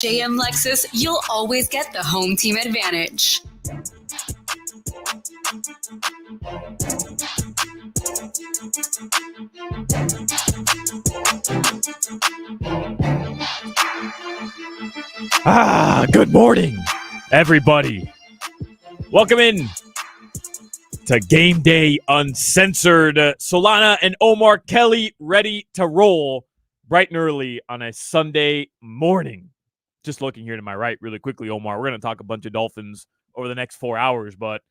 JM Lexus, you'll always get the home team advantage. Good morning, everybody. Welcome in to Game Day Uncensored. Solana and Omar Kelly ready to roll bright and early on a Sunday morning. Just looking here to my right really quickly, Omar, we're going to talk a bunch of Dolphins over the next 4 hours, but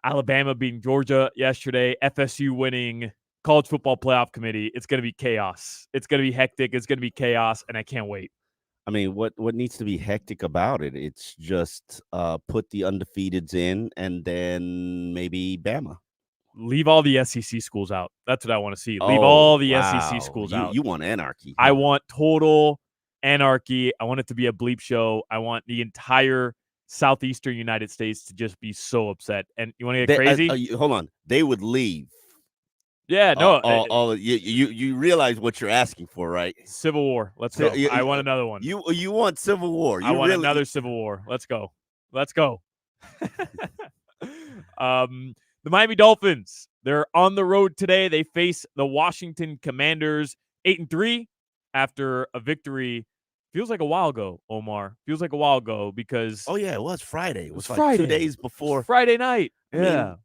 Alabama beating Georgia yesterday, FSU winning, College Football Playoff Committee. It's going to be chaos. It's going to be hectic. It's going to be chaos, and I can't wait. I mean, what needs to be hectic about it? It's just put the undefeateds in, and then maybe Bama. Leave all the SEC schools out. That's what I want to see. Leave all the SEC schools out. You want anarchy. I want total anarchy. I want it to be a bleep show. I want the entire southeastern United States to just be so upset. And you want to get crazy? Hold on. They would leave. Yeah, no. You realize what you're asking for, right? Civil War. Let's go. I want another one. You want civil war. I want another civil war. Let's go. The Miami Dolphins, they're on the road today. They face the Washington Commanders, 8-3 after a victory. Feels like a while ago, Omar. Feels like a while ago because it was Friday. It was like Friday. 2 days before. Friday night. I mean,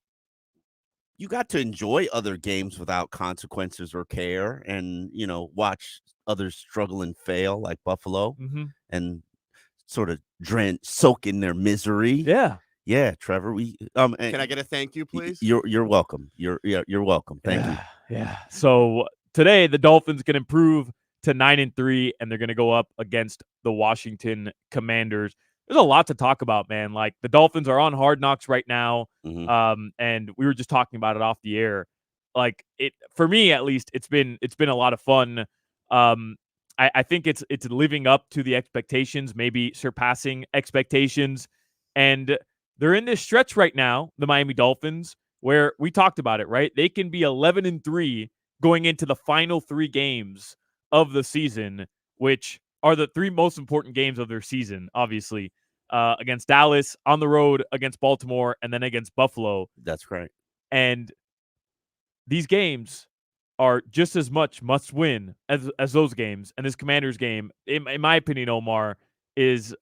you got to enjoy other games without consequences or care, and watch others struggle and fail, like Buffalo, and sort of soak in their misery. Yeah, Trevor. Can I get a thank you, please? You're welcome. You're welcome. Thank you. Yeah. So today the Dolphins can improve to 9-3, and they're going to go up against the Washington Commanders. There's a lot to talk about, man. Like, the Dolphins are on Hard Knocks right now, and we were just talking about it off the air. Like, for me at least, it's been a lot of fun. I think it's living up to the expectations, maybe surpassing expectations, and they're in this stretch right now, the Miami Dolphins, where we talked about it, right? They can be 11-3 going into the final 3 games of the season, which are the 3 most important games of their season, obviously, against Dallas, on the road against Baltimore, and then against Buffalo. That's right. And these games are just as much must-win as those games. And this Commanders game, in my opinion, Omar, is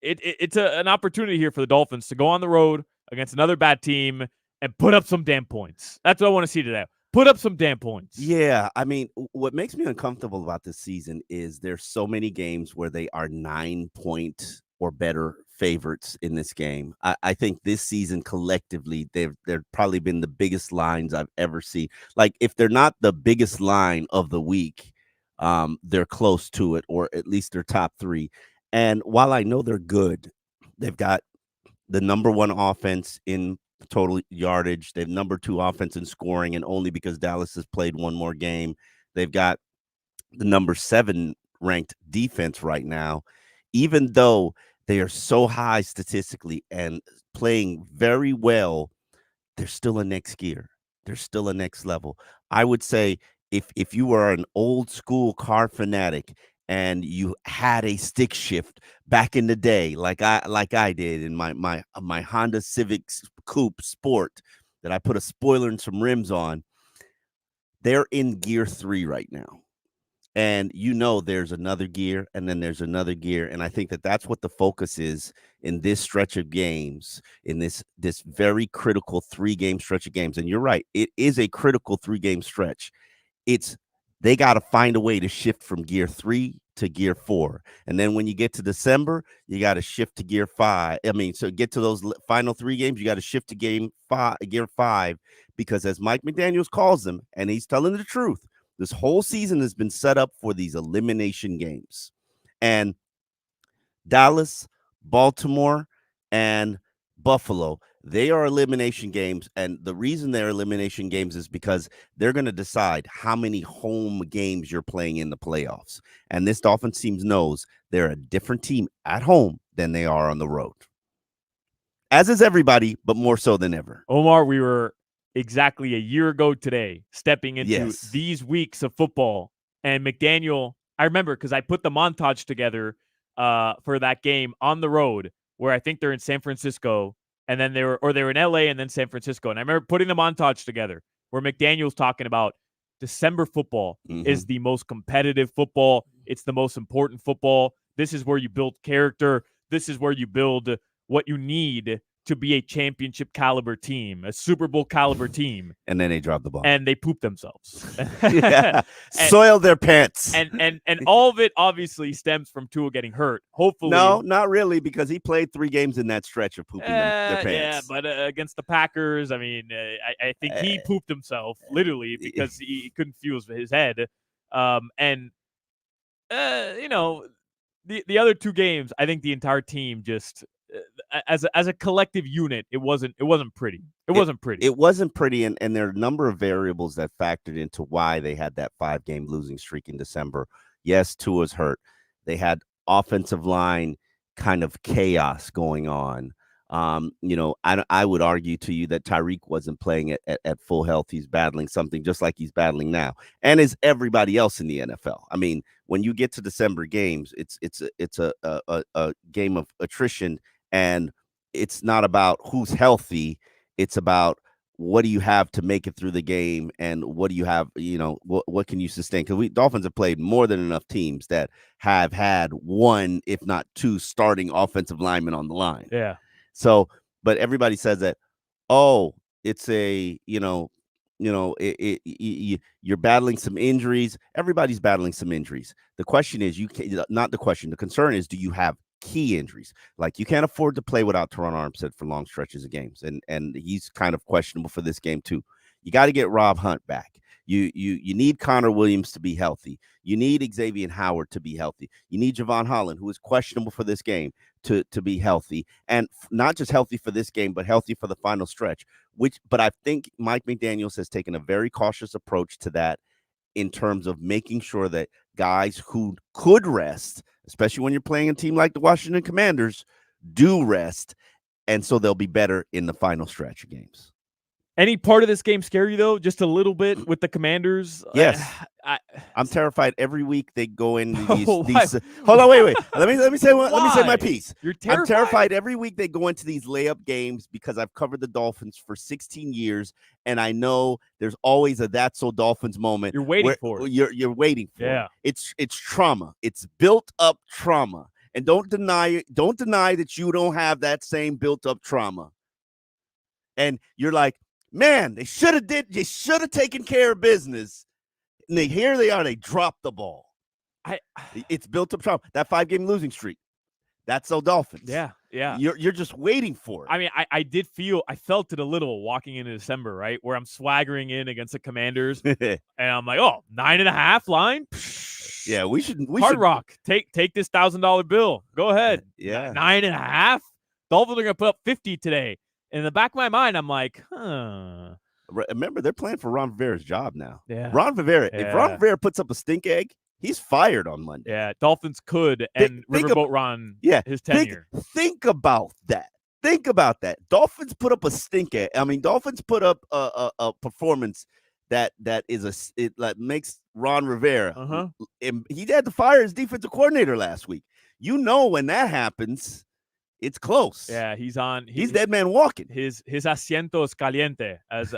it's an opportunity here for the Dolphins to go on the road against another bad team and put up some damn points. That's what I want to see today. Put up some damn points. Yeah, I mean, what makes me uncomfortable about this season is there's so many games where they are 9-point or better favorites in this game. I think this season collectively, they've probably been the biggest lines I've ever seen. Like, if they're not the biggest line of the week, they're close to it, or at least they're top 3. And while I know they're good, they've got the number 1 offense in total yardage. They've number 2 offense in scoring, and only because Dallas has played one more game. They've got the number 7 ranked defense right now. Even though they are so high statistically and playing very well, they're still a next gear. They're still a next level. I would say if you were an old school car fanatic and you had a stick shift back in the day, like I did in my Honda Civic Coupe Sport, that I put a spoiler and some rims on, they're in gear 3 right now. And there's another gear, and then there's another gear. And I think that's what the focus is in this stretch of games, in this very critical 3-game stretch of games. And you're right, it is a critical 3-game stretch. They got to find a way to shift from gear 3 to gear 4. And then when you get to December, you got to shift to gear 5. So get to those final 3 games, you got to shift to gear 5, because as Mike McDaniels calls them, and he's telling the truth, this whole season has been set up for these elimination games. And Dallas, Baltimore, and Buffalo, they are elimination games, and the reason they're elimination games is because they're going to decide how many home games you're playing in the playoffs. And this Dolphins team knows they're a different team at home than they are on the road. As is everybody, but more so than ever. Omar, we were exactly a year ago today stepping into these weeks of football, and McDaniel, I remember because I put the montage together for that game on the road, where I think they're in San Francisco, and then they were in LA and then San Francisco. And I remember putting the montage together where McDaniel's talking about December football is the most competitive football. It's the most important football. This is where you build character. This is where you build what you need to be a championship caliber team, a Super Bowl caliber team. And then they dropped the ball. And they pooped themselves. Soiled their pants. And all of it obviously stems from Tua getting hurt. Hopefully. No, not really, because he played 3 games in that stretch of pooping their pants. Yeah, but against the Packers, I mean, I think he pooped himself, literally, because he couldn't feel his head. The other 2 games, I think the entire team just as a collective unit, it wasn't pretty. It wasn't pretty. It wasn't pretty, and there are a number of variables that factored into why they had that 5-game losing streak in December. Yes, Tua's hurt. They had offensive line kind of chaos going on. I would argue to you that Tyreek wasn't playing at full health. He's battling something just like he's battling now, and is everybody else in the NFL. I mean, when you get to December games, it's a game of attrition, and it's not about who's healthy. It's about what do you have to make it through the game, and what do you have, what can you sustain? Because Dolphins have played more than enough teams that have had 1, if not 2, starting offensive linemen on the line. Yeah. So, but everybody says that, it's you're battling some injuries. Everybody's battling some injuries. The question is, the concern is, do you have key injuries? Like, you can't afford to play without Teron Armstead for long stretches of games, and he's kind of questionable for this game too. You got to get Rob Hunt back. You need Connor Williams to be healthy. You need Xavier Howard to be healthy. You need Javon Holland, who is questionable for this game, to be healthy, and not just healthy for this game, but healthy for the final stretch. But I think Mike McDaniels has taken a very cautious approach to that, in terms of making sure that guys who could rest, especially when you're playing a team like the Washington Commanders, do rest, and so they'll be better in the final stretch of games. Any part of this game scare you, though? Just a little bit with the Commanders? Yes. I'm terrified every week they go in these hold on, wait. Let me say my piece. You're terrified? I'm terrified every week they go into these layup games, because I've covered the Dolphins for 16 years, and I know there's always a "that's so Dolphins" moment. You're waiting for it. You're waiting for it. It's trauma. It's built up trauma. And don't deny that you don't have that same built up trauma. And you're like, man, they should have taken care of business. And here they are, they dropped the ball. It's built up trauma. That 5-game losing streak. That's so Dolphins. Yeah. You're just waiting for it. I mean, I felt it a little walking into December, right? Where I'm swaggering in against the Commanders. And I'm like, 9.5 line? Yeah, we should. Hard Rock, take this $1,000 bill. Go ahead. Yeah. 9.5? Dolphins are going to put up 50 today. In the back of my mind, I'm like, Remember, they're playing for Ron Rivera's job now. Yeah. Ron Rivera. Yeah. If Ron Rivera puts up a stink egg, he's fired on Monday. Yeah, Dolphins could end Riverboat Ron his tenure. Think about that. Dolphins put up a stink egg. I mean, Dolphins put up a performance that makes Ron Rivera. He had to fire his defensive coordinator last week. When that happens, it's close. Yeah, he's dead man walking. His asiento es caliente, as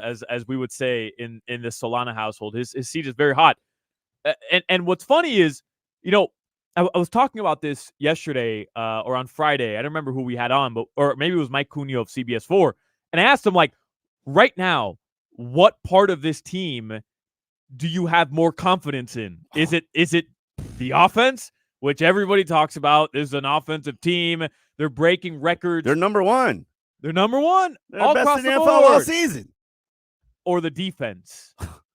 we would say in the Solana household. His seat is very hot. And what's funny is, I was talking about this yesterday or on Friday. I don't remember who we had on, or maybe it was Mike Cunha of CBS4. And I asked him, like, right now, what part of this team do you have more confidence in? Is it the offense, which everybody talks about? This is an offensive team. They're breaking records. They're number one. They're all best in the NFL all season. Or the defense.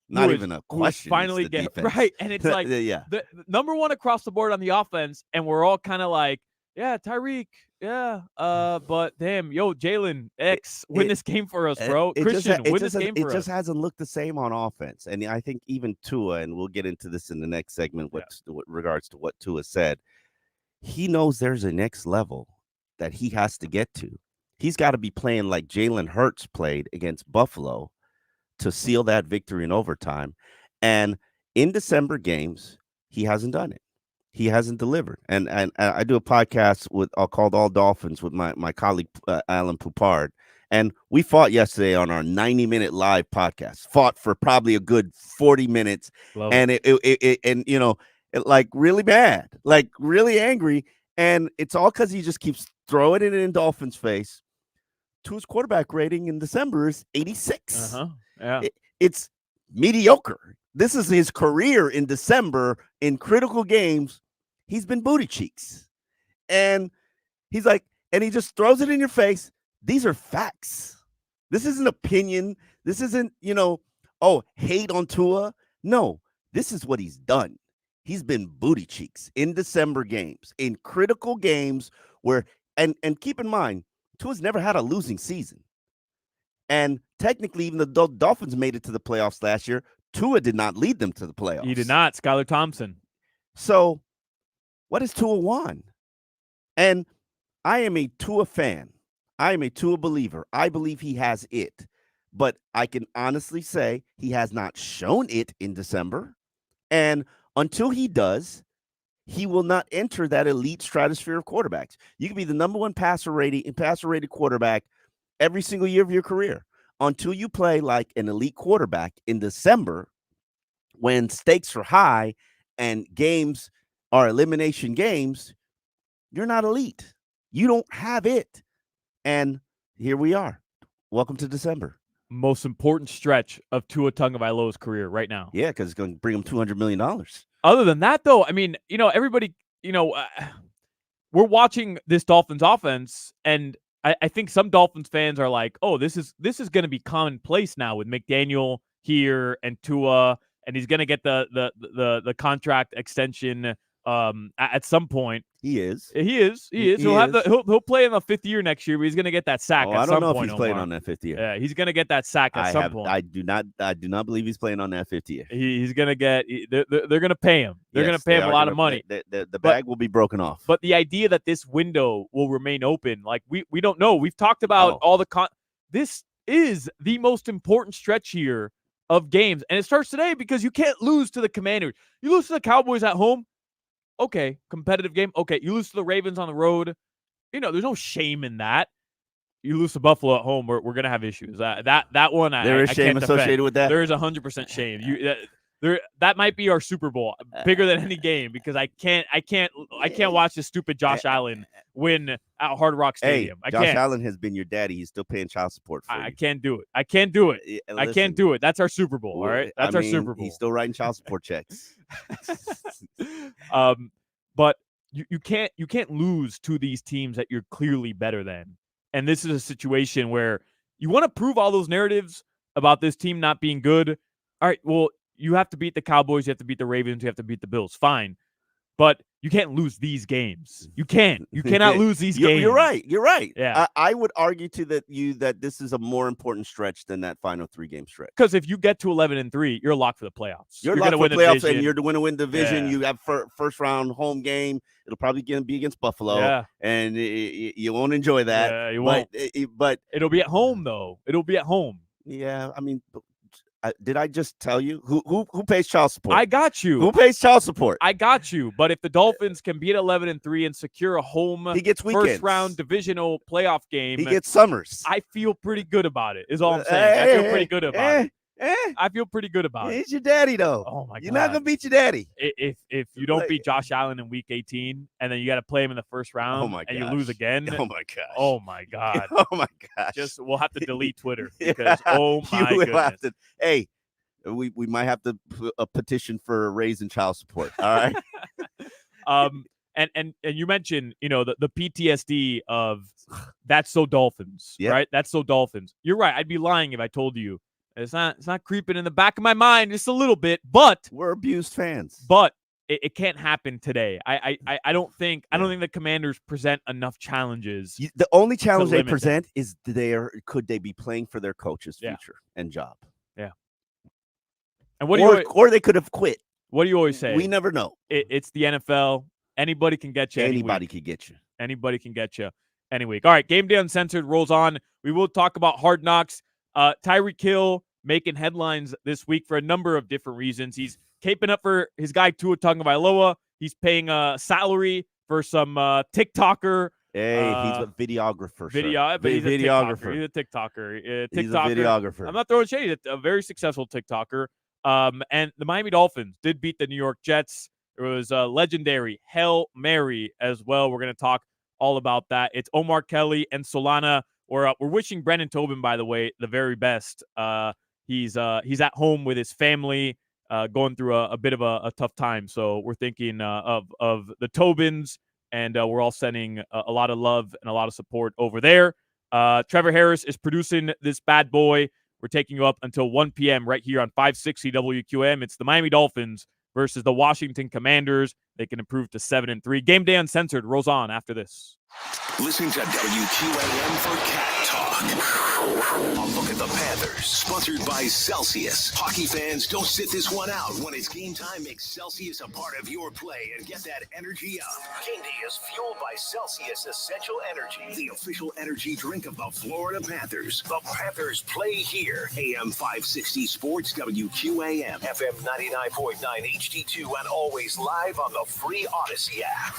Not even a question. Finally get right. And it's like the number one across the board on the offense. And we're all kind of like, yeah, Tyreek. Yeah. But damn, Jalen X, win this game for us, bro. Christian, win this game for us. It just hasn't looked the same on offense. And I think even Tua, and we'll get into this in the next segment with regards to what Tua said, he knows there's a next level that he has to get to. He's got to be playing like Jalen Hurts played against Buffalo to seal that victory in overtime. And in December games, he hasn't done it. he hasn't delivered. And I do a podcast called All Dolphins with my colleague Alan Poupard. And we fought yesterday on our 90-minute live podcast. Fought for probably a good 40 minutes. Love and it like really bad, like really angry. And it's all because he just keeps throwing it in Dolphins' face. Tua's quarterback rating in December is 86. Yeah. It's mediocre. This is his career in December in critical games. He's been booty cheeks. And he's like, and he just throws it in your face. These are facts. This isn't opinion. This isn't, hate on Tua. No, this is what he's done. He's been booty cheeks in December games, in critical games where, and keep in mind, Tua's never had a losing season. And technically, even the Dolphins made it to the playoffs last year. Tua did not lead them to the playoffs. He did not. Skylar Thompson. So what has Tua won? And I am a Tua fan. I am a Tua believer. I believe he has it. But I can honestly say he has not shown it in December. And until he does, he will not enter that elite stratosphere of quarterbacks. You can be the number one passer rated quarterback every single year of your career. Until you play like an elite quarterback in December, when stakes are high and games are elimination games, you're not elite. You don't have it. And here we are. Welcome to December. Most important stretch of Tua Tagovailoa's career right now. Yeah, because it's going to bring him $200 million. Other than that, though, I mean, everybody, we're watching this Dolphins offense, and I think some Dolphins fans are like, oh, this is going to be commonplace now with McDaniel here and Tua, and he's going to get the contract extension at some point. He is. He'll play in the fifth year next year, but he's going to get that sack at some point. I don't know if he's playing on that fifth year. Yeah, he's going to get that sack at some point. I do not believe he's playing on that fifth year. He's going to get. They're going to pay him. They're going to pay him a lot of money. The bag will be broken off. But the idea that this window will remain open, like we don't know. We've talked about all the this is the most important stretch here of games, and it starts today because you can't lose to the Commanders. You lose to the Cowboys at home. Okay, competitive game. Okay, you lose to the Ravens on the road. There's no shame in that. You lose to Buffalo at home, we're gonna have issues. That one, there is shame associated with that. There is 100% shame. That might be our Super Bowl, bigger than any game, because I can't watch this stupid Josh Allen win at Hard Rock Stadium. Hey, Josh Allen has been your daddy. He's still paying child support for you. I can't do it. I can't do it. Listen, I can't do it. That's our Super Bowl. All right, that's our Super Bowl. He's still writing child support checks. But you can't lose to these teams that you're clearly better than. And this is a situation where you want to prove all those narratives about this team not being good. All right, well, you have to beat the Cowboys, you have to beat the Ravens, you have to beat the Bills. Fine. But you can't lose these games. You can't. You cannot lose these games. You're right. You're right. Yeah. I would argue to that this is a more important stretch than that final 3-game stretch. Because if you get to 11-3, you're locked for the playoffs. You're locked for the playoffs, and you're going to win the division. Yeah. You have first round home game. It'll probably be against Buffalo. Yeah. And you won't enjoy that. Yeah, you won't. But it'll be at home, though. It'll be at home. Yeah, I mean, did I just tell you who pays child support? I got you. Who pays child support? I got you. But if the Dolphins can beat 11-3 and secure a home he gets first round divisional playoff game, he gets summers. I feel pretty good about it. Is all I'm saying. I feel pretty good about it. I feel pretty good about it. He's your daddy, though. Oh my God! You're not gonna beat your daddy if you don't beat Josh Allen in Week 18, and then you got to play him in the first round. Oh my gosh. And you lose again. Oh my gosh! Oh my God! Oh my gosh! We'll have to delete Twitter because oh my goodness. Hey. We might have to put a petition for a raise in child support. All right. And you mentioned, the PTSD of that's so Dolphins, right? That's so Dolphins. You're right. I'd be lying if I told you it's not creeping in the back of my mind just a little bit, but we're abused fans. But it can't happen today. I don't think the Commanders present enough challenges. The only challenge they present is could they be playing for their coach's future and job? Yeah. And or they could have quit. What do you always say? We never know. It's the NFL. Anybody can get you. Anybody can get you. Anybody can get you any week. All right, Game Day Uncensored rolls on. We will talk about Hard Knocks. Tyreek Hill making headlines this week for a number of different reasons. He's caping up for his guy Tua Tagovailoa. He's paying a salary for some TikToker. Hey, he's a videographer. But he's videographer. He's a TikToker. He's a videographer. I'm not throwing shade. A very successful TikToker. And the Miami Dolphins did beat the New York Jets. It was a legendary Hail Mary as well. We're going to talk all about that. It's Omar Kelly and Solana. We're wishing Brendan Tobin, by the way, the very best. He's at home with his family, going through a bit of a tough time. So we're thinking of the Tobins, and we're all sending a lot of love and a lot of support over there. Trevor Harris is producing this bad boy. We're taking you up until 1 p.m. right here on 560 WQM. It's the Miami Dolphins versus the Washington Commanders. They can improve to 7-3. Gameday Uncensored rolls on after this. Listen to WQAM for Cat Talk. A look at the Panthers, sponsored by Celsius. Hockey fans, don't sit this one out. When it's game time, make Celsius a part of your play and get that energy up. Gameday is fueled by Celsius Essential Energy, the official energy drink of the Florida Panthers. The Panthers play here. AM 560 Sports, WQAM, FM 99.9 HD2, and always live on the free Odyssey app.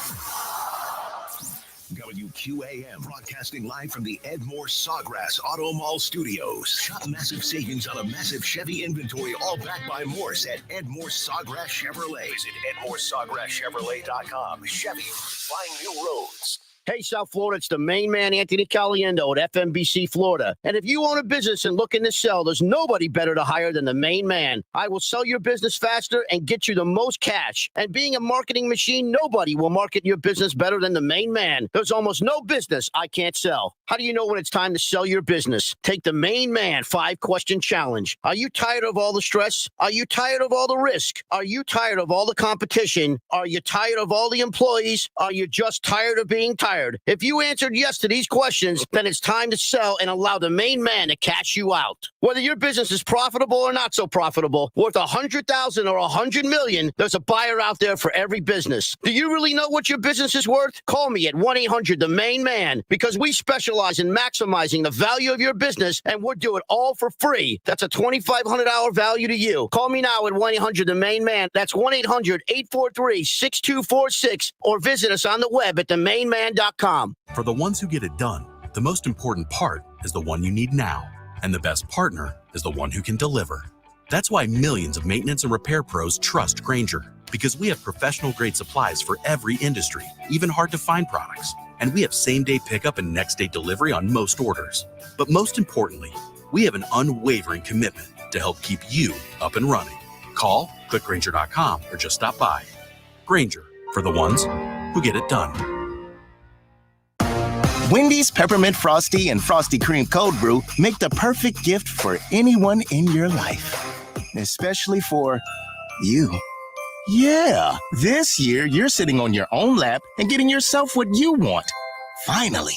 WQAM, broadcasting live from the Edmore Sawgrass Auto Mall Studios. Shop massive savings on a massive Chevy inventory, all backed by Morse at Edmore Sawgrass Chevrolet. Visit EdmoreSawgrassChevrolet.com. Chevy, find new roads. Hey, South Florida, it's the main man, Anthony Caliendo at FMBC Florida. And if you own a business and looking to sell, there's nobody better to hire than the main man. I will sell your business faster and get you the most cash. And being a marketing machine, nobody will market your business better than the main man. There's almost no business I can't sell. How do you know when it's time to sell your business? Take the main man 5-question challenge. Are you tired of all the stress? Are you tired of all the risk? Are you tired of all the competition? Are you tired of all the employees? Are you just tired of being tired? If you answered yes to these questions, then it's time to sell and allow the main man to cash you out. Whether your business is profitable or not so profitable, worth $100,000 or $100 million, there's a buyer out there for every business. Do you really know what your business is worth? Call me at 1-800-THE-MAIN-MAN, because we specialize in maximizing the value of your business, and we'll do it all for free. That's a $2,500 value to you. Call me now at 1-800-THE-MAIN-MAN. That's 1-800-843-6246, or visit us on the web at themainman.com. For the ones who get it done, the most important part is the one you need now. And the best partner is the one who can deliver. That's why millions of maintenance and repair pros trust Grainger, because we have professional-grade supplies for every industry, even hard-to-find products. And we have same-day pickup and next-day delivery on most orders. But most importantly, we have an unwavering commitment to help keep you up and running. Call, click Grainger.com, or just stop by. Grainger, for the ones who get it done. Wendy's Peppermint Frosty and Frosty Cream Cold Brew make the perfect gift for anyone in your life, especially for you. Yeah, this year you're sitting on your own lap and getting yourself what you want. Finally.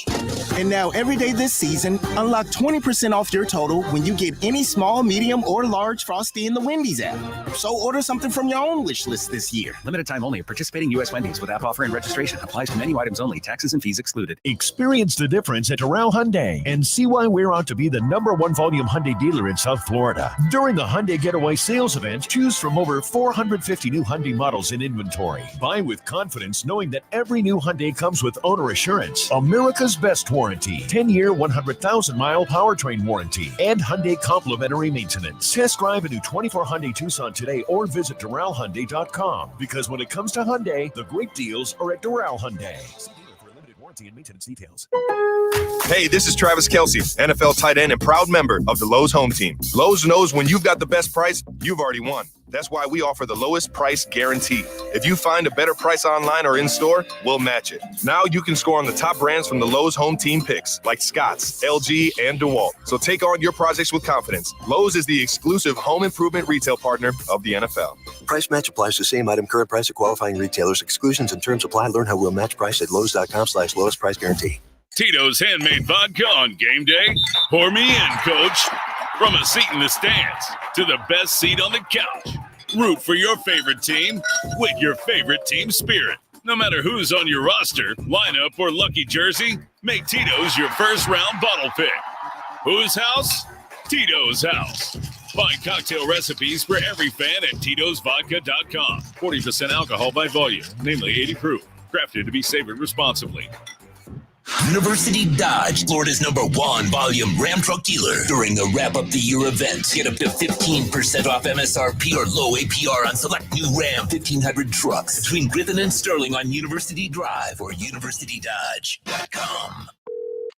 And now every day this season, unlock 20% off your total when you get any small, medium, or large Frosty in the Wendy's app. So order something from your own wish list this year. Limited time only. Participating U.S. Wendy's with app offer and registration. Applies to menu items only. Taxes and fees excluded. Experience the difference at Doral Hyundai and see why we're on to be the #1 volume Hyundai dealer in South Florida. During the Hyundai Getaway Sales Event, choose from over 450 new Hyundai models in inventory. Buy with confidence knowing that every new Hyundai comes with owner assurance, America's best warranty, 10-year, 100,000-mile powertrain warranty, and Hyundai complimentary maintenance. Test drive a new 24 Hyundai Tucson today or visit DoralHyundai.com, because when it comes to Hyundai, the great deals are at Doral Hyundai. See dealer for limited warranty and maintenance details. Hey, this is Travis Kelce, NFL tight end and proud member of the Lowe's home team. Lowe's knows when you've got the best price, you've already won. That's why we offer the lowest price guarantee. If you find a better price online or in store, we'll match it. Now you can score on the top brands from the Lowe's home team picks, like Scotts, LG, and DeWalt. So take on your projects with confidence. Lowe's is the exclusive home improvement retail partner of the NFL. Price match applies to same item, current price of qualifying retailers. Exclusions and terms apply. Learn how we'll match price at Lowe's.com/lowest price guarantee. Tito's Handmade Vodka on game day. Pour me in, coach. From a seat in the stands to the best seat on the couch. Root for your favorite team with your favorite team spirit. No matter who's on your roster, lineup, or lucky jersey, make Tito's your first round bottle pick. Whose house? Tito's house. Find cocktail recipes for every fan at Tito'sVodka.com. 40% alcohol by volume, namely 80 proof. Crafted to be savored responsibly. University Dodge, Florida's #1 volume Ram truck dealer. During the Wrap Up the Year event, get up to 15% off MSRP or low APR on select new Ram 1500 trucks between Griffin and Sterling on University Drive or UniversityDodge.com.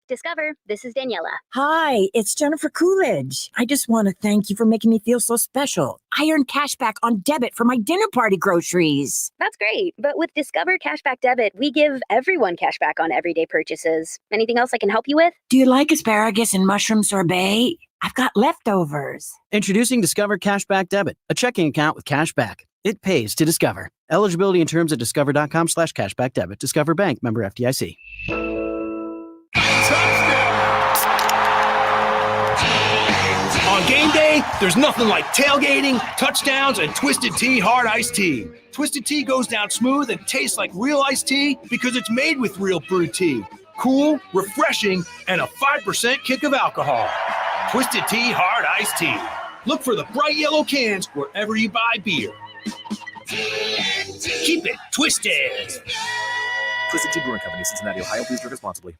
Discover, this is Daniela. Hi, it's Jennifer Coolidge. I just want to thank you for making me feel so special. I earned cash back on debit for my dinner party groceries. That's great. But with Discover Cashback Debit, we give everyone cash back on everyday purchases. Anything else I can help you with? Do you like asparagus and mushroom sorbet? I've got leftovers. Introducing Discover Cashback Debit, a checking account with cash back. It pays to Discover. Eligibility and terms at discover.com/cashback debit. Discover Bank, member FDIC. On game day, there's nothing like tailgating, touchdowns, and Twisted Tea Hard Iced Tea. Twisted Tea goes down smooth and tastes like real iced tea because it's made with real brewed tea. Cool, refreshing, and a 5% kick of alcohol. Twisted Tea Hard Iced Tea. Look for the bright yellow cans wherever you buy beer. Keep it twisted. Twisted Tea Brewing Company, Cincinnati, Ohio. Please drink responsibly.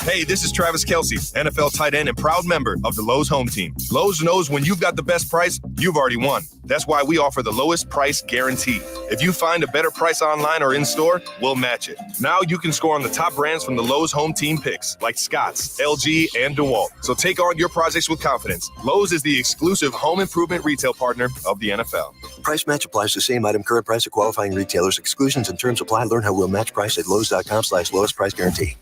Hey, this is Travis Kelce, NFL tight end and proud member of the Lowe's home team. Lowe's knows when you've got the best price, you've already won. That's why we offer the lowest price guarantee. If you find a better price online or in-store, we'll match it. Now you can score on the top brands from the Lowe's home team picks, like Scotts, LG, and DeWalt. So take on your projects with confidence. Lowe's is the exclusive home improvement retail partner of the NFL. Price match applies to same item, current price of qualifying retailers. Exclusions and terms apply. Learn how we'll match price at Lowes.com/lowest price guarantee.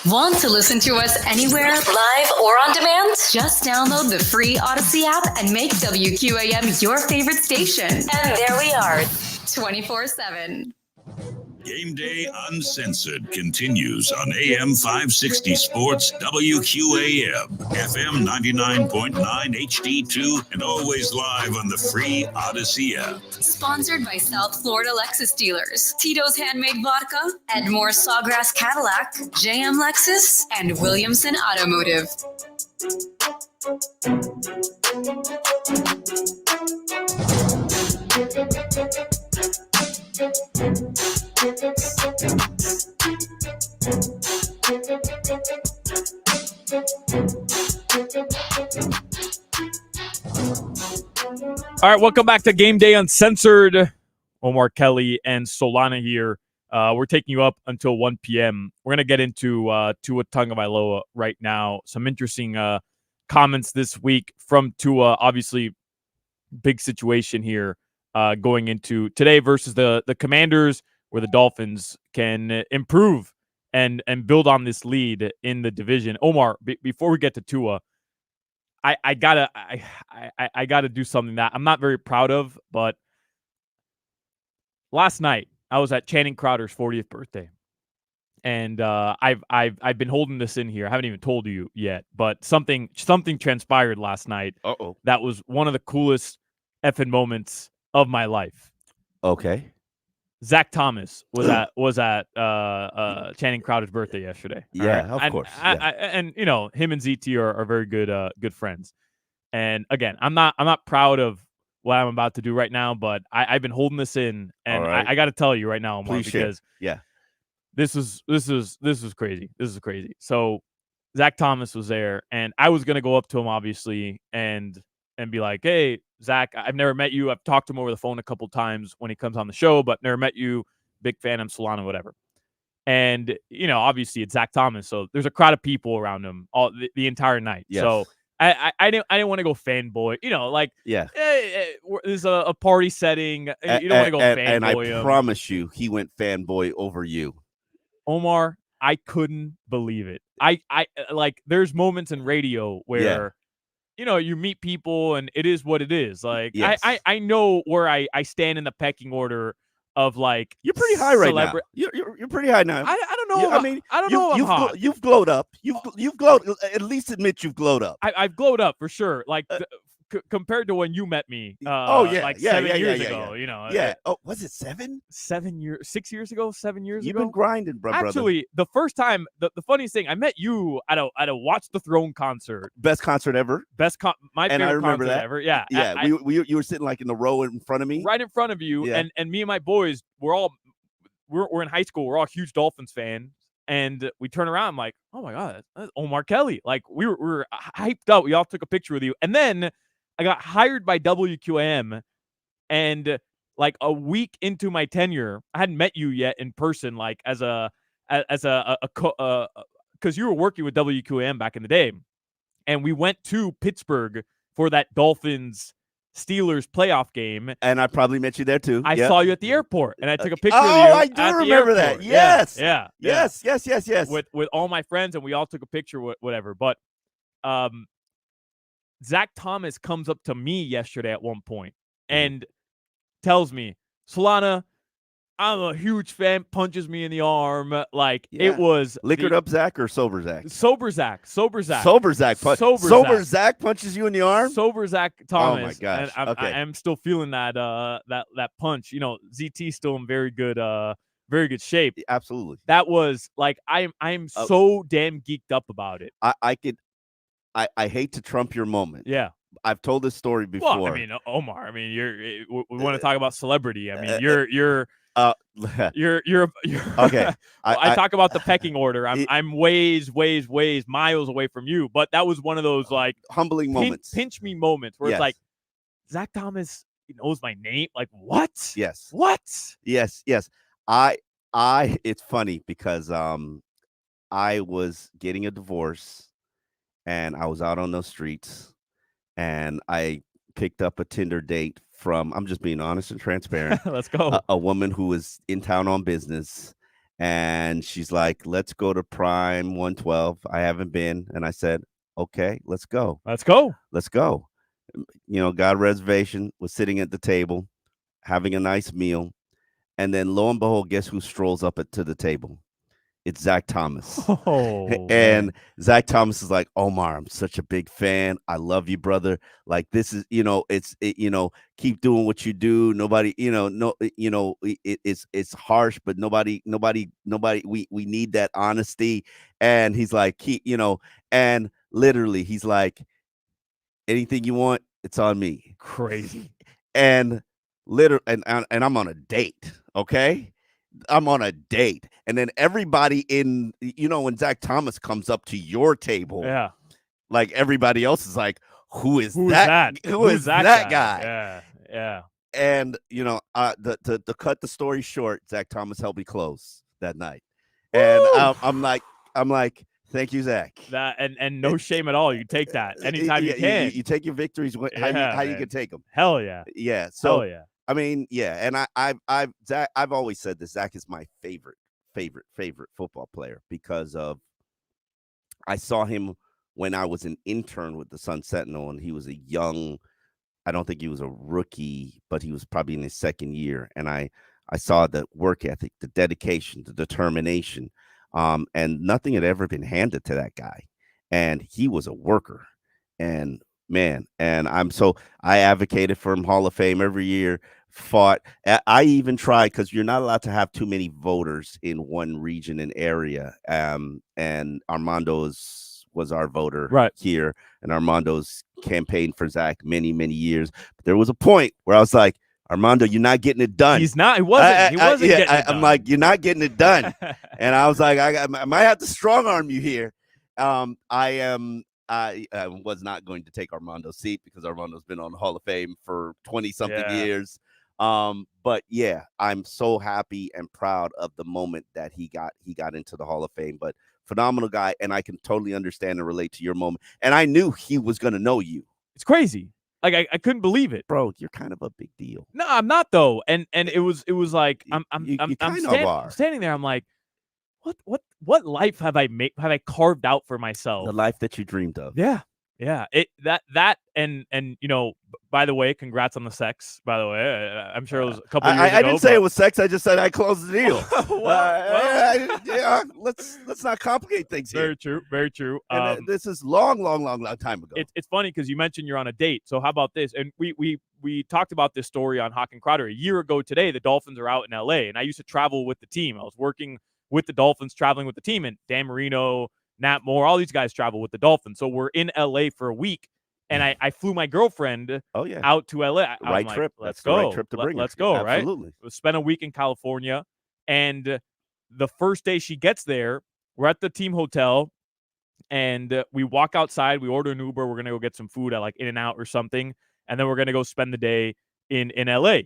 Want to listen to us anywhere, live or on demand? Just download the free Odyssey app and make WQAM your favorite station. And there we are, 24/7. Game Day Uncensored continues on AM 560 Sports, WQAM, FM 99.9 HD2, and always live on the free Odyssey app. Sponsored by South Florida Lexus dealers, Tito's Handmade Vodka, Edmore Sawgrass Cadillac, JM Lexus, and Williamson Automotive. All right, welcome back to Game Day Uncensored. Omar Kelly and Solana here. We're taking you up until 1 p.m. We're going to get into Tua Tagovailoa right now. Some interesting comments this week from Tua. Obviously, big situation here going into today versus the Commanders, where the Dolphins can improve and build on this lead in the division. Omar, before we get to Tua, I gotta do something that I'm not very proud of, but last night I was at Channing Crowder's 40th birthday, and I've been holding this in here. I haven't even told you yet, but something transpired last night. That was one of the coolest effing moments of my life. Okay. Zach Thomas was at Channing Crowder's birthday yesterday. Yeah, right? of course. And you know, him and ZT are very good friends. And again, I'm not proud of what I'm about to do right now, but I've been holding this in, and right. I got to tell you right now, Omar, because this is crazy. This is crazy. So Zach Thomas was there, and I was gonna go up to him obviously and be like, "Hey, Zach, I've never met you. I've talked to him over the phone a couple times when he comes on the show, but never met you. Big fan. I'm Solana, whatever." And, you know, obviously it's Zach Thomas, so there's a crowd of people around him all the entire night. Yes. So I didn't want to go fanboy, you know, like, this is a party setting. You don't want to go fanboy. And I promise you, he went fanboy over you. Omar, I couldn't believe it. I like, there's moments in radio where, you know, you meet people and it is what it is. Like, I know where I stand in the pecking order of, like, you're pretty high right now. You're pretty high now. I don't know. I don't know. You've glowed up. You've glowed. At least admit you've glowed up. I've glowed up for sure. Like, compared to when you met me. Like 7 years ago. You know. Yeah. Oh, was it 7? 7 years, 6 years ago, 7 years You've ago. been grinding, brother. Actually, the first time, the funniest thing, I met you at a Watch the Throne concert. Best concert ever. My and favorite I remember concert that. ever. Yeah. Yeah. You were sitting like in the row in front of me. Right in front of you. Yeah. And me and my boys, we're in high school. We're all huge Dolphins fans. And we turn around, I'm like, oh my God, that's Omar Kelly. Like we were hyped up. We all took a picture with you. And then I got hired by WQAM, and like a week into my tenure, I hadn't met you yet in person, like as a because you were working with WQAM back in the day. And we went to Pittsburgh for that Dolphins Steelers playoff game. And I probably met you there too. I saw you at the airport, and I took a picture of you. Oh, I do remember that. Yes. Yeah. Yes. With all my friends, and we all took a picture, whatever. But Zach Thomas comes up to me yesterday at one point and tells me, Solana, I'm a huge fan, punches me in the arm. Like, it was... Liquored up Zach or sober Zach? Sober Zach. Sober Zach. Sober Zach. Sober Zach punches you in the arm? Sober Zach Thomas. Oh, my gosh. And I'm still feeling that punch. You know, ZT's still in very good shape. Absolutely. That was, like, I'm so damn geeked up about it. I hate to trump your moment. Yeah. I've told this story before. Well, I mean, Omar, we want to talk about celebrity. I mean, you're okay. I talk about the pecking order. I'm ways miles away from you, but that was one of those like humbling moments, pinch me moments where it's like, Zach Thomas knows my name. Like, what? Yes. What? Yes. It's funny because I was getting a divorce and I was out on those streets and I picked up a Tinder date from, I'm just being honest and transparent. Let's go. A woman who was in town on business, and she's like, let's go to Prime 112. I haven't been. And I said, okay, let's go. Let's go. You know, got a reservation, was sitting at the table, having a nice meal. And then lo and behold, guess who strolls up to the table? It's Zach Thomas. Oh, and Zach Thomas is like, Omar, I'm such a big fan. I love you, brother. Like, this is, keep doing what you do. Nobody, it's harsh, but nobody, we need that honesty. And he's like, and literally he's like, anything you want, it's on me. Crazy. And literally, and I'm on a date. Okay. I'm on a date, and then everybody when Zach Thomas comes up to your table, like everybody else is like, who is that? Who is that guy? Yeah. And to cut the story short, Zach Thomas helped me close that night, and I'm like, thank you, Zach. That and no shame at all. You take that anytime you can. You take your victories. How you can take them? Hell yeah. Yeah. So hell yeah. I mean, yeah, and I've always said this. Zach is my favorite football player because of I saw him when I was an intern with the Sun Sentinel, and he was a young. I don't think he was a rookie, but he was probably in his second year, and I saw the work ethic, the dedication, the determination, and nothing had ever been handed to that guy, and he was a worker, and. Man, and I advocated for him Hall of Fame every year, fought. I even tried because you're not allowed to have too many voters in one region and area. And Armando was our voter here, and Armando's campaigned for Zach many, many years. But there was a point where I was like, Armando, you're not getting it done. He's not. He wasn't getting it done. I'm like, you're not getting it done. And I was like, I might have to strong arm you here. I was not going to take Armando's seat because Armando's been on the Hall of Fame for 20-something years. But yeah, I'm so happy and proud of the moment that he got into the Hall of Fame. But phenomenal guy, and I can totally understand and relate to your moment. And I knew he was going to know you. It's crazy. Like I couldn't believe it, bro. You're kind of a big deal. No, I'm not though. And it was like I'm standing there. I'm like, what life have I carved out for myself? The life that you dreamed of. Yeah. Yeah, and by the way, congrats on the sex. By the way, I'm sure it was a couple years ago. I didn't say it was sex. I just said I closed the deal. well, let's not complicate things here. Very true. Very true. And this is long time ago. It's funny because you mentioned you're on a date. So how about this? And we talked about this story on Hawk and Crowder a year ago today. The Dolphins are out in LA, and I used to travel with the team. I was working with the Dolphins, traveling with the team, and Dan Marino, Nat Moore, all these guys travel with the Dolphins. So we're in LA for a week, and I flew my girlfriend out to LA. Right trip. Let's That's go. the right trip to bring her. Let's go, right? Absolutely. We spent a week in California, and the first day she gets there, we're at the team hotel, and we walk outside. We order an Uber. We're going to go get some food at like In-N-Out or something, and then we're going to go spend the day in LA.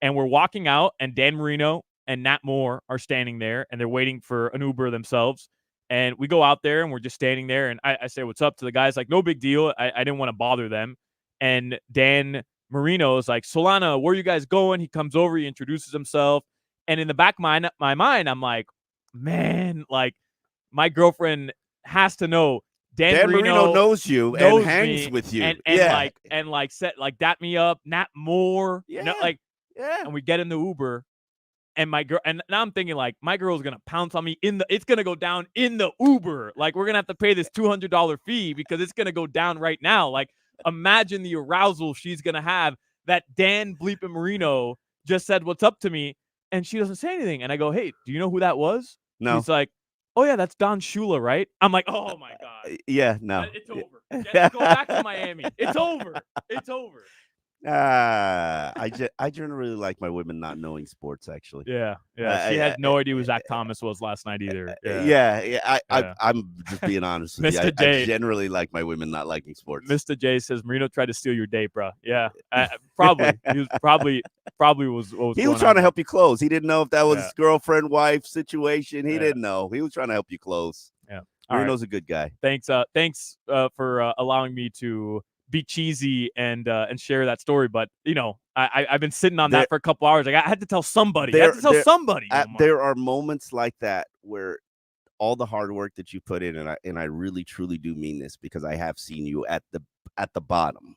And we're walking out, and Dan Marino and Nat Moore are standing there, and they're waiting for an Uber themselves. And we go out there, and we're just standing there, and I say, what's up to the guys? Like, no big deal. I didn't want to bother them. And Dan Marino is like, Solana, where are you guys going? He comes over, he introduces himself. And in the back of my mind, I'm like, man, like, my girlfriend has to know Dan Marino knows you and hangs with you. And set, dap me up, Nat Moore. Yeah. And we get in the Uber. And my girl, and now I'm thinking like my girl's gonna pounce on me it's gonna go down in the Uber. Like we're gonna have to pay this $200 fee because it's gonna go down right now. Like imagine the arousal she's gonna have that Dan Bleepin Marino just said what's up to me, and she doesn't say anything. And I go, hey, do you know who that was? No. He's like, oh yeah, that's Don Shula, right? I'm like, oh my god. Yeah, no. It's over. Go back to Miami. It's over. It's over. I generally like my women not knowing sports. Actually, yeah. She had no idea who Zach Thomas was last night either. I'm just being honest with you. I generally like my women not liking sports. Mr. J says Marino tried to steal your date, bro. Yeah, probably. He was probably was. He was trying to help you close. He didn't know if that was girlfriend wife situation. He didn't know. He was trying to help you close. Yeah, Marino's a good guy. Thanks. Thanks for allowing me to be cheesy and share that story, but I've been sitting on that for a couple hours. Like I had to tell somebody. I had to tell somebody. There are moments like that where all the hard work that you put in, and I really truly do mean this because I have seen you at the bottom.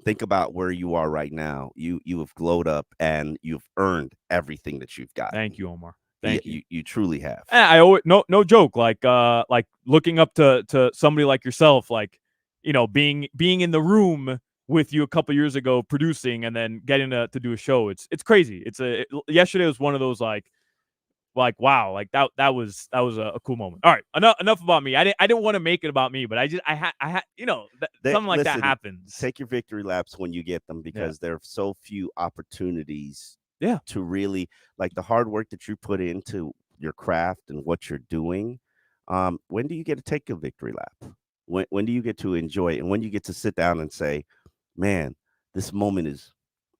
Think about where you are right now. You have glowed up and you've earned everything that you've got. Thank you, Omar. Thank you. You truly have. I always no joke. Like looking up to somebody like yourself, like. Being in the room with you a couple years ago, producing and then getting to do a show, it's crazy. Yesterday was one of those like wow, like that was a cool moment. All right, enough about me. I didn't want to make it about me, but I had something like that happens. Take your victory laps when you get them because there are so few opportunities. To really like the hard work that you put into your craft and what you're doing. When do you get to take a victory lap? When do you get to enjoy it? And when you get to sit down and say, man, this moment,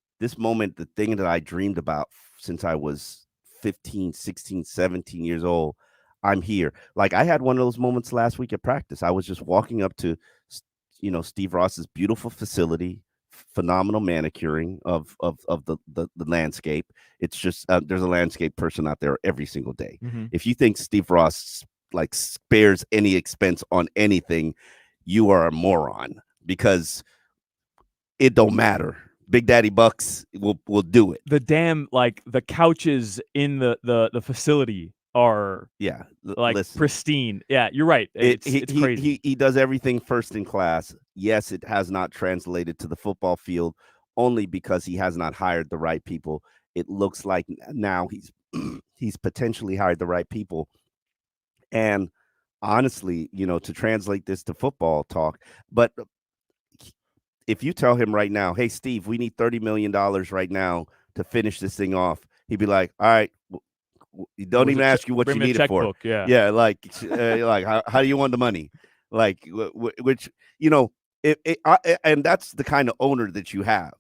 the thing that I dreamed about since I was 15, 16, 17 years old, I'm here. Like I had one of those moments last week at practice. I was just walking up to, Steve Ross's beautiful facility, phenomenal manicuring of the landscape. It's just, there's a landscape person out there every single day. Mm-hmm. If you think Steve Ross like spares any expense on anything, you are a moron because it don't matter. Big Daddy Bucks will do it. The damn the couches in the facility are pristine. Yeah, you're right. It's crazy. He does everything first in class. Yes, it has not translated to the football field only because he has not hired the right people. It looks like now he's potentially hired the right people. And honestly, to translate this to football talk, but if you tell him right now, hey, Steve, we need $30 million right now to finish this thing off, he'd be like, all right, he don't even ask you what you need it for. Yeah. Like how do you want the money? Like, which, and that's the kind of owner that you have.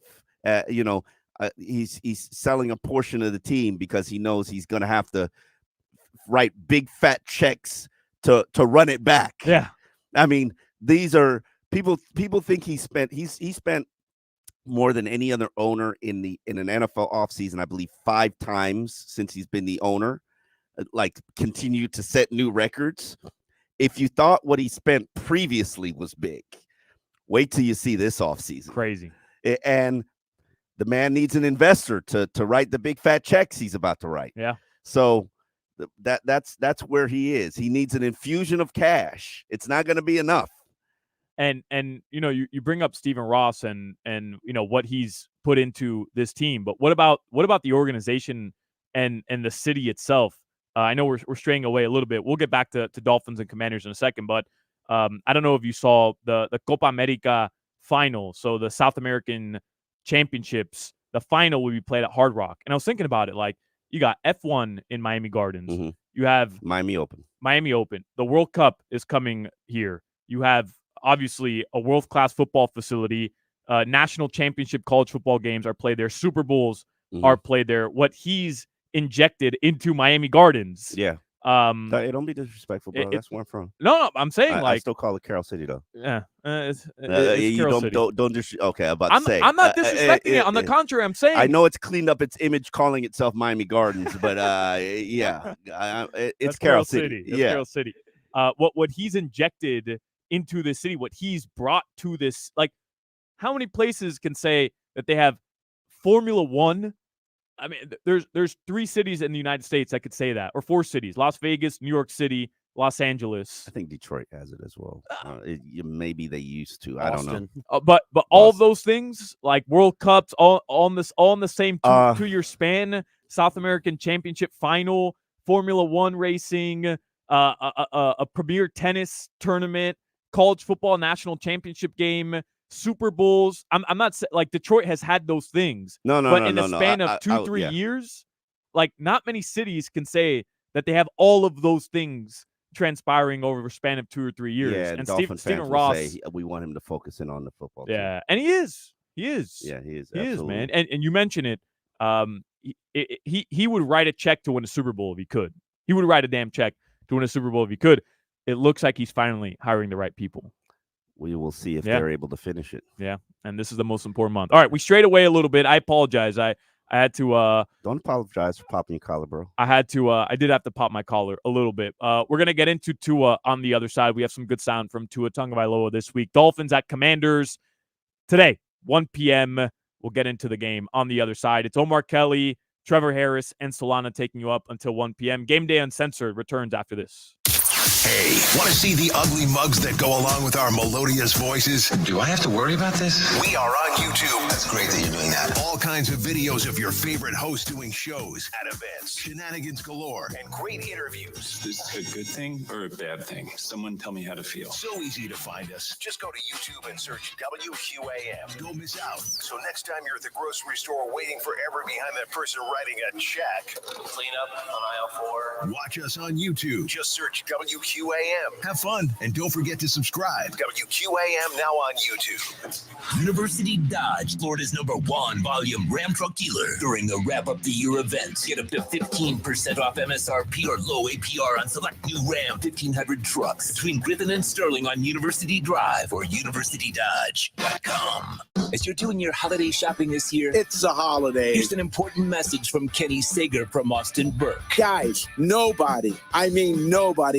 He's selling a portion of the team because he knows he's going to have to write big fat checks to run it back. Yeah. I mean, these are people think he spent more than any other owner in an NFL offseason, I believe 5 times since he's been the owner, like continue to set new records. If you thought what he spent previously was big, Wait till you see this offseason. Crazy. And the man needs an investor to write the big fat checks he's about to write. Yeah. So that's where he is. He needs an infusion of cash. It's not going to be enough. And you bring up Stephen Ross and what he's put into this team, but what about the organization and the city itself? I know we're straying away a little bit. We'll get back to Dolphins and Commanders in a second, but I don't know if you saw the Copa America final, so the South American Championships. The final will be played at Hard Rock, and I was thinking about it. Like, you got F1 in Miami Gardens, you have Miami Open. The World Cup is coming here. You have obviously a world-class football facility. National championship college football games are played there. Super Bowls are played there. What he's injected into Miami Gardens. Yeah. Don't be disrespectful, bro. That's where I'm from. No, I'm saying I still call it Carroll City, though. Yeah. Don't okay. I'm not disrespecting it. On the contrary, I'm saying I know it's cleaned up its image, calling itself Miami Gardens, but it's Carroll City. That's Carroll City. What he's injected into this city, what he's brought to this, like, how many places can say that they have Formula One? I mean, there's 3 cities in the United States that could say that, or 4 cities: Las Vegas, New York City, Los Angeles. I think Detroit has it as well. Maybe they used to. I don't know. But all of those things, like World Cups, all in the same 2-year span. South American Championship final, Formula One racing, a premier tennis tournament, college football national championship game, Super Bowls. I'm not like Detroit has had those things. But in the span of 2-3 years, like, not many cities can say that they have all of those things transpiring over a span of 2 or 3 years. Yeah, and Dolphin Stephen fans Ross, will say we want him to focus in on the football. Yeah, and he is. Yeah, he is. He is, man. And you mentioned it. He would write a check to win a Super Bowl if he could. He would write a damn check to win a Super Bowl if he could. It looks like he's finally hiring the right people. We will see if they're able to finish it. Yeah, and this is the most important month. All right, we strayed away a little bit. I apologize. I had to. Don't apologize for popping your collar, bro. I had to. I did have to pop my collar a little bit. We're gonna get into Tua on the other side. We have some good sound from Tua Tagovailoa this week. Dolphins at Commanders today, 1 p.m. We'll get into the game on the other side. It's Omar Kelly, Trevor Harris, and Solana taking you up until 1 p.m. Gameday Uncensored returns after this. Hey, want to see the ugly mugs that go along with our melodious voices? Do I have to worry about this? We are on YouTube. That's great that you're doing that. All kinds of videos of your favorite hosts doing shows at events, shenanigans galore, and great interviews. Is this a good thing or a bad thing? Someone tell me how to feel. So easy to find us. Just go to YouTube and search WQAM. Don't miss out. So next time you're at the grocery store waiting forever behind that person writing a check, clean up on aisle 4. Watch us on YouTube. Just search WQAM. Have fun, and don't forget to subscribe. WQAM now on YouTube. University Dodge, Florida's #1 volume Ram truck dealer. During the Wrap Up the Year event, get up to 15% off MSRP or low APR on select new Ram 1500 trucks between Griffin and Sterling on University Drive or universitydodge.com. As you're doing your holiday shopping this year, it's the holidays. Here's an important message from Kenny Sager from Austin Burke. Guys, nobody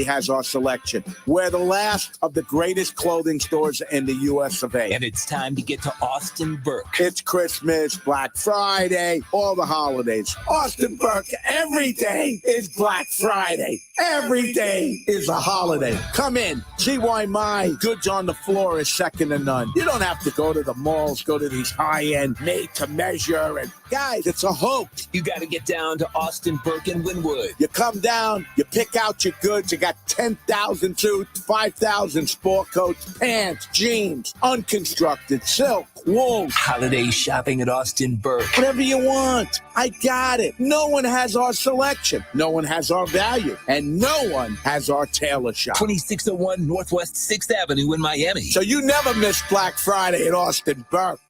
has our selection. We're the last of the greatest clothing stores in the U.S. of A. And it's time to get to Austin Burke. It's Christmas, Black Friday, all the holidays. Austin Burke, every day is Black Friday. Every day is a holiday. Come in, see why my goods on the floor is second to none. You don't have to go to the malls, go to these high-end made-to-measure, and guys, it's a hoax. You got to get down to Austin Burke and Wynwood. You come down, you pick out your goods, you got 10,000 suits, 5,000 sport coats, pants, jeans, unconstructed, silk, wool. Holiday shopping at Austin Burke. Whatever you want, I got it. No one has our selection. No one has our value. And no one has our tailor shop. 2601 Northwest 6th Avenue in Miami. So you never miss Black Friday at Austin Burke.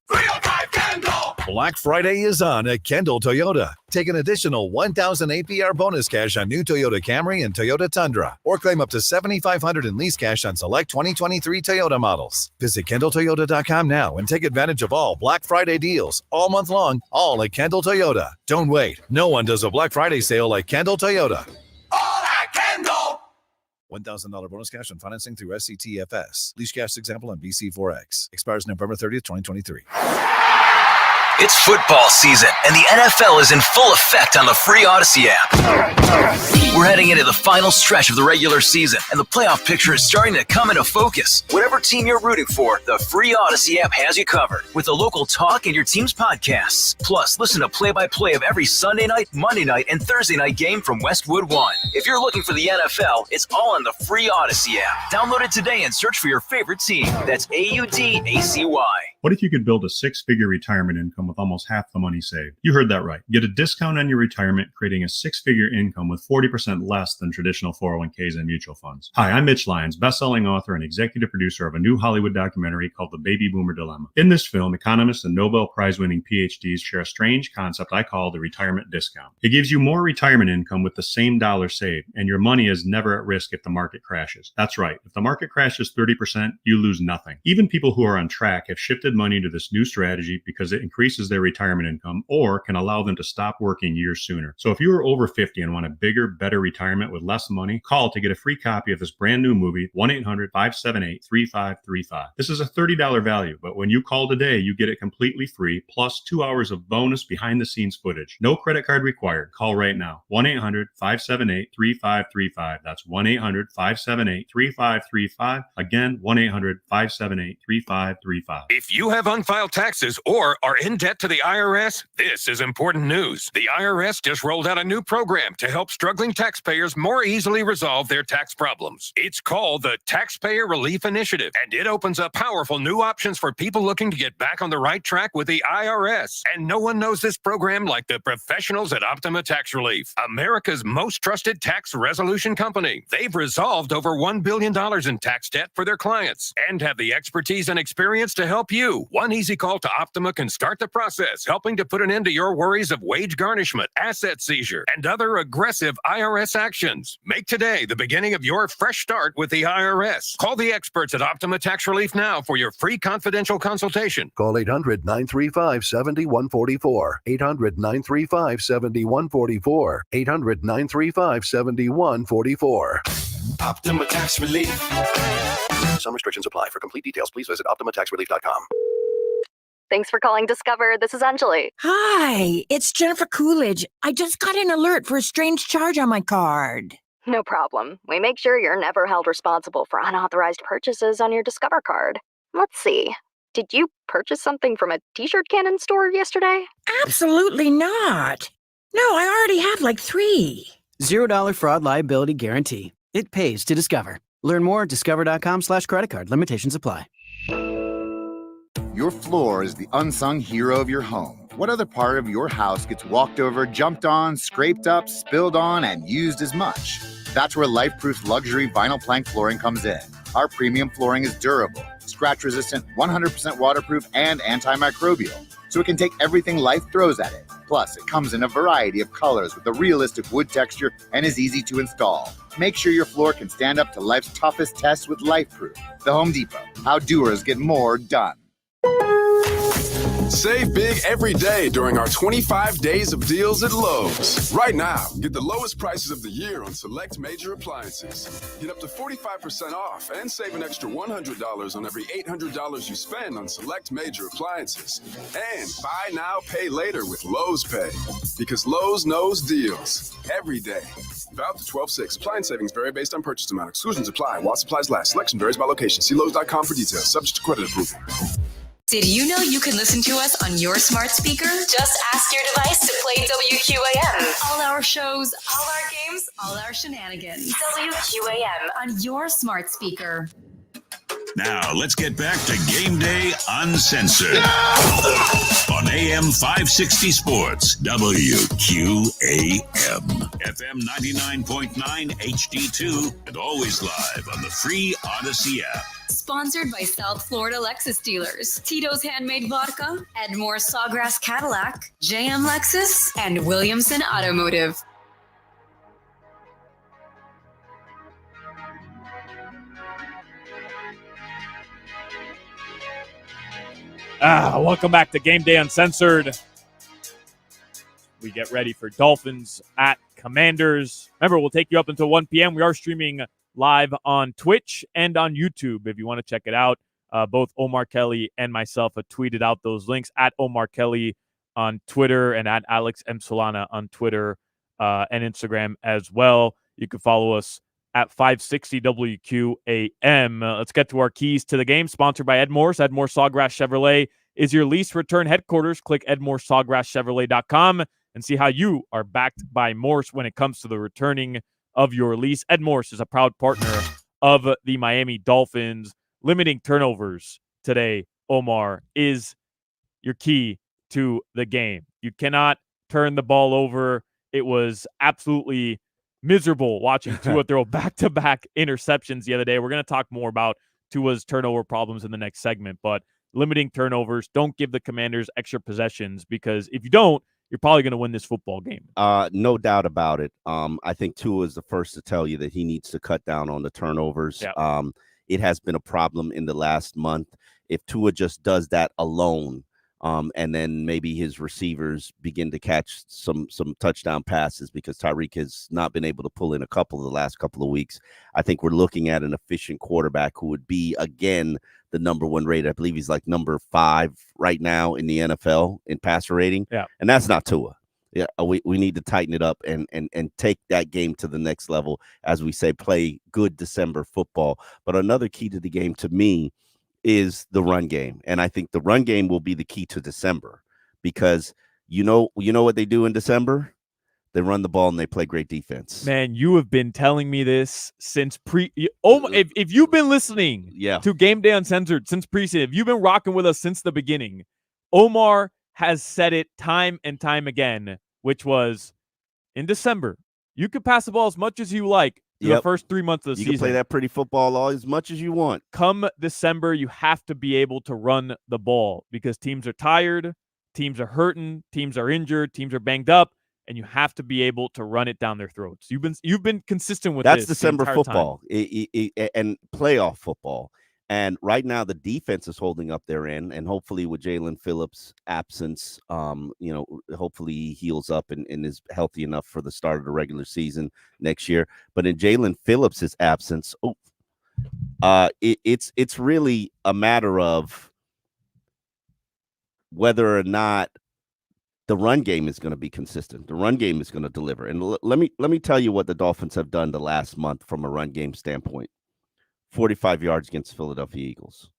Black Friday is on at Kendall Toyota. Take an additional $1,000 APR bonus cash on new Toyota Camry and Toyota Tundra, or claim up to $7,500 in lease cash on select 2023 Toyota models. Visit KendallToyota.com now and take advantage of all Black Friday deals all month long, all at Kendall Toyota. Don't wait. No one does a Black Friday sale like Kendall Toyota. $1,000 bonus cash on financing through SCTFS. Lease cash example on BC4X. Expires November 30th, 2023. It's football season, and the NFL is in full effect on the free Odyssey app. We're heading into the final stretch of the regular season, and the playoff picture is starting to come into focus. Whatever team you're rooting for, the free Odyssey app has you covered with the local talk and your team's podcasts. Plus, listen to play-by-play of every Sunday night, Monday night, and Thursday night game from Westwood One. If you're looking for the NFL, it's all on the free Odyssey app. Download it today and search for your favorite team. That's AUDACY. What if you could build a six-figure retirement income with almost half the money saved? You heard that right. Get a discount on your retirement, creating a six-figure income with 40% less than traditional 401ks and mutual funds. Hi, I'm Mitch Lyons, best-selling author and executive producer of a new Hollywood documentary called The Baby Boomer Dilemma. In this film, economists and Nobel Prize-winning PhDs share a strange concept I call the retirement discount. It gives you more retirement income with the same dollar saved, and your money is never at risk if the market crashes. That's right. If the market crashes 30%, you lose nothing. Even people who are on track have shifted money to this new strategy because it increases their retirement income or can allow them to stop working years sooner. So if you are over 50 and want a bigger, better retirement with less money, call to get a free copy of this brand new movie, 1-800-578-3535. This is a $30 value, but when you call today, you get it completely free, plus 2 hours of bonus behind-the-scenes footage. No credit card required. Call right now. 1-800-578-3535. That's 1-800-578-3535. Again, 1-800-578-3535. If you have unfiled taxes or are in debt to the IRS, this is important news. The IRS just rolled out a new program to help struggling taxpayers more easily resolve their tax problems. It's called the Taxpayer Relief Initiative, and it opens up powerful new options for people looking to get back on the right track with the IRS. And no one knows this program like the professionals at Optima Tax Relief, America's most trusted tax resolution company. They've resolved over $1 billion in tax debt for their clients and have the expertise and experience to help you. One easy call to Optima can start the process, helping to put an end to your worries of wage garnishment, asset seizure, and other aggressive IRS actions. Make today the beginning of your fresh start with the IRS. Call the experts at Optima Tax Relief now for your free confidential consultation. Call 800-935-7144. 800-935-7144. 800-935-7144. Optima Tax Relief. Some restrictions apply. For complete details, please visit OptimaTaxRelief.com. Thanks for calling Discover. This is Anjali. Hi, it's Jennifer Coolidge. I just got an alert for a strange charge on my card. No problem. We make sure you're never held responsible for unauthorized purchases on your Discover card. Let's see. Did you purchase something from a t-shirt cannon store yesterday? Absolutely not. No, I already have like 3. $0 fraud liability guarantee. It pays to Discover. Learn more at discover.com/credit card. Limitations apply. Your floor is the unsung hero of your home. What other part of your house gets walked over, jumped on, scraped up, spilled on, and used as much? That's where LifeProof's luxury vinyl plank flooring comes in. Our premium flooring is durable, scratch-resistant, 100% waterproof, and antimicrobial, so it can take everything life throws at it. Plus, it comes in a variety of colors with a realistic wood texture and is easy to install. Make sure your floor can stand up to life's toughest tests with LifeProof. The Home Depot. How doers get more done. Save big every day during our 25 days of deals at Lowe's. Right now, get the lowest prices of the year on select major appliances. Get up to 45% off and save an extra $100 on every $800 you spend on select major appliances. And buy now, pay later with Lowe's Pay. Because Lowe's knows deals every day. Valid to 12/6. Appliance savings vary based on purchase amount. Exclusions apply while supplies last. Selection varies by location. See Lowe's.com for details. Subject to credit approval. Did you know you can listen to us on your smart speaker? Just ask your device to play WQAM. All our shows, all our games, all our shenanigans. WQAM on your smart speaker. Now, let's get back to Game Day Uncensored. On AM 560 Sports, WQAM. FM 99.9 HD2, and always live on the free Odyssey app. Sponsored by South Florida Lexus dealers, Tito's Handmade Vodka, Edmore Sawgrass Cadillac, JM Lexus, and Williamson Automotive. Welcome back to Game Day Uncensored. We get ready for Dolphins at Commanders. Remember, we'll take you up until 1 p.m. We are streaming live on Twitch and on YouTube if you want to check it out. Both Omar Kelly and myself have tweeted out those links at Omar Kelly on Twitter and at Alex M. Solana on Twitter and Instagram as well. You can follow us at 560 WQAM. Let's get to our keys to the game, sponsored by Ed Morse. Ed Morse Sawgrass Chevrolet is your lease return headquarters. Click edmorsesawgrasschevrolet.com and see how you are backed by Morse when it comes to the returning of your lease. Ed Morse is a proud partner of the Miami Dolphins. Limiting turnovers today, Omar, is your key to the game. You cannot turn the ball over. It was absolutely miserable watching Tua throw back-to-back interceptions the other day. We're going to talk more about Tua's turnover problems in the next segment, but limiting turnovers, don't give the Commanders extra possessions, because if you don't, you're probably going to win this football game. No doubt about it. I think Tua is the first to tell you that he needs to cut down on the turnovers. Yeah. It has been a problem in the last month. If Tua just does that alone, and then maybe his receivers begin to catch some touchdown passes, because Tyreek has not been able to pull in a couple of the last couple of weeks, I think we're looking at an efficient quarterback who would be, again, the number one rated. I believe he's like number 5 right now in the NFL in passer rating. Yeah. And that's not Tua. Yeah, we need to tighten it up and take that game to the next level, as we say, play good December football. But another key to the game to me is the run game. And I think the run game will be the key to December, because you know what they do in December? They run the ball and they play great defense. Man, you have been telling me this since if you've been listening to Game Day Uncensored since preseason, if you've been rocking with us since the beginning, Omar has said it time and time again, which was in December, you could pass the ball as much as you like the first 3 months of the season. You can play that pretty football all as much as you want. Come December, you have to be able to run the ball, because teams are tired, teams are hurting, teams are injured, teams are banged up, and you have to be able to run it down their throats. You've been consistent with That's this December the entire football and playoff football. And right now, the defense is holding up their end, and hopefully, with Jalen Phillips' absence, hopefully he heals up and is healthy enough for the start of the regular season next year. But in Jalen Phillips' absence, it's really a matter of whether or not the run game is going to be consistent. The run game is going to deliver. And let me tell you what the Dolphins have done the last month from a run game standpoint. 45 yards against Philadelphia Eagles,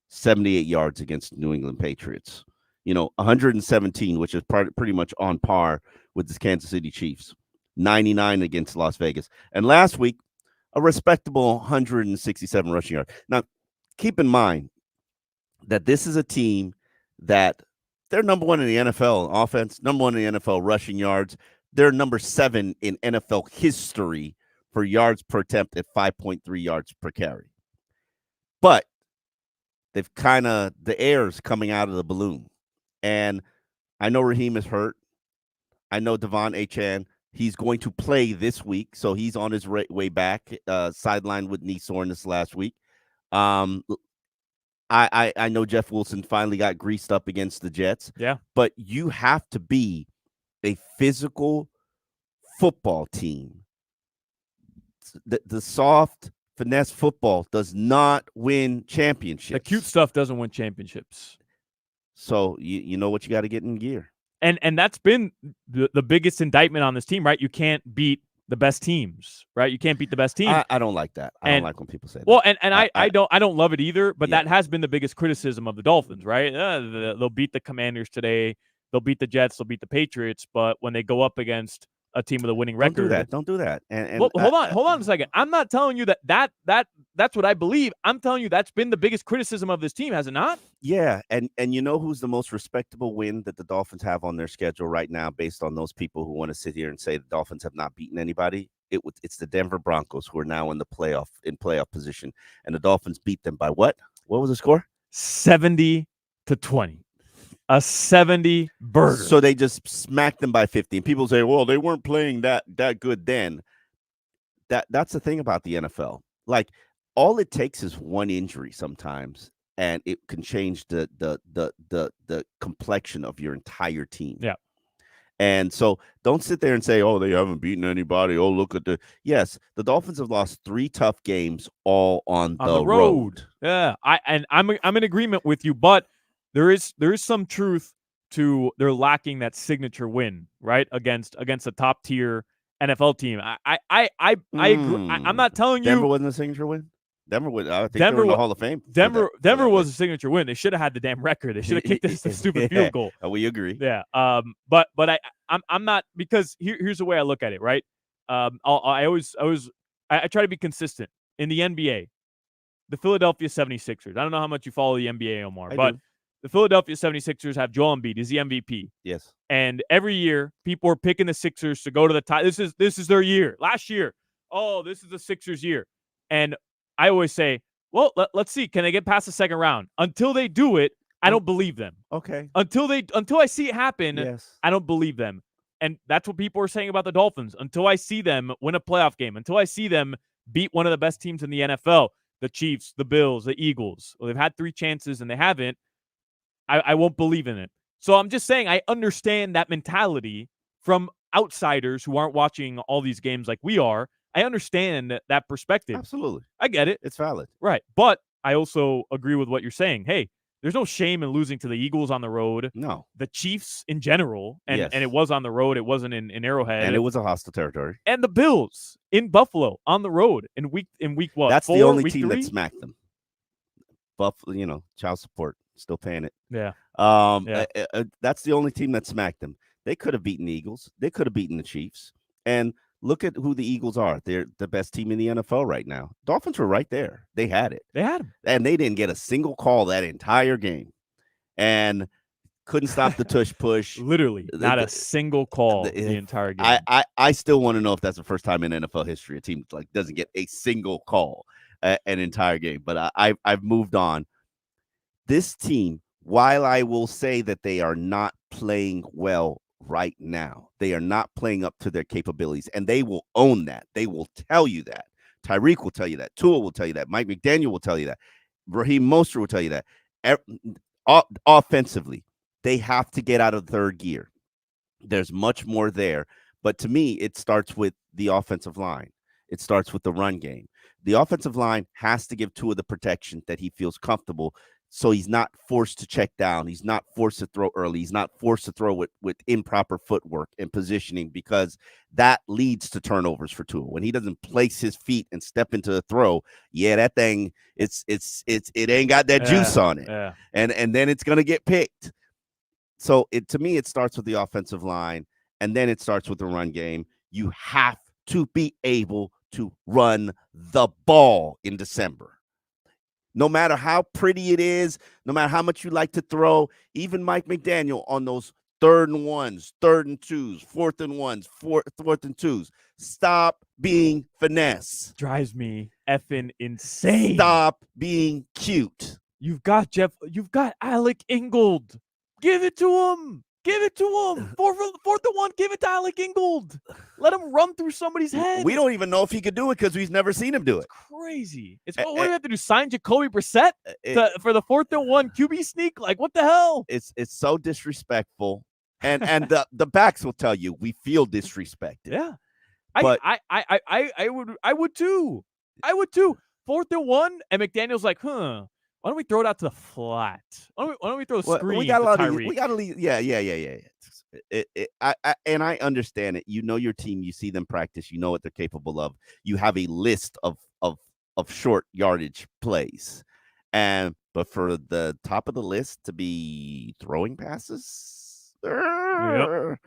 78 yards against New England Patriots, 117, which is pretty much on par with the Kansas City Chiefs, 99 against Las Vegas. And last week, a respectable 167 rushing yards. Now, keep in mind that this is a team that they're number 1 in the NFL offense, number 1 in the NFL rushing yards. They're number 7 in NFL history for yards per attempt at 5.3 yards per carry. But they've the air's coming out of the balloon. And I know Raheem is hurt. I know Devon Achane, he's going to play this week, so he's on his way back, sidelined with knee soreness last week. I know Jeff Wilson finally got greased up against the Jets. Yeah. But you have to be a physical football team. The soft finesse football does not win championships. The cute stuff doesn't win championships. So you know what you got to get in gear. And that's been the biggest indictment on this team, right? You can't beat the best teams, right? You can't beat the best team. I don't like that. I don't like when people say that. Well, and I don't love it either, but that has been the biggest criticism of the Dolphins, right? They'll beat the Commanders today. They'll beat the Jets. They'll beat the Patriots. But when they go up against a team with a winning record. Don't do that. And well, hold on a second. I'm not telling you that's what I believe. I'm telling you that's been the biggest criticism of this team, has it not? Yeah, and you know who's the most respectable win that the Dolphins have on their schedule right now, based on those people who want to sit here and say the Dolphins have not beaten anybody? It's the Denver Broncos, who are now in the playoff position, and the Dolphins beat them by what? What was the score? 70-20. A 70 burger. So they just smacked them by 50. And people say, well, they weren't playing that good then. That's the thing about the NFL. Like, all it takes is one injury sometimes, and it can change the complexion of your entire team. Yeah. And so don't sit there and say, oh, they haven't beaten anybody. Oh, look at yes, the Dolphins have lost 3 tough games all on the road. Yeah. I'm in agreement with you, but there is some truth to they're lacking that signature win, right? Against a top tier NFL team. I agree. I'm not telling you Denver wasn't a signature win. I think they were in the Hall of Fame. Denver was a signature win. They should have had the damn record. They should have kicked this stupid field goal. We agree. Yeah. But I'm not, because here's the way I look at it, right? I try to be consistent in the NBA. The Philadelphia 76ers. I don't know how much you follow the NBA, Omar, but the Philadelphia 76ers have Joel Embiid. He's the MVP. Yes. And every year, people are picking the Sixers to go to the top. This is their year. Last year, this is the Sixers' year. And I always say, well, let's see. Can they get past the second round? Until they do it, I don't believe them. Okay. Until I see it happen, yes. I don't believe them. And that's what people are saying about the Dolphins. Until I see them win a playoff game, until I see them beat one of the best teams in the NFL, the Chiefs, the Bills, the Eagles. Well, they've had 3 chances and they haven't. I won't believe in it. So I'm just saying I understand that mentality from outsiders who aren't watching all these games like we are. I understand that perspective. Absolutely. I get it. It's valid. Right. But I also agree with what you're saying. Hey, there's no shame in losing to the Eagles on the road. No. The Chiefs in general. And, yes. and it was on the road. It wasn't in Arrowhead. And it was a hostile territory. And the Bills in Buffalo on the road in week what? That's 4, the only week team 3? that smacked them. Buffalo, child support, still paying it. Yeah. That's the only team that smacked them. They could have beaten the Eagles. They could have beaten the Chiefs. And look at who the Eagles are. They're the best team in the NFL right now. Dolphins were right there. They had it. They had them. And they didn't get a single call that entire game. And couldn't stop the tush push. Literally, not a single call the entire game. I still want to know if that's the first time in NFL history a team doesn't get a single call an entire game. But I've moved on. This team, while I will say that they are not playing well right now, they are not playing up to their capabilities, and they will own that. They will tell you that. Tyreek will tell you that. Tua will tell you that. Mike McDaniel will tell you that. Raheem Mostert will tell you that. Offensively, they have to get out of third gear. There's much more there. But to me, it starts with the offensive line. It starts with the run game. The offensive line has to give Tua the protection that he feels comfortable, so he's not forced to check down. He's not forced to throw early. He's not forced to throw with improper footwork and positioning, because that leads to turnovers for Tua. When he doesn't place his feet and step into the throw, that thing, it ain't got that juice on it. Yeah. And then it's gonna get picked. So to me, it starts with the offensive line, and then it starts with the run game. You have to be able to run the ball in December. No matter how pretty it is, no matter how much you like to throw, even Mike McDaniel on those 3rd and 1s, 3rd and 2s, 4th and 1s, 4th and 2s. Stop being finesse. Drives me effing insane. Stop being cute. You've got Alec Ingold. Give it to him. Give it to him. 4th and 1, give it to Alec Ingold. Let him run through somebody's head. We don't even know if he could do it because we've never seen him do it. Crazy. What do we have to do? Sign Jacoby Brissett for the 4th and 1 QB sneak? Like, what the hell? It's so disrespectful. And the backs will tell you we feel disrespected. Yeah. But I would too. 4th and 1, and McDaniel's like, why don't we throw it out to the flat? Why don't we throw a screen? We got a lot to of Tyreek? we got to leave. Yeah. And I understand it. You know your team. You see them practice. You know what they're capable of. You have a list of short yardage plays, but for the top of the list to be throwing passes, you're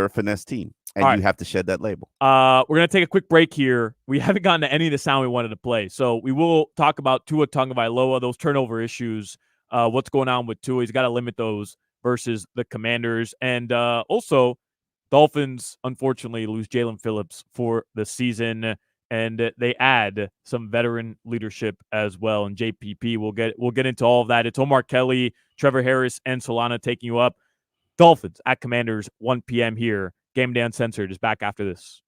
a finesse team, and you have to shed that label. We're gonna take a quick break here. We haven't gotten to any of the sound we wanted to play, so we will talk about Tua Tagovailoa, those turnover issues, what's going on with Tua. He's got to limit those versus the Commanders, and also Dolphins unfortunately lose Jalen Phillips for the season, and they add some veteran leadership as well. And JPP, we'll get into all of that. It's Omar Kelly, Trevor Harris, and Solana taking you up. Dolphins at Commanders, 1 p.m. here. Gameday Uncensored is back after this.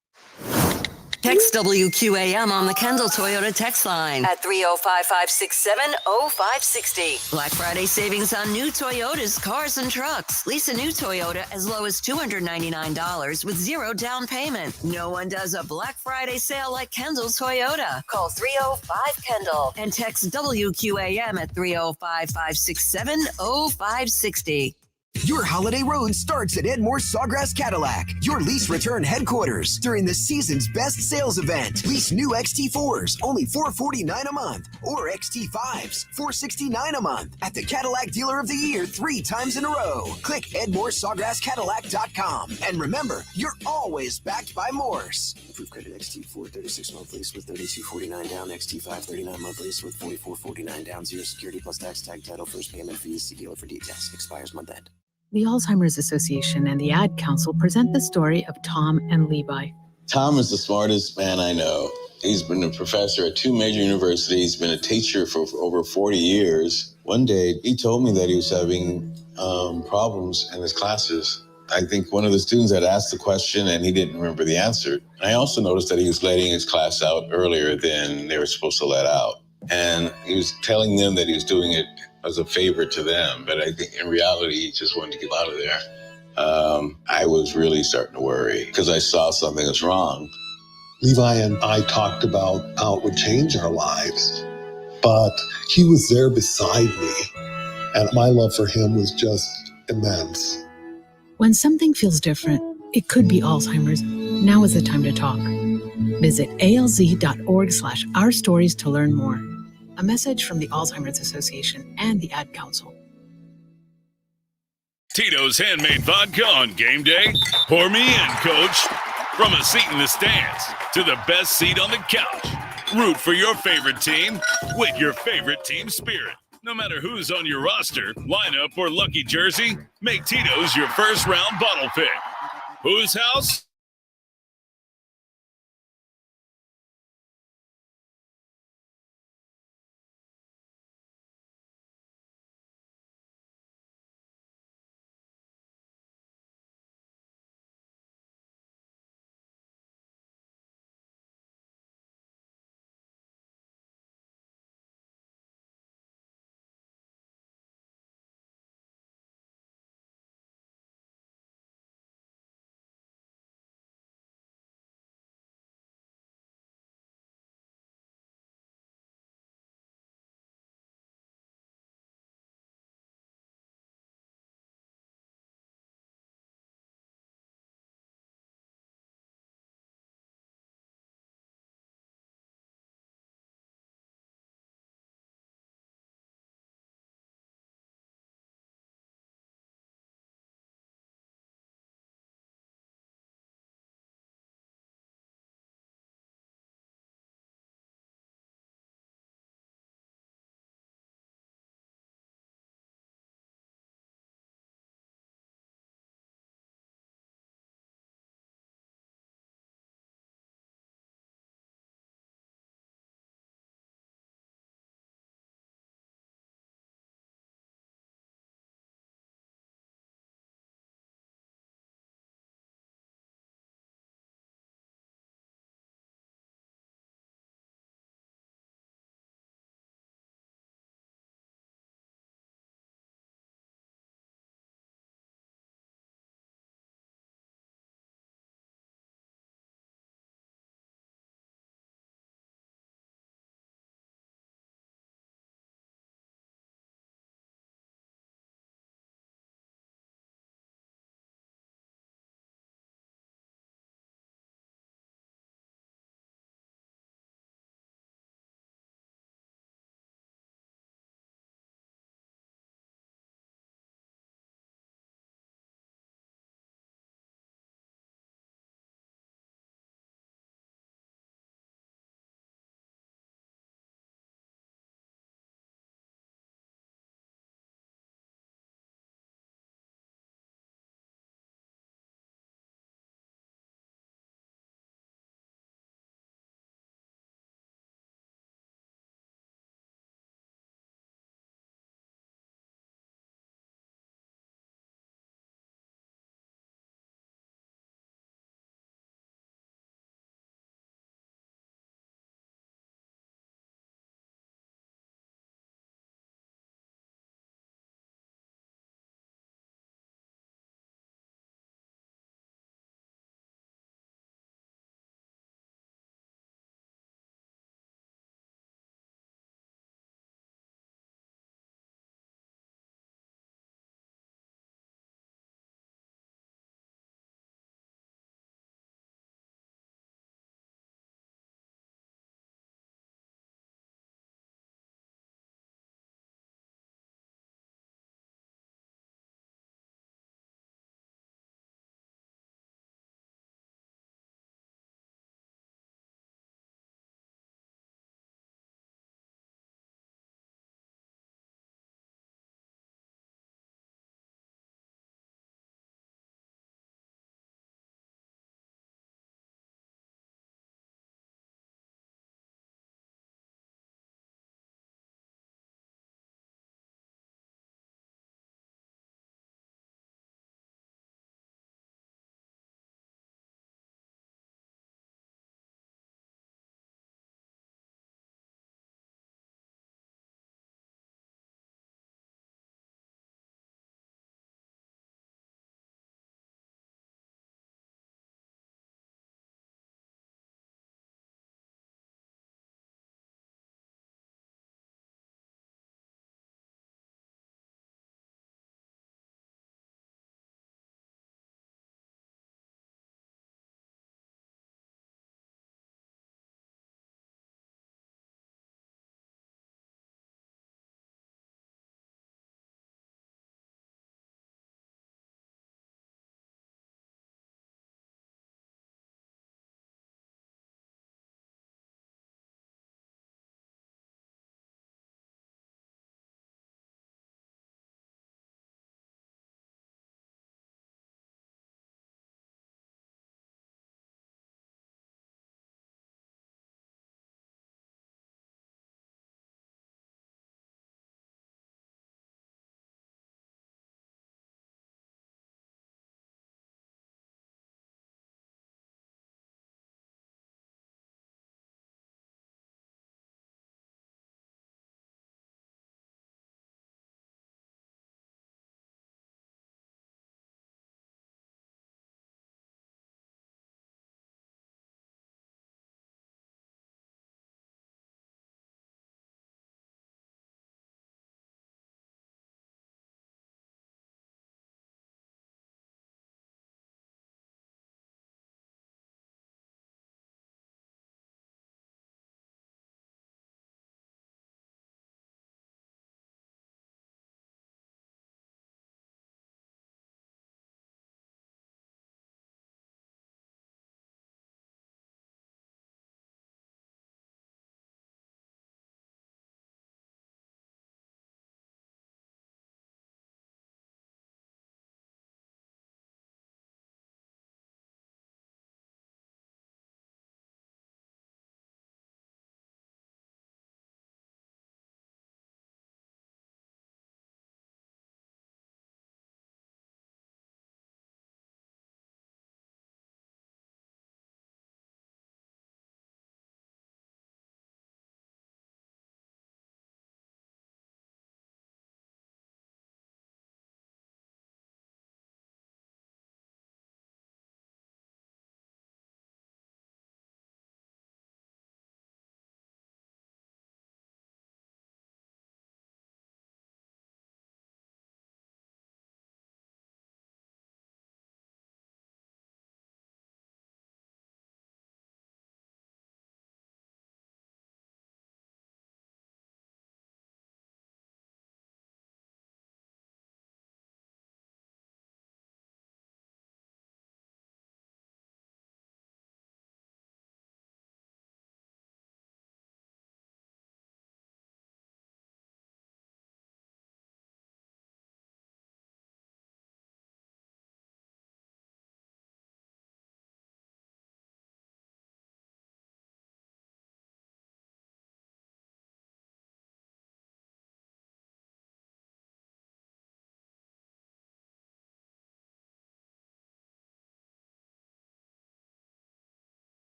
Text WQAM on the Kendall Toyota text line at 305-567-0560. Black Friday savings on new Toyotas, cars, and trucks. Lease a new Toyota as low as $299 with zero down payment. No one does a Black Friday sale like Kendall Toyota. Call 305-KENDALL and text WQAM at 305-567-0560. Your holiday road starts at Edmore Sawgrass Cadillac, your lease return headquarters during the season's best sales event. Lease new XT4s, only $449 a month, or XT5s, $469 a month at the Cadillac Dealer of the Year 3 times in a row. Click EdmoreSawgrassCadillac.com. And remember, you're always backed by Morse. Approved credit XT4 36-month lease with $32.49 down, XT5 39-month lease with $44.49 down, 0 security plus tax, tag title, first payment fees. See dealer for details. Expires month end. The Alzheimer's Association and the Ad Council present the story of Tom and Levi. Tom is the smartest man I know. He's been a professor at 2 major universities, been a teacher for over 40 years. One day, he told me that he was having problems in his classes. I think one of the students had asked the question and he didn't remember the answer. And I also noticed that he was letting his class out earlier than they were supposed to let out. And he was telling them that he was doing it as a favor to them, but I think in reality, he just wanted to get out of there. I was really starting to worry because I saw something was wrong. Levi and I talked about how it would change our lives, but he was there beside me, and my love for him was just immense. When something feels different, it could be Alzheimer's. Now is the time to talk. Visit alz.org/ourstories to learn more. A message from the Alzheimer's Association and the Ad Council. Tito's Handmade Vodka on game day. Pour me in, coach. From a seat in the stands to the best seat on the couch. Root for your favorite team with your favorite team spirit. No matter who's on your roster, lineup, or lucky jersey, make Tito's your first round bottle pick. Whose house?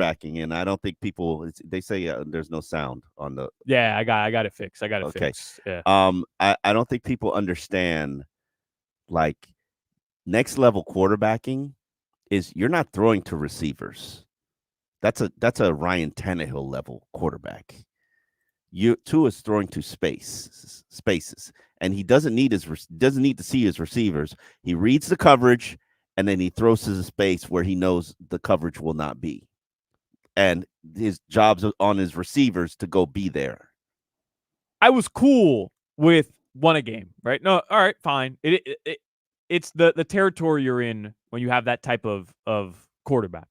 quarterbacking, and I don't think people. They say there's no sound on the. Yeah, I got it fixed. I got it fixed. Yeah. I don't think people understand, like, next level quarterbacking is you're not throwing to receivers. That's a Ryan Tannehill level quarterback. Tua is throwing to spaces, and he doesn't need to see his receivers. He reads the coverage, and then he throws to the space where he knows the coverage will not be, and his job's on his receivers to go be there. I was cool with one a game, right? No, all right, fine. It's the territory you're in when you have that type of quarterback.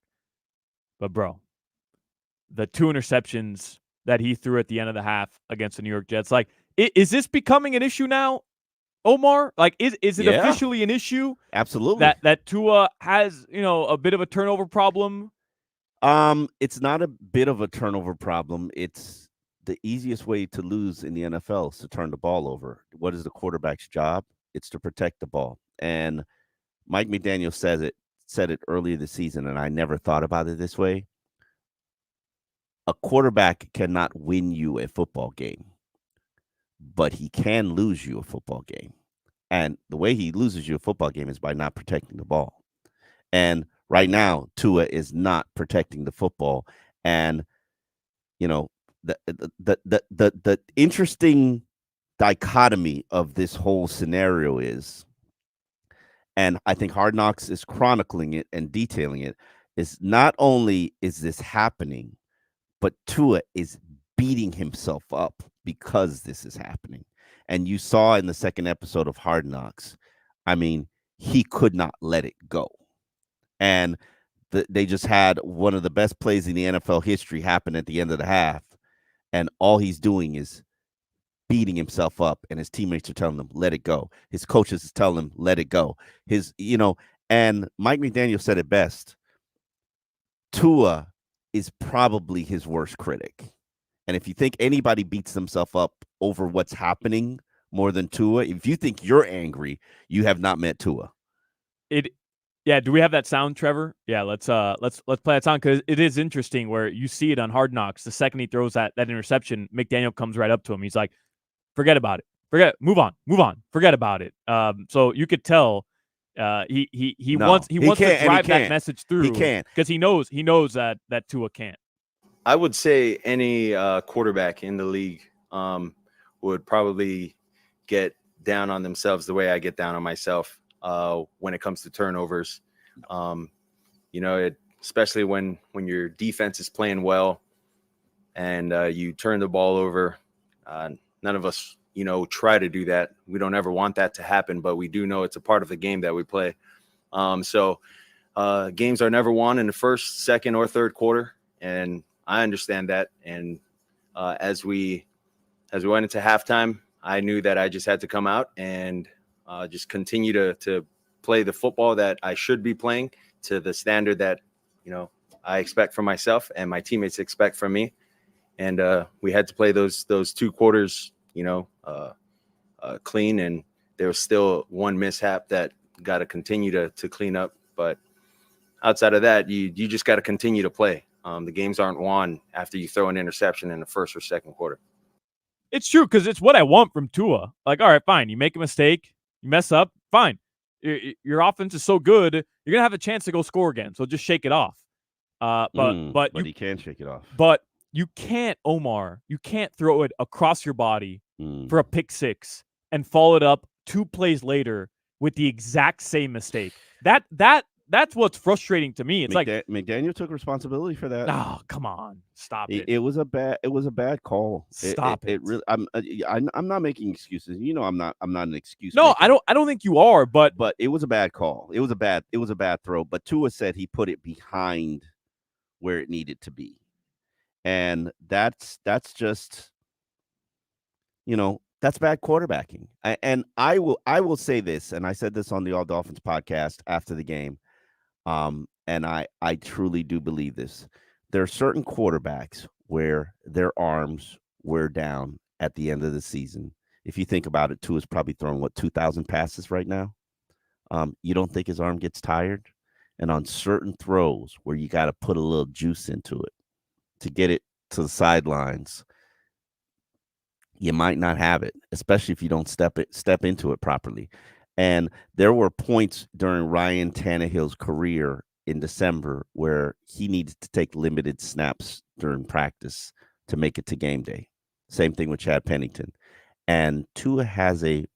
But bro, the 2 interceptions that he threw at the end of the half against the New York Jets, like, is this becoming an issue now, Omar? Like, is it officially an issue? Absolutely. That Tua has, a bit of a turnover problem? It's not a bit of a turnover problem. It's the easiest way to lose in the NFL is to turn the ball over. What is the quarterback's job? It's to protect the ball. And Mike McDaniel said it earlier this season, and I never thought about it this way. A quarterback cannot win you a football game, but he can lose you a football game. And the way he loses you a football game is by not protecting the ball. And right now, Tua is not protecting the football. And, the interesting dichotomy of this whole scenario is, and I think Hard Knocks is chronicling it and detailing it, is not only is this happening, but Tua is beating himself up because this is happening. And you saw in the second episode of Hard Knocks, I mean, he could not let it go. And they just had one of the best plays in the NFL history happen at the end of the half. And all he's doing is beating himself up, and his teammates are telling him, let it go. His coaches is telling him, let it go. And Mike McDaniel said it best. Tua is probably his worst critic. And if you think anybody beats themselves up over what's happening more than Tua, if you think you're angry, you have not met Tua. Do we have that sound, Trevor? Yeah, let's play that sound, because it is interesting where you see it on Hard Knocks. The second he throws that interception, McDaniel comes right up to him. He's like, forget about it. Move on. Forget about it. So you could tell he wants to drive that message through. He can't, because he knows that Tua can't. I would say any quarterback in the league would probably get down on themselves the way I get down on myself when it comes to turnovers. Especially when your defense is playing well and you turn the ball over. None of us, try to do that. We don't ever want that to happen, but we do know it's a part of the game that we play. So games are never won in the first, second, or third quarter, and I understand that. And as we went into halftime, I knew that I just had to come out and just continue to play the football that I should be playing to the standard that, I expect from myself and my teammates expect from me. And we had to play those 2 quarters, clean. And there was still one mishap that got to continue to clean up. But outside of that, you just got to continue to play. The games aren't won after you throw an interception in the first or second quarter. It's true, because it's what I want from Tua. Like, all right, fine. You make a mistake, you mess up, fine. Your offense is so good, you're gonna have a chance to go score again. So just shake it off. But he can shake it off. But you can't, Omar. You can't throw it across your body for a pick six and follow it up 2 plays later with the exact same mistake. That's what's frustrating to me. It's like McDaniel took responsibility for that. Oh, come on, stop it! It was a bad call. Stop it! It really. I'm not making excuses. I'm not an excuse. No, maker. I don't think you are. But it was a bad call. It was a bad throw. But Tua said he put it behind where it needed to be, and that's just, that's bad quarterbacking. And I will say this, and I said this on the All Dolphins podcast after the game. And I truly do believe this. There are certain quarterbacks where their arms wear down at the end of the season. If you think about it, Tua's probably throwing 2,000 passes right now. You don't think his arm gets tired? and on certain throws where you got to put a little juice into it to get it to the sidelines, you might not have it, especially if you don't step into it properly. And there were points during Ryan Tannehill's career in December where he needed to take limited snaps during practice to make it to game day. Same thing with Chad Pennington. And Tua has a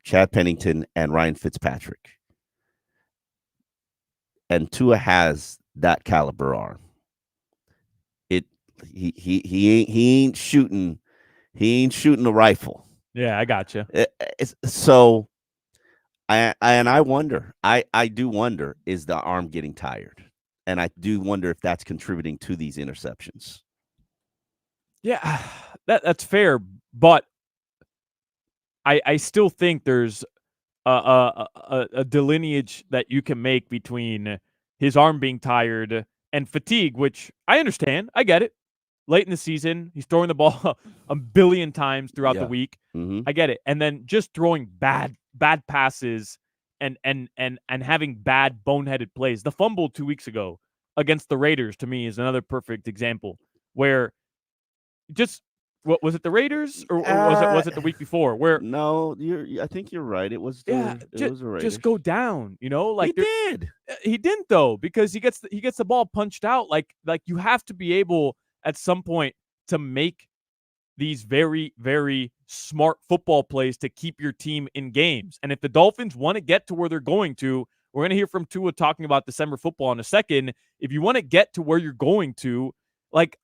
Chad Pennington and Ryan Fitzpatrick. And Tua has that caliber arm. He ain't shooting a rifle. Yeah, I got you. So I wonder. I do wonder, is the arm getting tired? And I do wonder if that's contributing to these interceptions. Yeah, that's fair, but I still think there's a delineage that you can make between his arm being tired and fatigue, which I understand. I get it. Late in the season, he's throwing the ball a billion times throughout the week. Mm-hmm. I get it. And then just throwing bad passes and having bad boneheaded plays. The fumble 2 weeks ago against the Raiders, to me, is another perfect example where just what was it, the Raiders or was it the week before? Where I think you're right. It was it was the Raiders. Just go down, like he did. He didn't though, because he gets the ball punched out. Like you have to be able at some point to make these very, very smart football plays to keep your team in games. And if the Dolphins want to get to where they're going to, we're going to hear from Tua talking about December football in a second. If you want to get to where you're going to,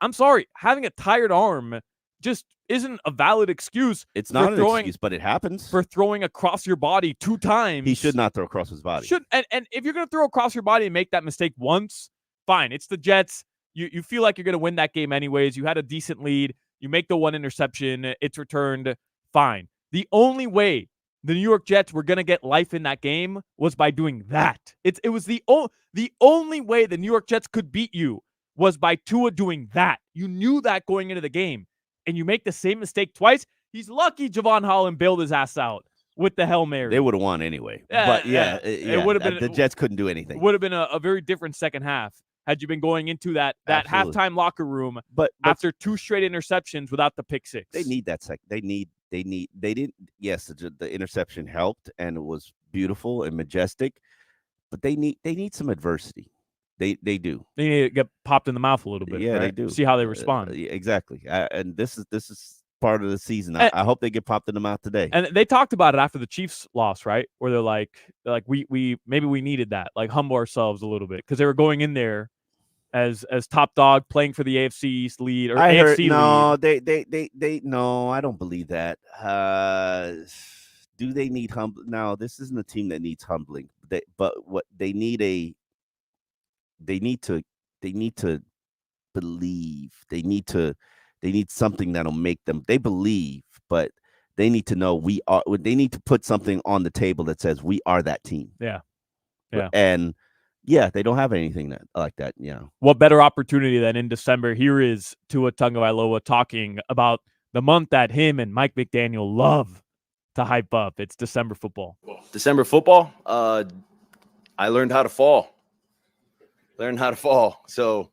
I'm sorry, having a tired arm just isn't a valid excuse. It's not an excuse, but it happens. For throwing across your body 2 times. He should not throw across his body. And if you're going to throw across your body and make that mistake once, fine. It's the Jets. You feel like you're going to win that game anyways. You had a decent lead. You make the one interception. It's returned. Fine. The only way the New York Jets were going to get life in that game was by doing that. It was the only way the New York Jets could beat you was by Tua doing that. You knew that going into the game, and you make the same mistake twice. He's lucky Javon Holland bailed his ass out with the Hail Mary. They would have won anyway. It would have been. The Jets couldn't do anything. Would have been a very different second half had you been going into that halftime locker room but after 2 straight interceptions without the pick six. They need that They didn't. Yes, the interception helped and it was beautiful and majestic, but they need some adversity. They do. They need to get popped in the mouth a little bit. Yeah, right? they do. See how they respond. Exactly. And this is part of the season. I hope they get popped in the mouth today. And they talked about it after the Chiefs loss, right? Where they're like we maybe we needed that, humble ourselves a little bit, because they were going in there as top dog, playing for the AFC East lead or AFC lead. They no, I don't believe that. Do they need humble? No, this isn't a team that needs humbling. But what they need they need to believe. They need something that'll make them. They believe, but they need to know we are. They need to put something on the table that says we are that team. Yeah. And they don't have anything like that. What better opportunity than in December? Here is Tua Tagovailoa talking about the month that him and Mike McDaniel love to hype up. It's December football. December football. I learned how to fall. So,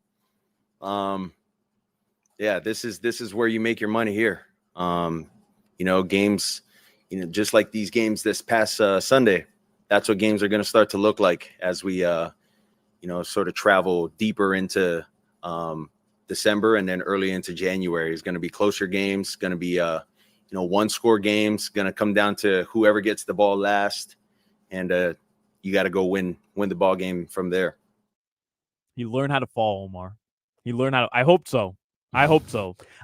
this is where you make your money here. Games, just like these games this past Sunday, that's what games are going to start to look like as we, sort of travel deeper into December and then early into January. It's going to be closer games, going to be, one-score games, going to come down to whoever gets the ball last, and you got to go win the ball game from there. He learned how to fall, Omar. He learned how to. I hope so.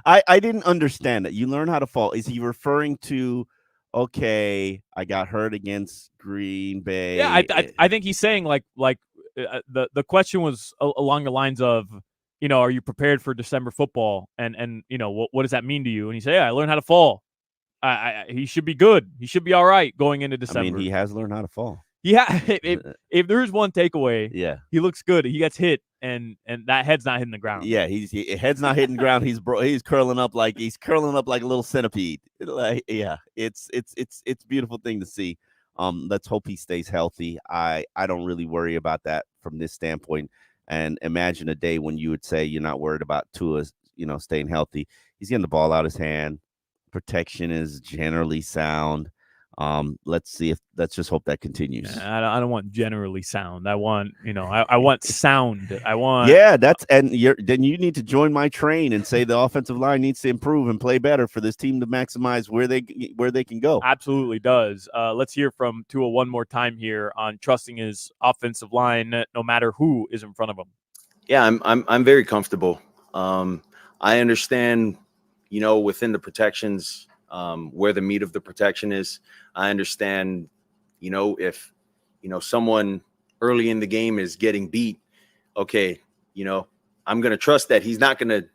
I didn't understand that. You learn how to fall. Is he referring to, okay, I got hurt against Green Bay? Yeah, I think he's saying the question was along the lines of, are you prepared for December football? And what does that mean to you? And he said, I learned how to fall. He should be good. He should be all right going into December. I mean, he has learned how to fall. Yeah, if there is one takeaway, he looks good. He gets hit, and that head's not hitting the ground. Yeah, head's not hitting the ground. He's curling up like a little centipede. It's a beautiful thing to see. Let's hope he stays healthy. I don't really worry about that from this standpoint. And imagine a day when you would say you're not worried about Tua, staying healthy. He's getting the ball out of his hand. Protection is generally sound. Let's just hope that continues. I don't want generally sound. I want, I want sound. I want. Yeah, then you need to join my train and say the offensive line needs to improve and play better for this team to maximize where they can go. Absolutely does. Let's hear from Tua one more time here on trusting his offensive line, no matter who is in front of him. Yeah, I'm very comfortable. I understand, within the protections, where the meat of the protection is. I understand, if, someone early in the game is getting beat, okay, I'm going to trust that he's not going to,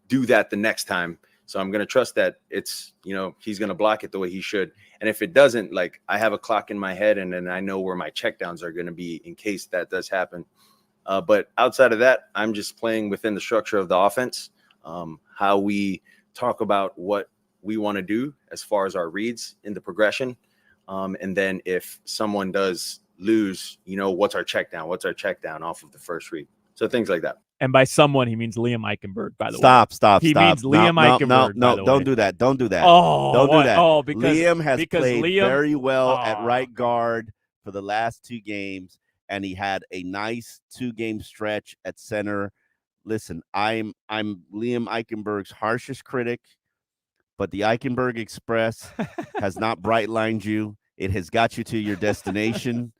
do that the next time. So I'm going to trust that it's, he's going to block it the way he should. And if it doesn't, like, I have a clock in my head and then I know where my checkdowns are going to be in case that does happen. But outside of that, I'm just playing within the structure of the offense, how we talk about what we want to do as far as our reads in the progression. And then if someone does lose, what's our check down off of the first read. So things like that. And by someone, he means Liam Eichenberg, by the way. Stop. He means Liam Eichenberg. No, don't do that. Don't do that. Oh, don't do that. Oh, because Liam has played very well Oh. at right guard for the last 2 games, and he had a nice 2-game stretch at center. Listen, I'm Liam Eichenberg's harshest critic, but the Eichenberg Express has not bright-lined you. It has got you to your destination.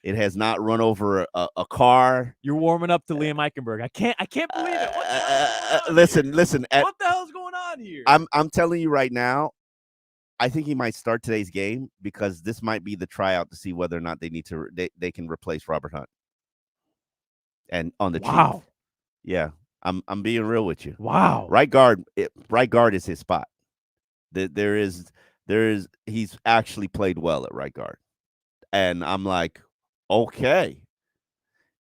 It has not run over a car. You're warming up to Liam Eichenberg. I can't believe it. Listen. What the hell's going on here? I'm telling you right now, I think he might start today's game because this might be the tryout to see whether or not they can replace Robert Hunt. And on the wow. Chief. Yeah. I'm being real with you. Wow. Right guard is his spot. He's actually played well at right guard. And I'm like, okay.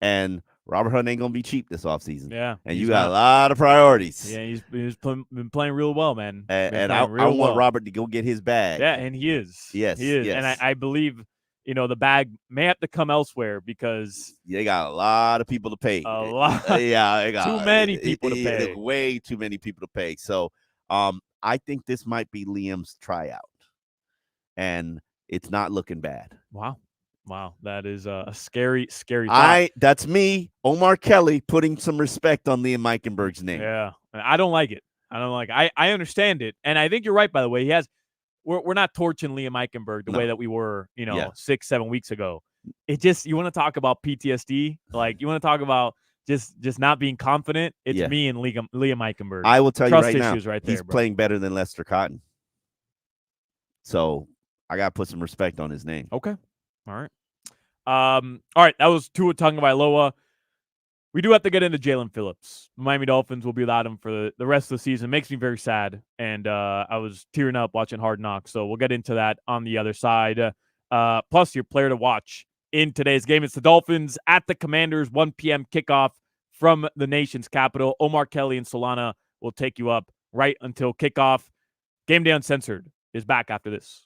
And Robert Hunt ain't gonna be cheap this offseason. Yeah. And you got a lot of priorities. Yeah, he's been playing real well, man. And I want Robert to go get his bag. Yeah, and he is. Yes. He is. Yes. And I believe, the bag may have to come elsewhere because they got a lot of people to pay. A lot. Yeah, they got too many people to pay. Way too many people to pay. So I think this might be Liam's tryout. And it's not looking bad. Wow, that is a scary thought. That's me, Omar Kelly, putting some respect on Liam Eichenberg's name. Yeah, I don't like it. I understand it, and I think you're right. By the way, we're not torching Liam Eichenberg the way that we were, 6-7 weeks ago. It just, you want to talk about PTSD, like you want to talk about just not being confident. It's me and Liam Eichenberg. I will tell Trust you right now, issues right he's there, bro. playing better than Lester Cotton. So I got to put some respect on his name. Okay. All right. All right. That was Tua Tagovailoa. We do have to get into Jalen Phillips. The Miami Dolphins will be without him for the rest of the season. Makes me very sad. And I was tearing up watching Hard Knocks. So we'll get into that on the other side. Plus, your player to watch in today's game. It's the Dolphins at the Commanders, 1 p.m. kickoff from the nation's capital. Omar Kelly and Solana will take you up right until kickoff. Gameday Uncensored is back after this.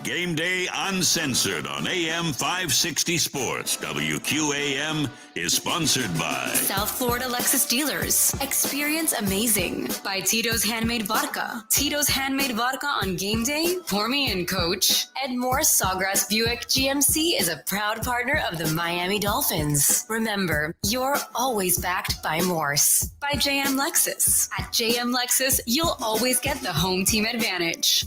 Gameday Uncensored on AM 560 Sports. WQAM is sponsored by South Florida Lexus Dealers. Experience amazing by Tito's Handmade Vodka. Tito's Handmade Vodka on game day. Pour me in, coach. Ed Morse Sawgrass Buick GMC is a proud partner of the Miami Dolphins. Remember, you're always backed by Morse. By JM Lexus. At JM Lexus, you'll always get the home team advantage.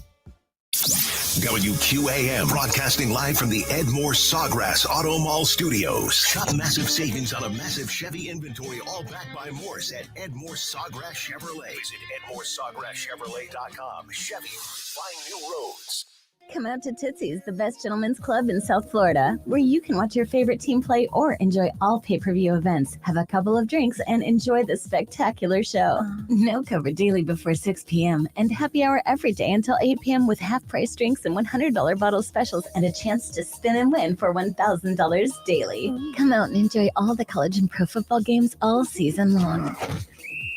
WQAM, broadcasting live from the Ed Morse Sawgrass Auto Mall Studios. Shop massive savings on a massive Chevy inventory, all backed by Morse at Ed Morse Sawgrass Chevrolet. Visit EdMorseSawgrassChevrolet.com. Chevy, find new roads. Come out to Tootsie's, the best gentlemen's club in South Florida, where you can watch your favorite team play or enjoy all pay-per-view events, have a couple of drinks, and enjoy the spectacular show. Meal cover daily before 6 p.m. and happy hour every day until 8 p.m. with half-price drinks and $100 bottle specials and a chance to spin and win for $1,000 daily. Come out and enjoy all the college and pro football games all season long.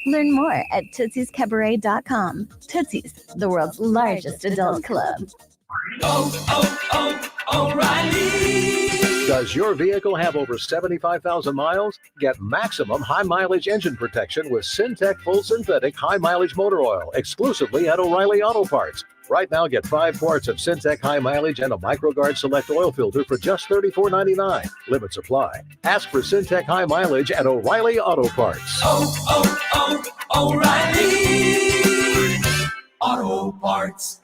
Learn more at TootsiesCabaret.com. Tootsie's, the world's largest adult club. Oh, Does your vehicle have over 75,000 miles? Get maximum high-mileage engine protection with Syntec Full Synthetic High-Mileage Motor Oil exclusively at O'Reilly Auto Parts. Right now, get 5 quarts of Syntec High Mileage and a MicroGuard Select oil filter for just $34.99. Limit supply. Ask for Syntec High Mileage at O'Reilly Auto Parts. O'Reilly Auto Parts.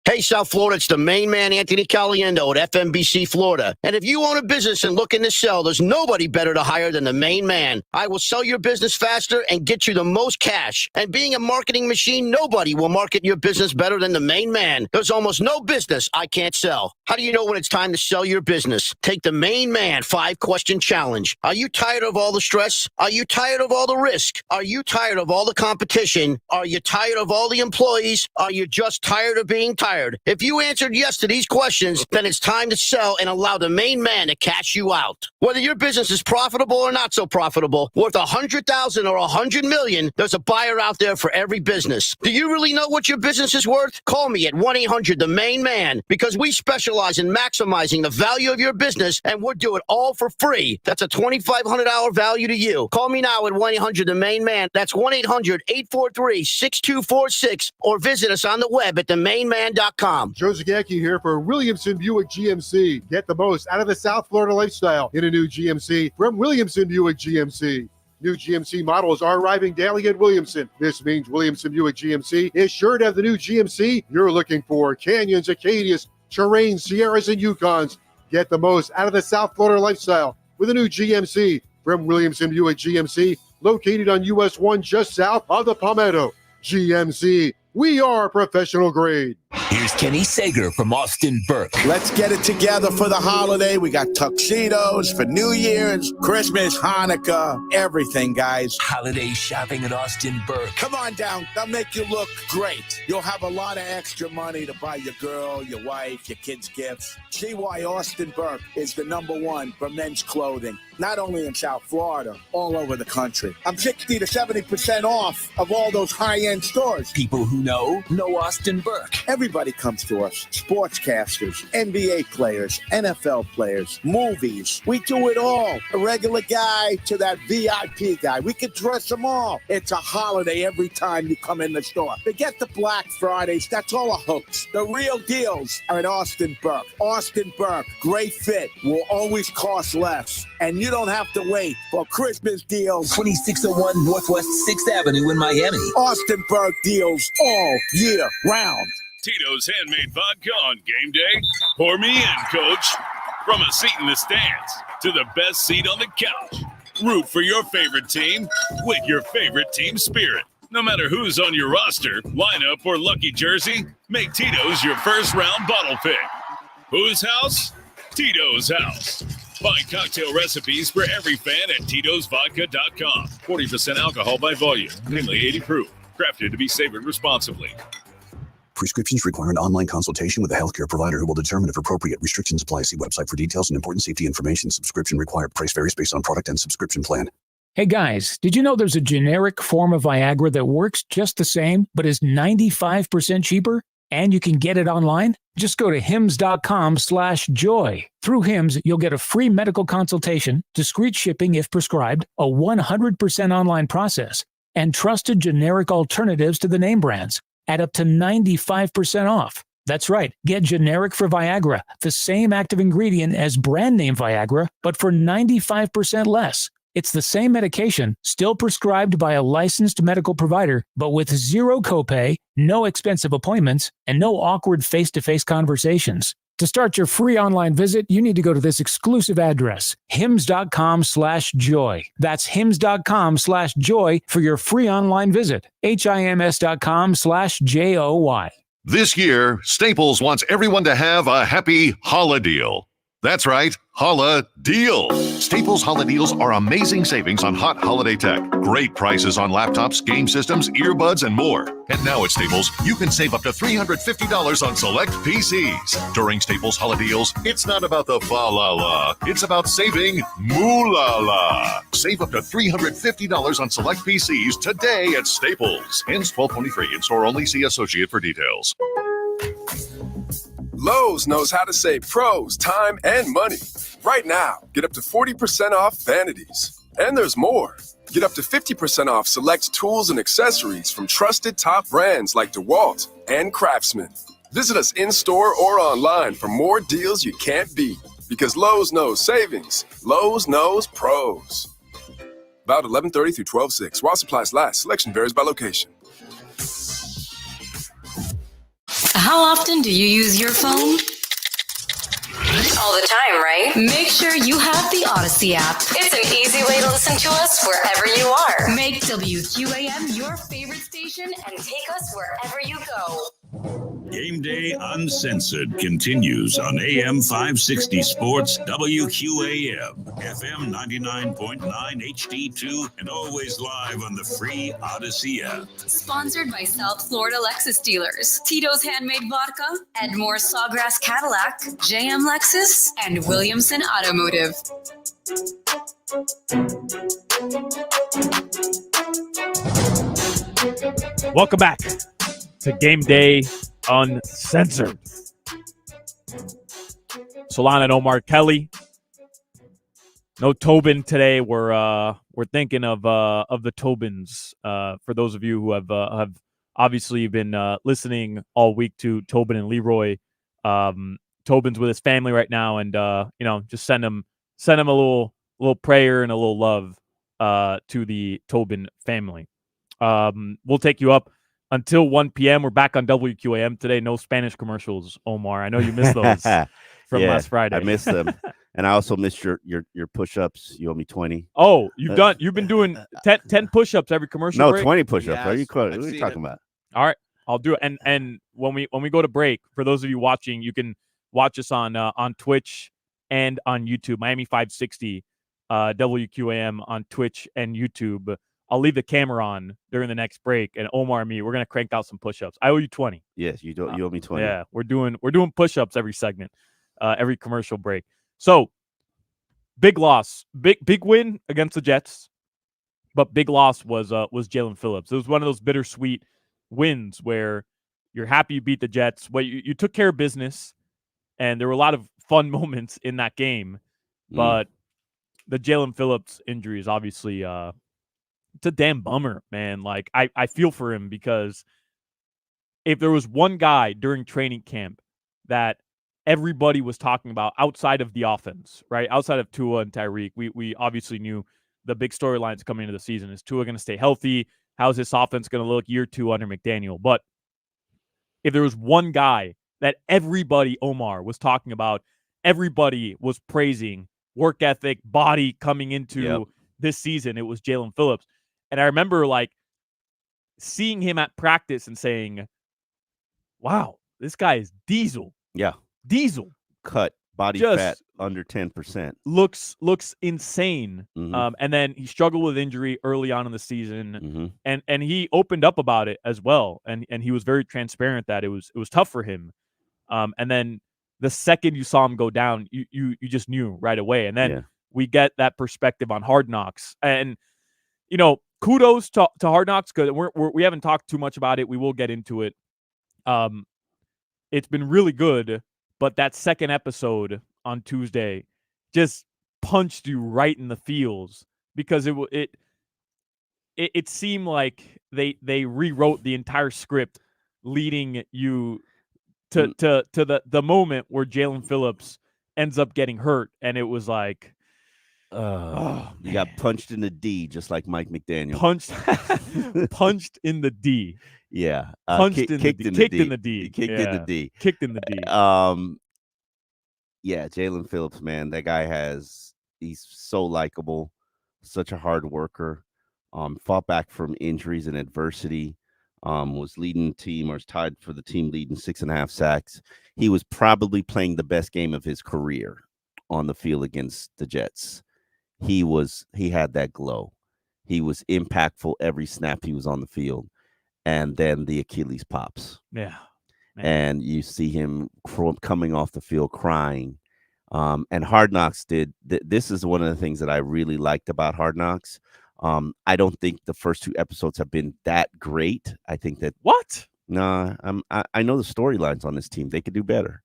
Hey, South Florida, it's the main man, Anthony Caliendo at FMBC Florida. And if you own a business and looking to sell, there's nobody better to hire than the main man. I will sell your business faster and get you the most cash. And being a marketing machine, nobody will market your business better than the main man. There's almost no business I can't sell. How do you know when it's time to sell your business? Take the main man 5-question challenge. Are you tired of all the stress? Are you tired of all the risk? Are you tired of all the competition? Are you tired of all the employees? Are you just tired of being tired? If you answered yes to these questions, then it's time to sell and allow the main man to cash you out. Whether your business is profitable or not so profitable, worth $100,000 or $100 million, there's a buyer out there for every business. Do you really know what your business is worth? Call me at 1-800-THE-MAIN-MAN because we specialize in maximizing the value of your business and we'll do it all for free. That's a $2,500 value to you. Call me now at 1-800-THE-MAIN-MAN. That's 1-800-843-6246 or visit us on the web at themainman.com. Joe Zagacki here for Williamson Buick GMC. Get the most out of the South Florida lifestyle in a new GMC from Williamson Buick GMC. New GMC models are arriving daily at Williamson. This means Williamson Buick GMC is sure to have the new GMC you're looking for. Canyons, Acadias, Terrains, Sierras, and Yukons. Get the most out of the South Florida lifestyle with a new GMC from Williamson Buick GMC, located on US 1 just south of the Palmetto. GMC, we are professional grade. Here's Kenny Sager from Austin Burke. Let's get it together for the holiday. We got tuxedos for New Year's, Christmas, Hanukkah, everything, guys. Holiday shopping at Austin Burke. Come on down. They'll make you look great. You'll have a lot of extra money to buy your girl, your wife, your kids gifts. See why Austin Burke is the #1 for men's clothing, not only in South Florida, all over the country. I'm 60 to 70% off of all those high-end stores. People who know Austin Burke. Everybody comes to us. Sportscasters, NBA players, NFL players, movies. We do it all. A regular guy to that VIP guy. We can dress them all. It's a holiday every time you come in the store. Forget the Black Fridays. That's all a hoax. The real deals are at Austin Burke. Austin Burke, great fit, will always cost less. And you don't have to wait for Christmas deals. 2601 Northwest 6th Avenue in Miami. Austin Burke deals all year round. Tito's Handmade Vodka on game day. Pour me in, coach. From a seat in the stands to the best seat on the couch. Root for your favorite team with your favorite team spirit. No matter who's on your roster, lineup, or lucky jersey, make Tito's your first-round bottle pick. Whose house? Tito's house. Find cocktail recipes for every fan at Tito'sVodka.com. 40% alcohol by volume. Mainly 80 proof. Crafted to be savored responsibly. Prescriptions require an online consultation with a healthcare provider who will determine if appropriate. Restrictions apply. See website for details and important safety information. Subscription required. Price varies based on product and subscription plan. Hey guys, did you know there's a generic form of Viagra that works just the same, but is 95% cheaper? And you can get it online? Just go to hims.com/joy. Through Hims, you'll get a free medical consultation, discreet shipping if prescribed, a 100% online process, and trusted generic alternatives to the name brands at up to 95% off. That's right. Get generic for Viagra, the same active ingredient as brand name Viagra, but for 95% less. It's the same medication, still prescribed by a licensed medical provider, but with zero copay, no expensive appointments, and no awkward face-to-face conversations. To start your free online visit, you need to go to this exclusive address, hims.com/joy. That's hims.com/joy for your free online visit. HIMS.com/JOY. This year, Staples wants everyone to have a happy Holla deal. That's right, Holla Deal. Staples Holla Deals are amazing savings on hot holiday tech. Great prices on laptops, game systems, earbuds, and more. And now at Staples, you can save up to $350 on select PCs. During Staples Holla Deals, it's not about the fa-la-la. It's about saving moo-la-la. Save up to $350 on select PCs today at Staples. Ends 12/23. In store only. See associate for details. Lowe's knows how to save pros time and money. Right now, get up to 40% off vanities. And there's more. Get up to 50% off select tools and accessories from trusted top brands like DeWalt and Craftsman. Visit us in-store or online for more deals you can't beat. Because Lowe's knows savings. Lowe's knows pros. About 11/30 through 12/6. While supplies last. Selection varies by location. How often do you use your phone? All the time, right? Make sure you have the Odyssey app. It's an easy way to listen to us wherever you are. Make WQAM your favorite station and take us wherever you go. Game Day Uncensored continues on AM 560 Sports WQAM, FM 99.9 HD2, and always live on the free Odyssey app. Sponsored by South Florida Lexus dealers, Tito's Handmade Vodka, Edmore Sawgrass Cadillac, JM Lexus, and Williamson Automotive. Welcome back to Game Day Uncensored. Solana and Omar Kelly. No Tobin today. We're thinking of the Tobins. For those of you who have obviously been listening all week to Tobin and Leroy. Tobin's with his family right now, and just send him a little prayer and a little love to the Tobin family. We'll take you up until 1 p.m. We're back on WQAM today. No Spanish commercials, Omar. I know you missed those from last Friday. I missed them. And I also missed your push-ups. You owe me 20. Oh, you've been doing 10 push-ups every commercial No, break? 20 push-ups. Yes, What are you talking about? All right, I'll do it. And when we go to break, for those of you watching, you can watch us on Twitch and on YouTube. Miami 560 WQAM on Twitch and YouTube. I'll leave the camera on during the next break, and Omar and me, we're gonna crank out some push-ups. I owe you 20. Yes, you owe me 20. Yeah, we're doing push-ups every segment, every commercial break. So big loss, big win against the Jets, but big loss was Jalen Phillips. It was one of those bittersweet wins where you're happy you beat the Jets. Well, you took care of business, and there were a lot of fun moments in that game, but the Jalen Phillips injury is obviously it's a damn bummer, man. Like I feel for him, because if there was one guy during training camp that everybody was talking about outside of the offense, right? Outside of Tua and Tyreek, we obviously knew the big storylines coming into the season. Is Tua going to stay healthy? How's this offense going to look year 2 under McDaniel? But if there was one guy that everybody, Omar, was talking about, everybody was praising, work ethic, body coming into this season, it was Jalen Phillips. And I remember seeing him at practice and saying, wow, this guy is diesel. Yeah. Diesel. Cut, body fat under 10%. Looks insane. Mm-hmm. And then he struggled with injury early on in the season. Mm-hmm. And he opened up about it as well. And he was very transparent that it was tough for him. And then the second you saw him go down, you just knew right away. And then we get that perspective on Hard Knocks. And, kudos to Hard Knocks, because we haven't talked too much about it. We will get into it. It's been really good, but that second episode on Tuesday just punched you right in the feels, because it seemed like they rewrote the entire script, leading you to the moment where Jalen Phillips ends up getting hurt, and it was like, you got punched in the D, just like Mike McDaniel. Punched in the D. Yeah. Kicked in the D. Kicked in the D. Kicked in the D. Yeah, Jalen Phillips, man, that guy he's so likable, such a hard worker. Fought back from injuries and adversity. Was leading the team, or is tied for the team lead in 6.5 sacks. He was probably playing the best game of his career on the field against the Jets. He had that glow. He was impactful every snap he was on the field. And then the Achilles pops. Yeah. Man. And you see him coming off the field crying. And Hard Knocks did. This is one of the things that I really liked about Hard Knocks. I don't think the first 2 episodes have been that great. I think that what? Nah, I know the storylines on this team. They could do better.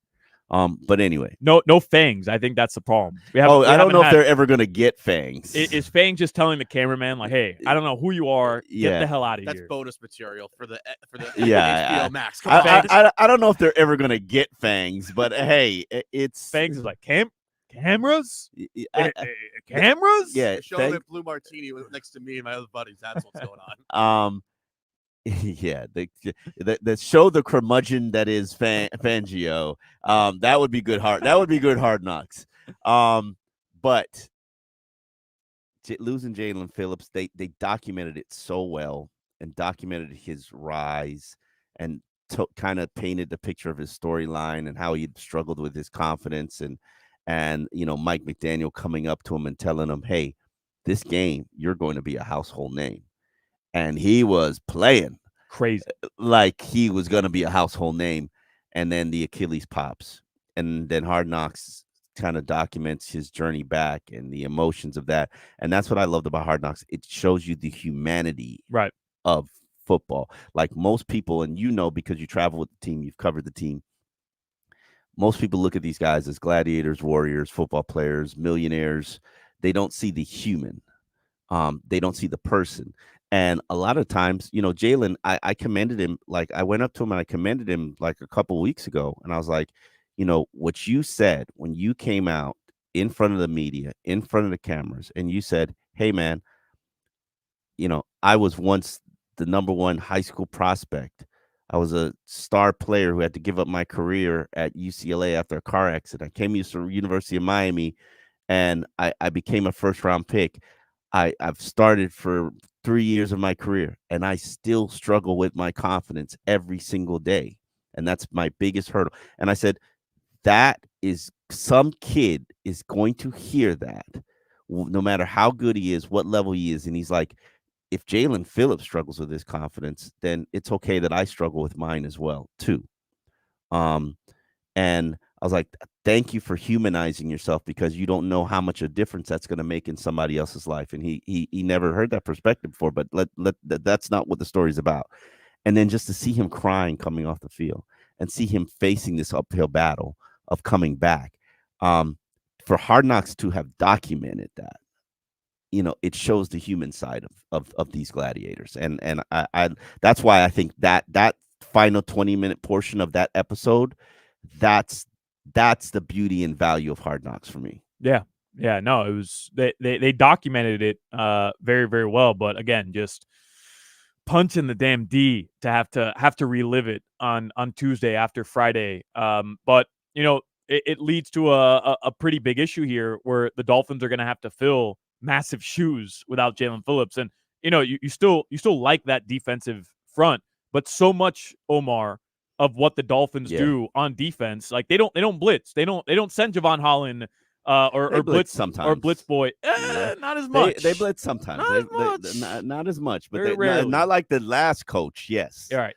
But anyway, no fangs. I think that's the problem. I don't know if they're ever going to get fangs. Is Fang just telling the cameraman like, "Hey, I don't know who you are. Get the hell out of here." That's bonus material for the yeah. HBO Max. I don't know if they're ever going to get fangs, but hey, it's fangs is like cameras. Cameras. Yeah, showing a blue martini next to me and my other buddies. That's what's going on. Yeah, the show the curmudgeon that is Fangio. That would be good hard. That would be good Hard Knocks. But losing Jalen Phillips, they documented it so well and documented his rise and kind of painted the picture of his storyline and how he struggled with his confidence and Mike McDaniel coming up to him and telling him, "Hey, this game you're going to be a household name." And he was playing crazy like he was going to be a household name. And then the Achilles pops. And then Hard Knocks kind of documents his journey back and the emotions of that. And that's what I loved about Hard Knocks. It shows you the humanity of football. Like most people, and because you travel with the team, you've covered the team. Most people look at these guys as gladiators, warriors, football players, millionaires. They don't see the human. They don't see the person. And a lot of times, Jalen, I commended him. Like I went up to him and I commended him like a couple of weeks ago. And I was like, what you said when you came out in front of the media, in front of the cameras, and you said, "Hey, man, I was once the number one high school prospect. I was a star player who had to give up my career at UCLA after a car accident. I came to the University of Miami, and I became a first-round pick. I've started for 3 years of my career, and I still struggle with my confidence every single day. And that's my biggest hurdle." And I said, that is some kid is going to hear that no matter how good he is, what level he is. And he's like, if Jalen Phillips struggles with his confidence, then it's okay that I struggle with mine as well, too. And I was like, thank you for humanizing yourself because you don't know how much a difference that's going to make in somebody else's life. And he never heard that perspective before, but that's not what the story's about. And then just to see him crying coming off the field and see him facing this uphill battle of coming back, for Hard Knocks to have documented that, it shows the human side of these gladiators. And I that's why I think that final 20-minute portion of that episode, that's the beauty and value of Hard Knocks for me. Yeah. No, it was they documented it very, very well. But again, just punching the damn D to have to relive it on Tuesday after Friday. But it leads to a pretty big issue here where the Dolphins are going to have to fill massive shoes without Jalen Phillips. And you still like that defensive front, but so much, Omar, of what the Dolphins do on defense, like they don't blitz, they don't send Javon Holland or blitz sometimes, or blitz boy, not as much. They blitz sometimes, not as much, but not like the last coach. Yes, all right,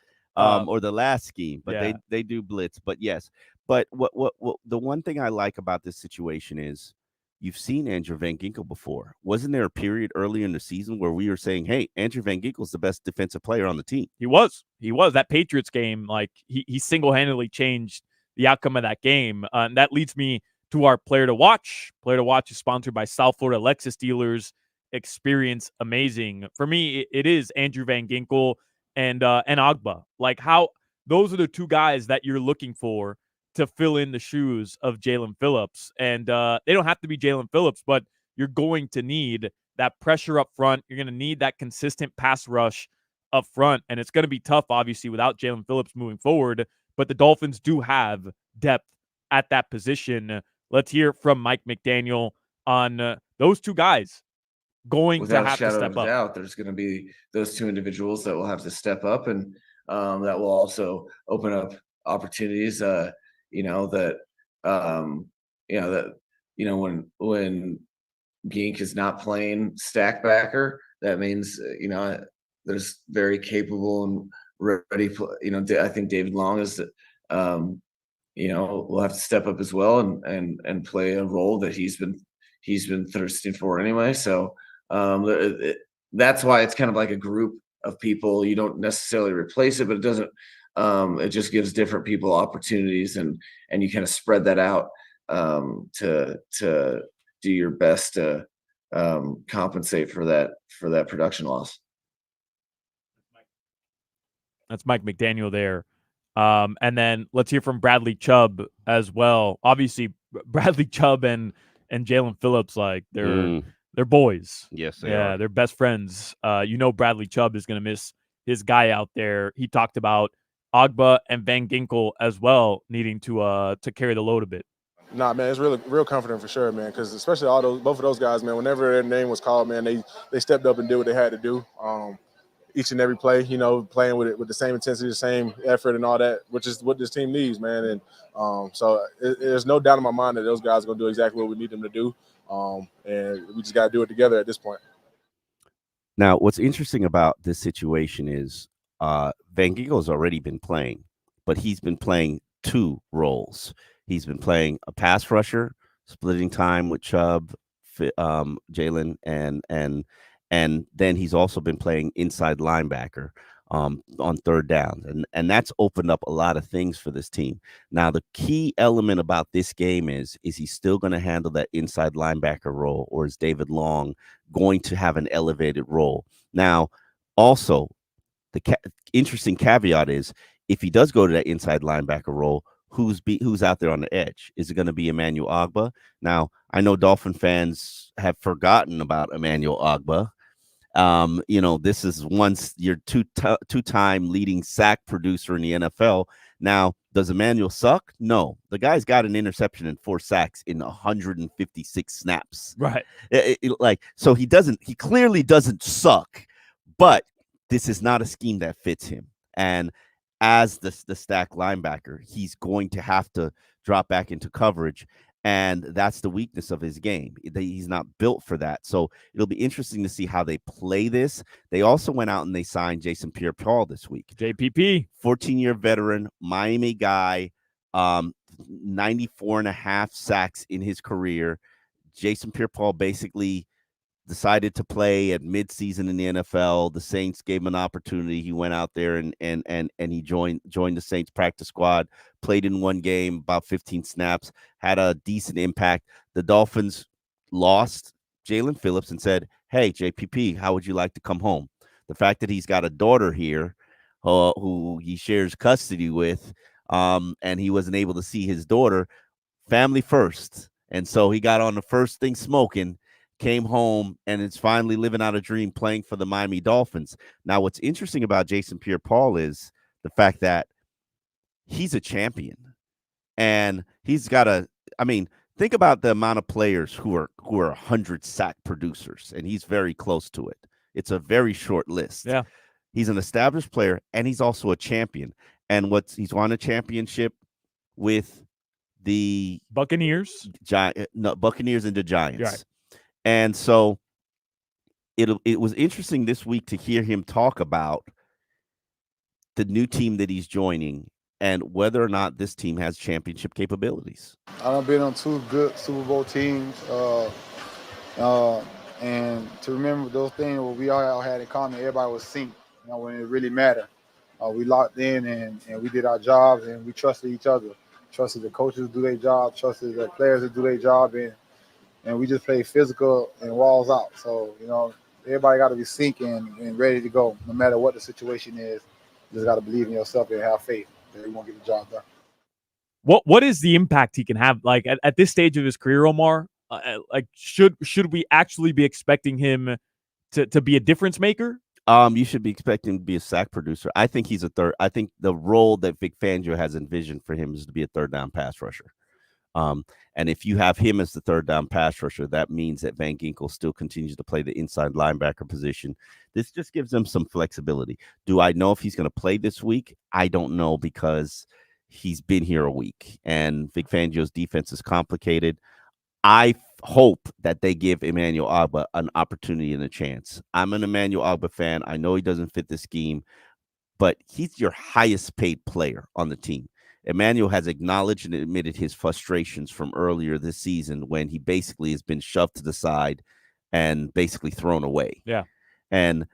or the last scheme, but they do blitz. But yes, but what the one thing I like about this situation is, you've seen Andrew Van Ginkel before. Wasn't there a period earlier in the season where we were saying, hey, Andrew Van Ginkel's the best defensive player on the team? He was. That Patriots game, like he single-handedly changed the outcome of that game. And that leads me to our player to watch. Player to watch is sponsored by South Florida Lexus dealers. Experience amazing. For me, it is Andrew Van Ginkel and Agba. Like how those are the two guys that you're looking for to fill in the shoes of Jalen Phillips. And they don't have to be Jalen Phillips, but you're going to need that pressure up front. You're going to need that consistent pass rush up front. And it's going to be tough, obviously, without Jalen Phillips moving forward. But the Dolphins do have depth at that position. Let's hear from Mike McDaniel on those two guys going to have to step up. There's going to be those two individuals that will have to step up, and that will also open up opportunities. When Gink is not playing stack backer, that means there's very capable and ready. I think David Long is will have to step up as well and play a role that he's been thirsting for anyway. So that's why it's kind of like a group of people. You don't necessarily replace it, but it doesn't. it just gives different people opportunities, and you kind of spread that out to do your best to compensate for that production loss. That's Mike McDaniel there. And then let's hear from Bradley Chubb as well. Obviously, Bradley Chubb and Jalen Phillips, like they're boys. Yes, they are. They're best friends. Bradley Chubb is going to miss his guy out there. He talked about Agba and Van Ginkel as well needing to carry the load a bit. Nah, man, it's real comforting for sure, man. Because especially both of those guys, man. Whenever their name was called, man, they stepped up and did what they had to do. Each and every play, playing with it with the same intensity, the same effort, and all that, which is what this team needs, man. And so there's no doubt in my mind that those guys are going to do exactly what we need them to do, and we just got to do it together at this point. Now, what's interesting about this situation is Van Ginkel's already been playing, but he's been playing two roles. He's been playing a pass rusher, splitting time with Chubb, Jalen, and then he's also been playing inside linebacker on third down. And that's opened up a lot of things for this team. Now, the key element about this game is he still going to handle that inside linebacker role, or is David Long going to have an elevated role? Now, also, the interesting caveat is if he does go to that inside linebacker role, who's out there on the edge? Is it going to be Emmanuel Agba? Now, I know Dolphin fans have forgotten about Emmanuel Agba. This is once your two-time leading sack producer in the NFL. Now, does Emmanuel suck? No. The guy's got an interception and 4 sacks in 156 snaps. Right. So he clearly doesn't suck, but this is not a scheme that fits him. And as the stack linebacker, he's going to have to drop back into coverage. And that's the weakness of his game. He's not built for that. So it'll be interesting to see how they play this. They also went out and they signed Jason Pierre-Paul this week. JPP. 14-year veteran, Miami guy, 94.5 sacks in his career. Jason Pierre-Paul basically decided to play at midseason in the NFL. The Saints gave him an opportunity. He went out there and he joined the Saints practice squad, played in one game, about 15 snaps, had a decent impact. The Dolphins lost Jalen Phillips and said, hey, JPP, how would you like to come home? The fact that he's got a daughter here who he shares custody with, and he wasn't able to see his daughter, family first. And so he got on the first thing smoking, came home, and is finally living out a dream playing for the Miami Dolphins. Now, what's interesting about Jason Pierre-Paul is the fact that he's a champion, and he's got think about the amount of players who are 100 sack producers, and he's very close to it. It's a very short list. Yeah. He's an established player, and he's also a champion. And he's won a championship with the Buccaneers, Buccaneers and the Giants. Right. And so it was interesting this week to hear him talk about the new team that he's joining and whether or not this team has championship capabilities. I've been on 2 good Super Bowl teams, and to remember those things what we all had in common, everybody was synced, when it really mattered. We locked in and we did our jobs, and we trusted each other, trusted the coaches to do their job, trusted the players to do their job, and we just played physical and walls out. So, everybody got to be syncing and ready to go, no matter what the situation is. You just got to believe in yourself and have faith that you won't get the job done. What is the impact he can have? Like at this stage of his career, Omar, should we actually be expecting him to be a difference maker? You should be expecting him to be a sack producer. I think he's a third. I think the role that Vic Fangio has envisioned for him is to be a third down pass rusher. And if you have him as the third down pass rusher, that means that Van Ginkel still continues to play the inside linebacker position. This just gives them some flexibility. Do I know if he's going to play this week? I don't know, because he's been here a week and Vic Fangio's defense is complicated. I hope that they give Emmanuel Agba an opportunity and a chance. I'm an Emmanuel Agba fan. I know he doesn't fit the scheme, but he's your highest paid player on the team. Emmanuel has acknowledged and admitted his frustrations from earlier this season when he basically has been shoved to the side and basically thrown away. Yeah. And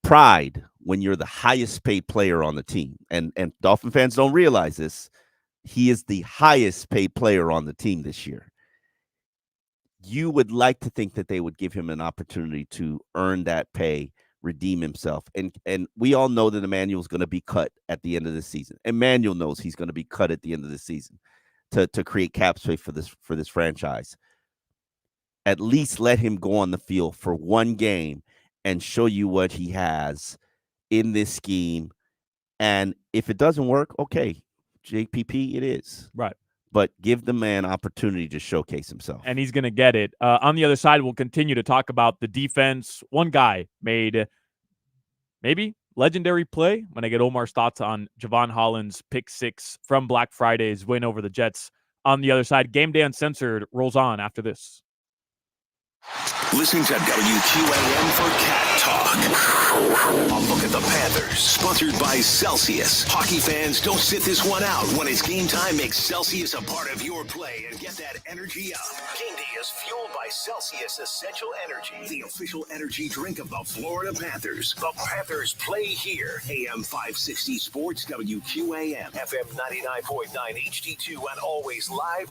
pride when you're the highest paid player on the team. And Dolphin fans don't realize this. He is the highest paid player on the team this year. You would like to think that they would give him an opportunity to earn that pay, redeem himself. And we all know that Emmanuel's going to be cut at the end of the season. Emmanuel knows he's going to be cut at the end of the season to create cap space for this franchise. At least let him go on the field for one game and show you what he has in this scheme. And if it doesn't work, okay, JPP, it is. Right. But give the man opportunity to showcase himself. And he's going to get it. On the other side, we'll continue to talk about the defense. One guy made maybe legendary play when I get Omar's thoughts on Javon Holland's pick 6 from Black Friday's win over the Jets. On the other side, Game Day Uncensored rolls on after this. Listen to WQAM for Cat Talk. A look at the Panthers, sponsored by Celsius. Hockey fans, don't sit this one out. When it's game time, make Celsius a part of your play and get that energy up. Game Day is fueled by Celsius Essential Energy, the official energy drink of the Florida Panthers. The Panthers play here. AM 560 Sports, WQAM, FM 99.9 HD2, and always live.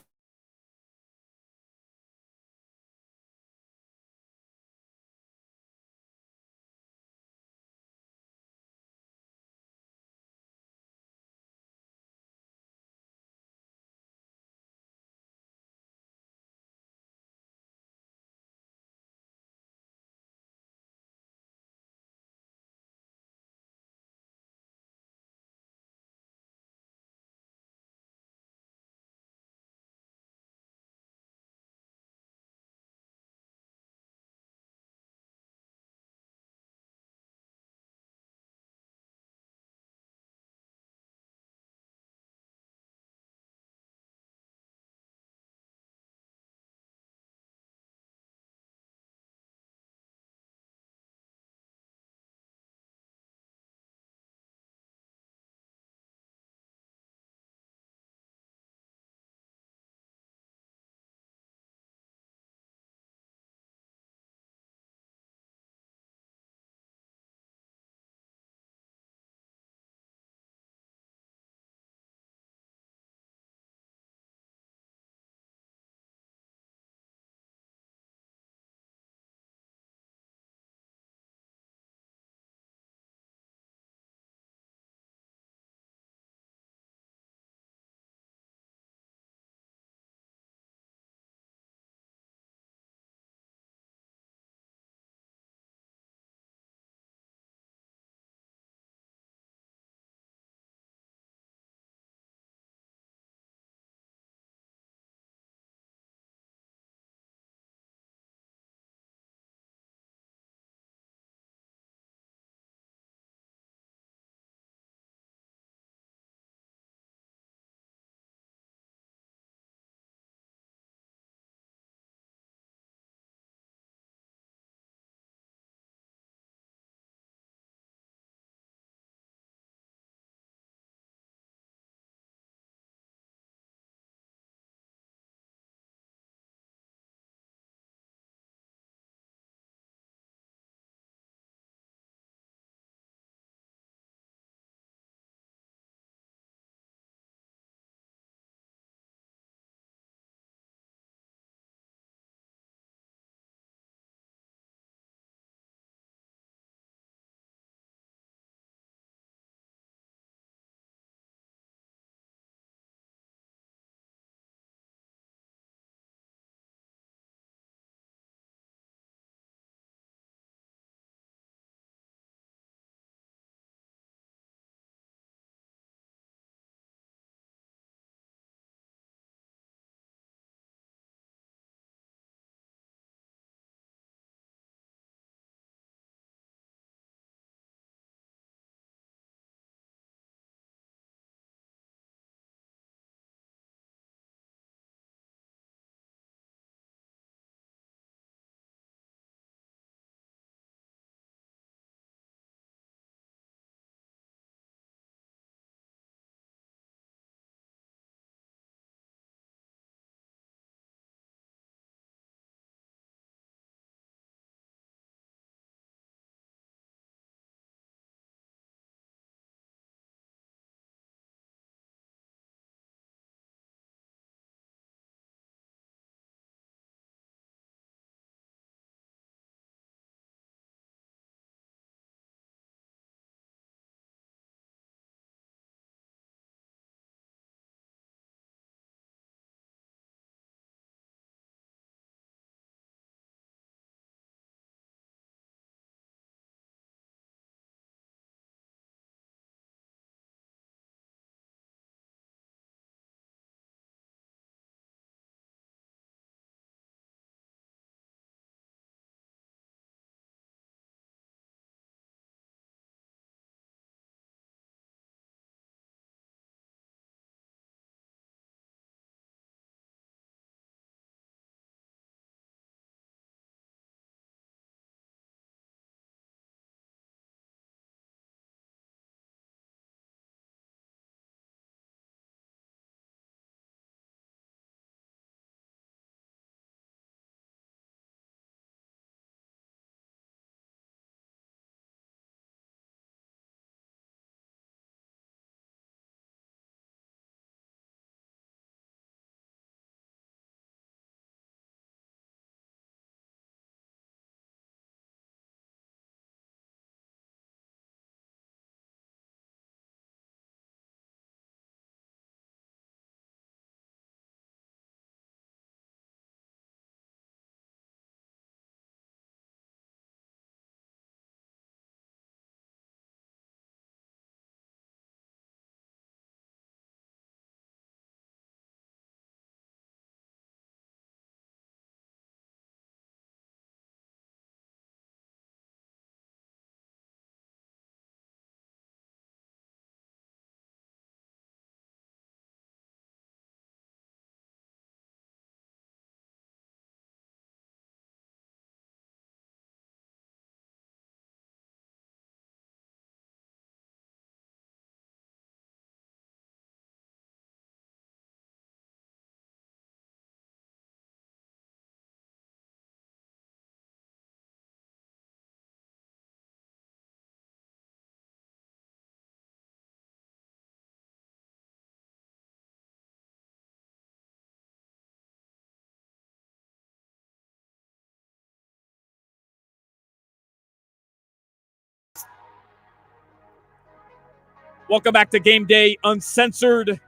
Welcome back to Game Day Uncensored.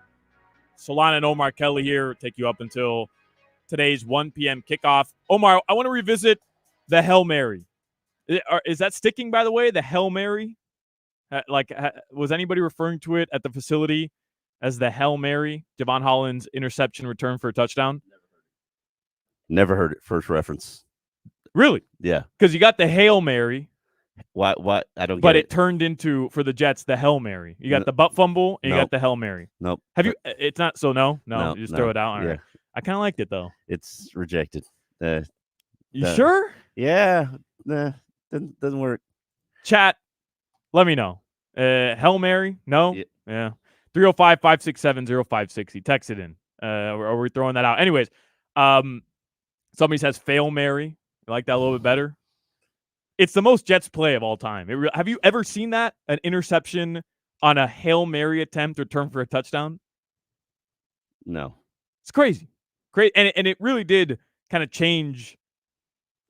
Solana and Omar Kelly here. Take you up until today's 1 p.m. kickoff. Omar, I want to revisit the Hail Mary. Is that sticking, by the way, the Hail Mary? Was anybody referring to it at the facility as the Hail Mary? Javon Holland's interception return for a touchdown? Never heard it. First reference. Really? Yeah. Because you got the Hail Mary. What? I don't get it. But it turned into, for the Jets, the Hail Mary. You got the butt fumble, and you got the Hail Mary. Nope. Have you? It's not, so no? You just throw it out? All right. I kind of liked it, though. It's rejected. You sure? Yeah. Doesn't work. Chat, let me know. Hail Mary? No? Yeah. 305-567-0560. Text it in. Are we throwing that out? Anyways, somebody says Fail Mary. You like that a little bit better? It's the most Jets play of all time. Have you ever seen that? An interception on a Hail Mary attempt return for a touchdown? No. It's crazy. Great. And it really did kind of change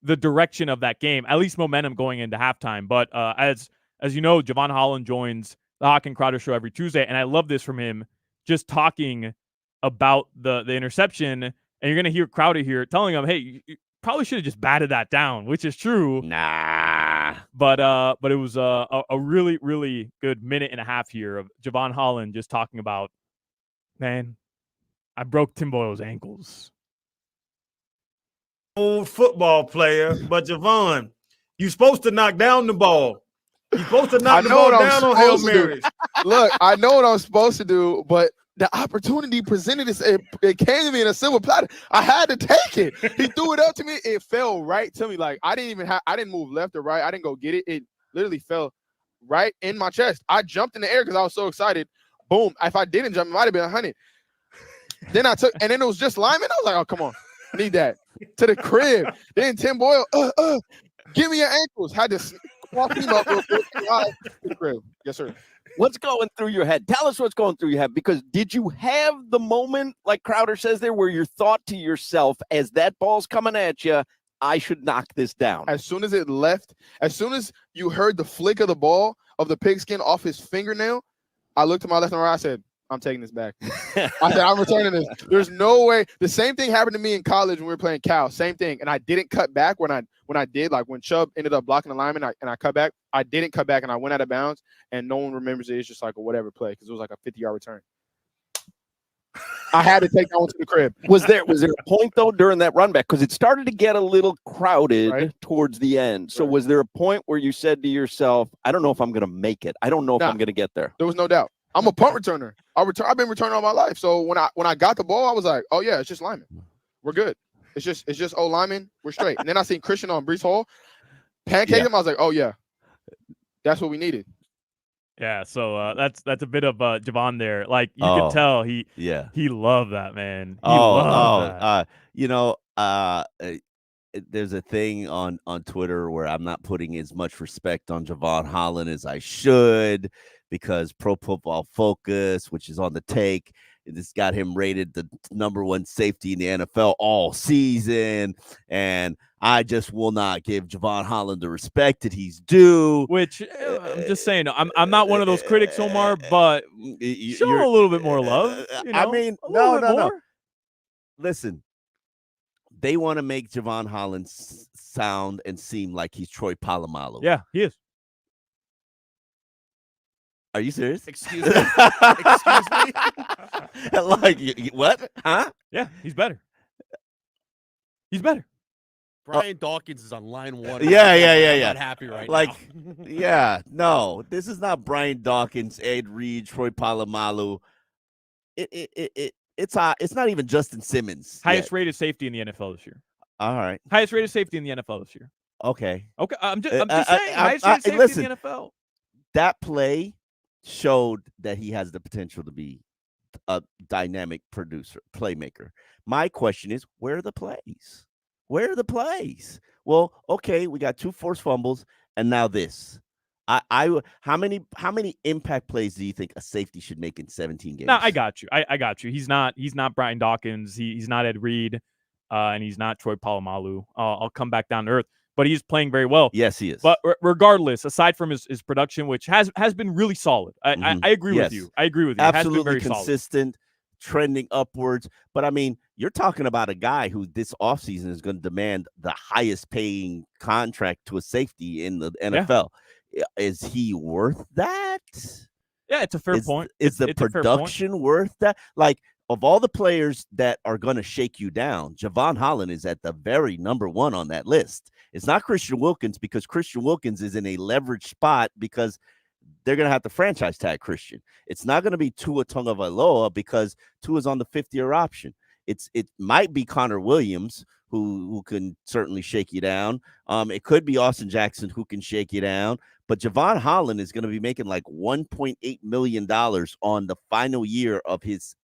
the direction of that game, at least momentum going into halftime. But as you know, Javon Holland joins the Hawk and Crowder show every Tuesday, and I love this from him, just talking about the interception. And you're going to hear Crowder here telling him, hey, you probably should have just batted that down, which is true. Nah. But it was a really, really good minute and a half here of Javon Holland just talking about, man, I broke Tim Boyle's ankles. Old football player, but Javon, you're supposed to knock down the ball. You're supposed to knock the ball down on Hail Marys. Look, I know what I'm supposed to do, but the opportunity presented it came to me in a silver platter. I had to take it. He threw it up to me. It fell right to me. Like I didn't move left or right. I didn't go get it. It literally fell right in my chest. I jumped in the air because I was so excited. Boom. If I didn't jump, it might have been 100. Then and then it was just lineman. I was like, oh, come on. I need that. To the crib. Then Tim Boyle, give me your ankles. Had to walk him up real quick. To the crib. Yes, sir. What's going through your head? Tell us what's going through your head, because did you have the moment, like Crowder says there, where you thought to yourself, as that ball's coming at you, I should knock this down? As soon as it left, as soon as you heard the flick of the ball, of the pigskin off his fingernail, I looked to my left and right. I said, I'm taking this back. I said, I'm returning this. There's no way. The same thing happened to me in college when we were playing Cal. Same thing. And I didn't cut back when I did, like when Chubb ended up blocking the lineman and I cut back. I didn't cut back and I went out of bounds, and no one remembers it. It's just like a whatever play because it was like a 50-yard return. I had to take that one to the crib. Was there a point, though, during that run back? Because it started to get a little crowded towards the end. So was there a point where you said to yourself, I don't know if I'm going to make it. I don't know if I'm going to get there. There was no doubt. I'm a punt returner. I've been returning all my life. So when I got the ball, I was like, oh yeah, it's just lineman. We're good. It's just old lineman. We're straight. And then I seen Christian on Breece Hall pancake him. I was like, oh yeah, that's what we needed. Yeah. So that's a bit of Javon there. Like you could tell he loved that, man. He loved that. There's a thing on Twitter where I'm not putting as much respect on Javon Holland as I should, because Pro Football Focus, which is on the take, it's got him rated the #1 safety in the NFL all season. And I just will not give Javon Holland the respect that he's due. Which I'm just saying, I'm not one of those critics, Omar, but show a little bit more love. I mean, no. Listen, they want to make Javon Holland sound and seem like he's Troy Polamalu. Yeah, he is. Are you serious? Excuse me. Excuse me. Like what? Huh? Yeah, he's better. He's better. Brian Dawkins is on line 1. Yeah. I'm not happy right now. Yeah, no, this is not Brian Dawkins, Ed Reed, Troy Polamalu. It's not even Justin Simmons. Highest rated safety in the NFL this year. All right. Highest rated safety in the NFL this year. Okay. I'm just saying. Highest rated safety in the NFL. That play showed that he has the potential to be a dynamic playmaker. My question is, where are the plays? Where are the plays? Well, okay, we got 2 forced fumbles, and now this. How many impact plays do you think a safety should make in 17 games? No, I got you. I got you. He's not Brian Dawkins. He's not Ed Reed, and he's not Troy Polamalu. I'll come back down to earth. but he's playing very well. Yes, he is. But regardless, aside from his production, which has been really solid, I agree Yes. with you. I agree with you. Absolutely it has been very consistent, trending upwards. But I mean, you're talking about a guy who this offseason is going to demand the highest paying contract to a safety in the NFL. Is he worth that? Yeah, it's a fair point. Is the it's a fair point. production worth that? Like, of all the players that are going to shake you down, Javon Holland is at the very number one on that list. It's not Christian Wilkins, because Christian Wilkins is in a leveraged spot because they're going to have to franchise tag Christian. It's not going to be Tua Tagovailoa because Tua's on the fifth-year option. It might be Connor Williams who can certainly shake you down. It could be Austin Jackson who can shake you down. But Javon Holland is going to be making like $1.8 million on the final year of his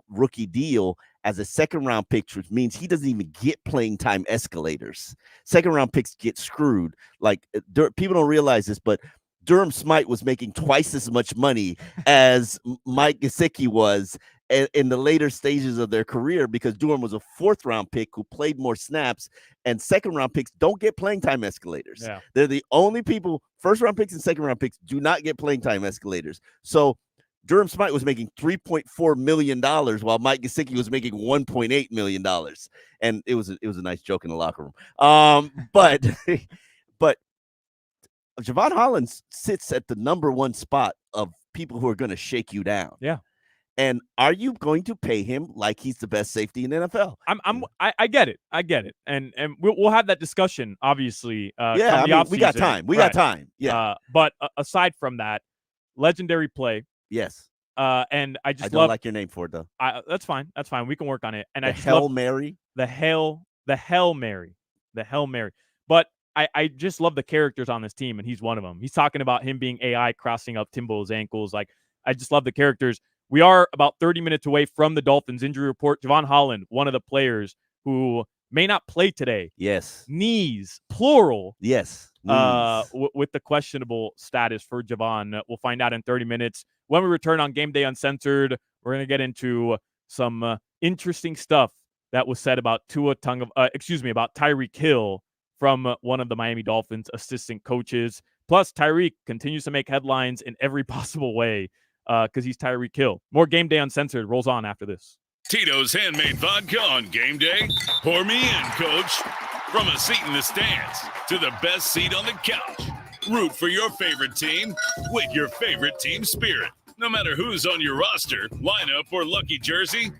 rookie deal as a second-round pick, which means he doesn't even get playing time escalators. Second-round picks get screwed. Like, people don't realize this, but Durham Smythe was making twice as much money as Mike Gesicki was in the later stages of their career, because Durham was a fourth-round pick who played more snaps, and second-round picks don't get playing time escalators. Yeah. They're the only people. First-round picks and second-round picks do not get playing time escalators. So Durham Smythe was making $3.4 million while Mike Gesicki was making $1.8 million. And it was a nice joke in the locker room. But Javon Holland sits at the number one spot of people who are going to shake you down. Yeah. And are you going to pay him like he's the best safety in the NFL? I get it. And we'll have that discussion, obviously. We got time. We got time. Yeah. But aside from that, legendary play. Yes. And I don't like your name for it, though. That's fine. That's fine. We can work on it. And the Hail Mary. The Hail Mary. But I just love the characters on this team, and he's one of them. He's talking about him being AI crossing up Timbo's ankles. Like, I just love the characters. We are about 30 minutes away from the Dolphins injury report. Javon Holland, one of the players who may not play today. Yes. Knees, plural. Yes. With the questionable status for Javon. We'll find out in 30 minutes. When we return on Game Day Uncensored, we're going to get into some interesting stuff that was said about about Tyreek Hill from one of the Miami Dolphins assistant coaches. Plus, Tyreek continues to make headlines in every possible way because he's Tyreek Hill. More Game Day Uncensored rolls on after this. Tito's Handmade Vodka on Game Day. Pour me in, coach. From a seat in the stands to the best seat on the couch. Root for your favorite team with your favorite team spirit. No matter who's on your roster, lineup, or lucky jersey,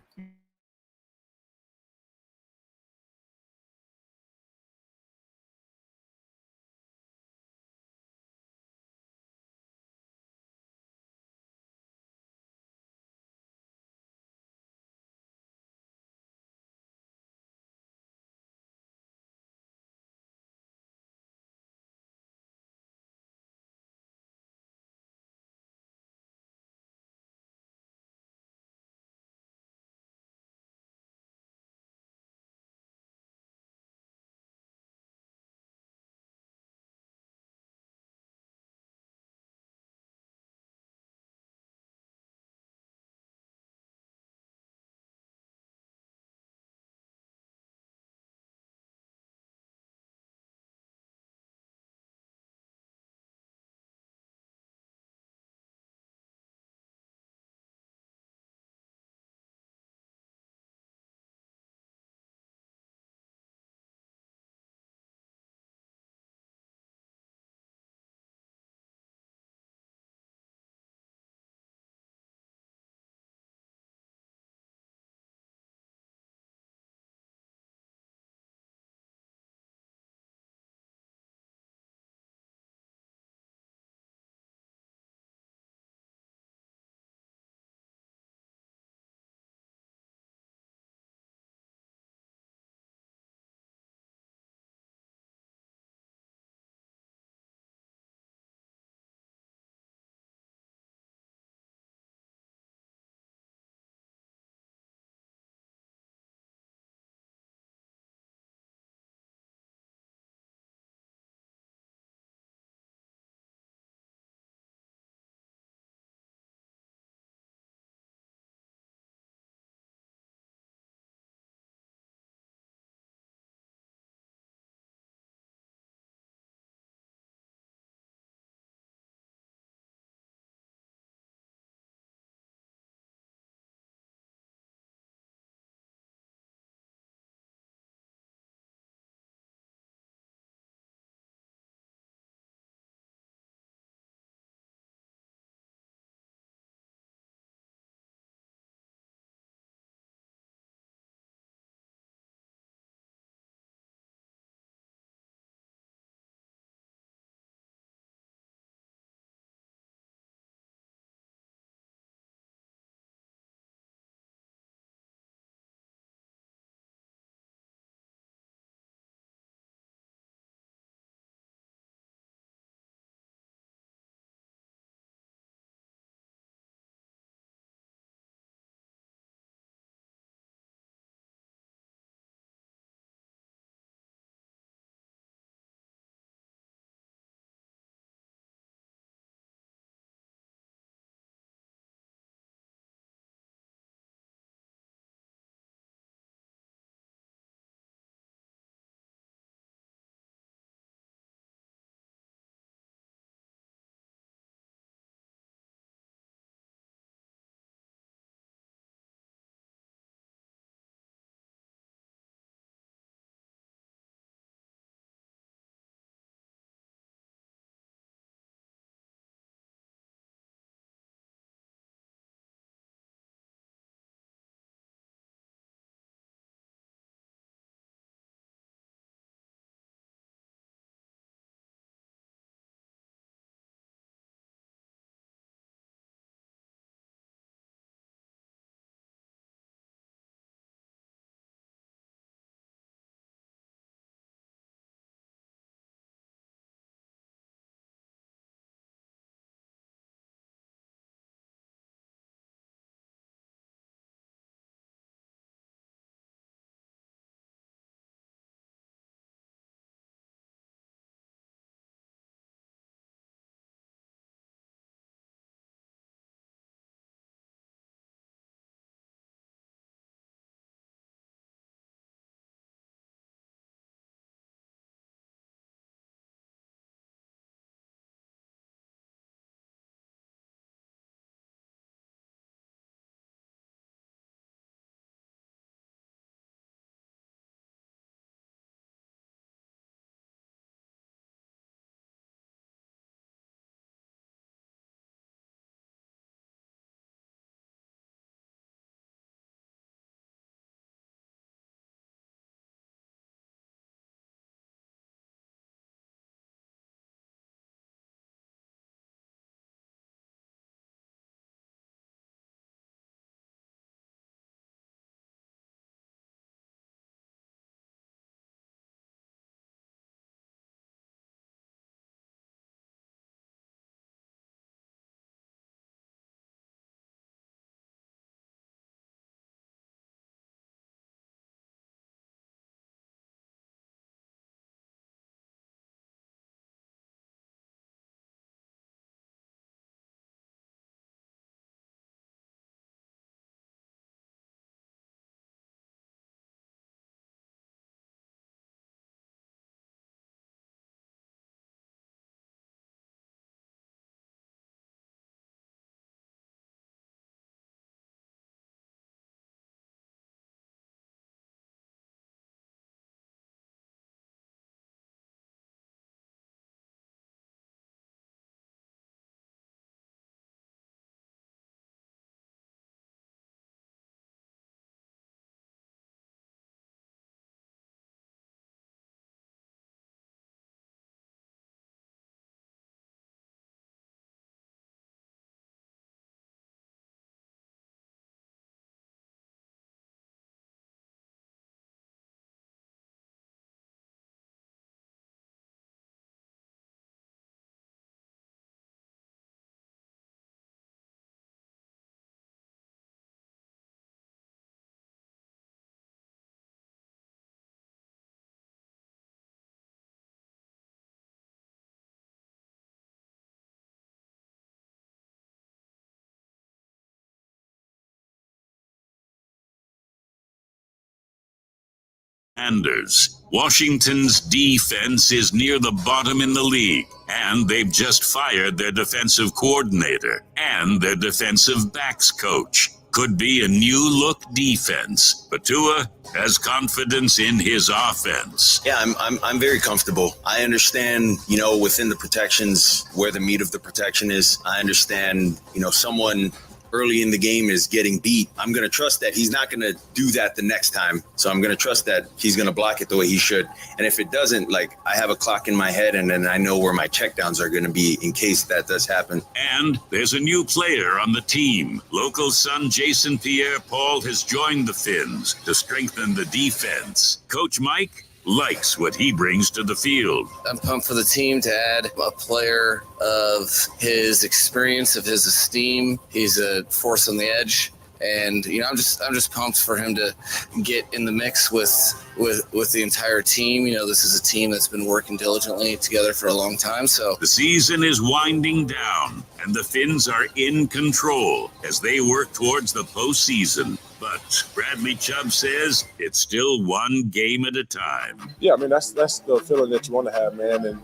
Anders. Washington's defense is near the bottom in the league, and they've just fired their defensive coordinator and their defensive backs coach. Could be a new-look defense, but Tua has confidence in his offense. Yeah, I'm very comfortable. I understand, within the protections where the meat of the protection is. I understand, someone early in the game is getting beat. I'm going to trust that he's not going to do that the next time. So I'm going to trust that he's going to block it the way he should. And if it doesn't, I have a clock in my head, and then I know where my checkdowns are going to be in case that does happen. And there's a new player on the team. Local son Jason Pierre-Paul has joined the Fins to strengthen the defense. Coach Mike likes what he brings to the field. I'm pumped for the team to add a player of his experience, of his esteem. He's a force on the edge. And, I'm just pumped for him to get in the mix with the entire team. This is a team that's been working diligently together for a long time. So the season is winding down, and the Fins are in control as they work towards the postseason. But Bradley Chubb says it's still one game at a time. Yeah, that's the feeling that you want to have, man. And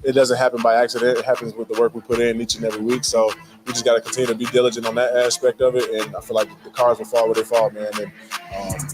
it doesn't happen by accident. It happens with the work we put in each and every week. So we just got to continue to be diligent on that aspect of it. And I feel like the cards will fall where they fall, man. And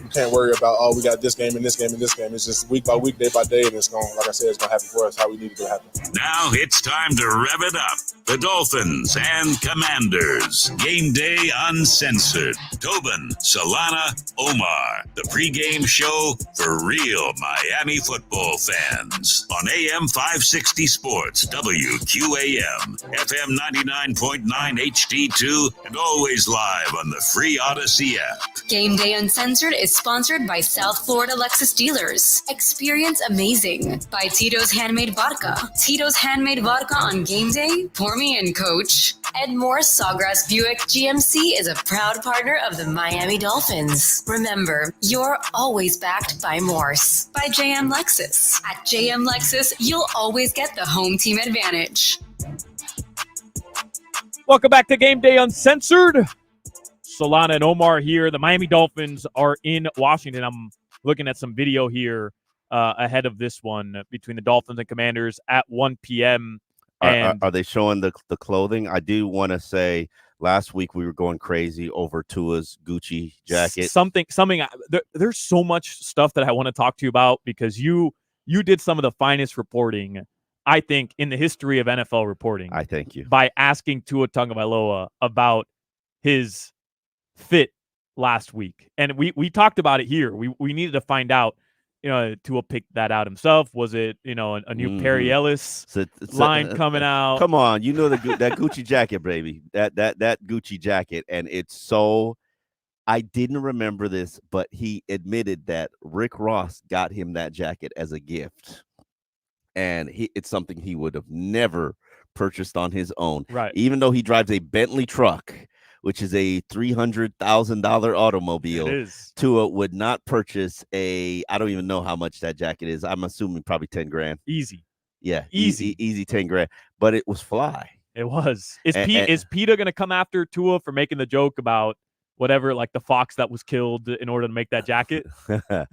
you can't worry about, we got this game and this game and this game. It's just week by week, day by day. And it's going, like I said, it's going to happen for us how we need it to happen. Now it's time to rev it up. The Dolphins and Commanders. Game Day Uncensored. Tobin, Solana, Omar. The pregame show for real Miami football fans. On AM 560 Sports, WQAM, FM 99.9 HD2, and always live on the free Odyssey app. Game Day Uncensored is sponsored by South Florida Lexus Dealers. Experience amazing by Tito's Handmade Vodka. Tito's Handmade Vodka on game day. Pour me in, coach. Ed Morse Sawgrass Buick GMC is a proud partner of the Miami Dolphins. Remember, you're always backed by Morse. By JM Lexus. At JM Lexus, you'll always get the home team advantage. Welcome back to Game Day Uncensored. Solana and Omar here. The Miami Dolphins are in Washington. I'm looking at some video here ahead of this one between the Dolphins and Commanders at 1 p.m. Are they showing the clothing? I do want to say last week we were going crazy over Tua's Gucci jacket. There's so much stuff that I want to talk to you about because you did some of the finest reporting, I think, in the history of NFL reporting. I thank you. By asking Tua Tagovailoa about his fit last week. And we talked about it here. We needed to find out, Tua picked that out himself. Was it, a new Perry Ellis line coming out? Come on, that Gucci jacket, baby. That Gucci jacket. And it's so, I didn't remember this, but he admitted that Rick Ross got him that jacket as a gift. And it's something he would have never purchased on his own. Right. Even though he drives a Bentley truck, which is a $300,000 automobile. It is. Tua would not purchase I don't even know how much that jacket is. I'm assuming probably 10 grand. Easy. Yeah. Easy 10 grand. But it was fly. It was. Is PETA going to come after Tua for making the joke about whatever, like the fox that was killed in order to make that jacket? Yeah.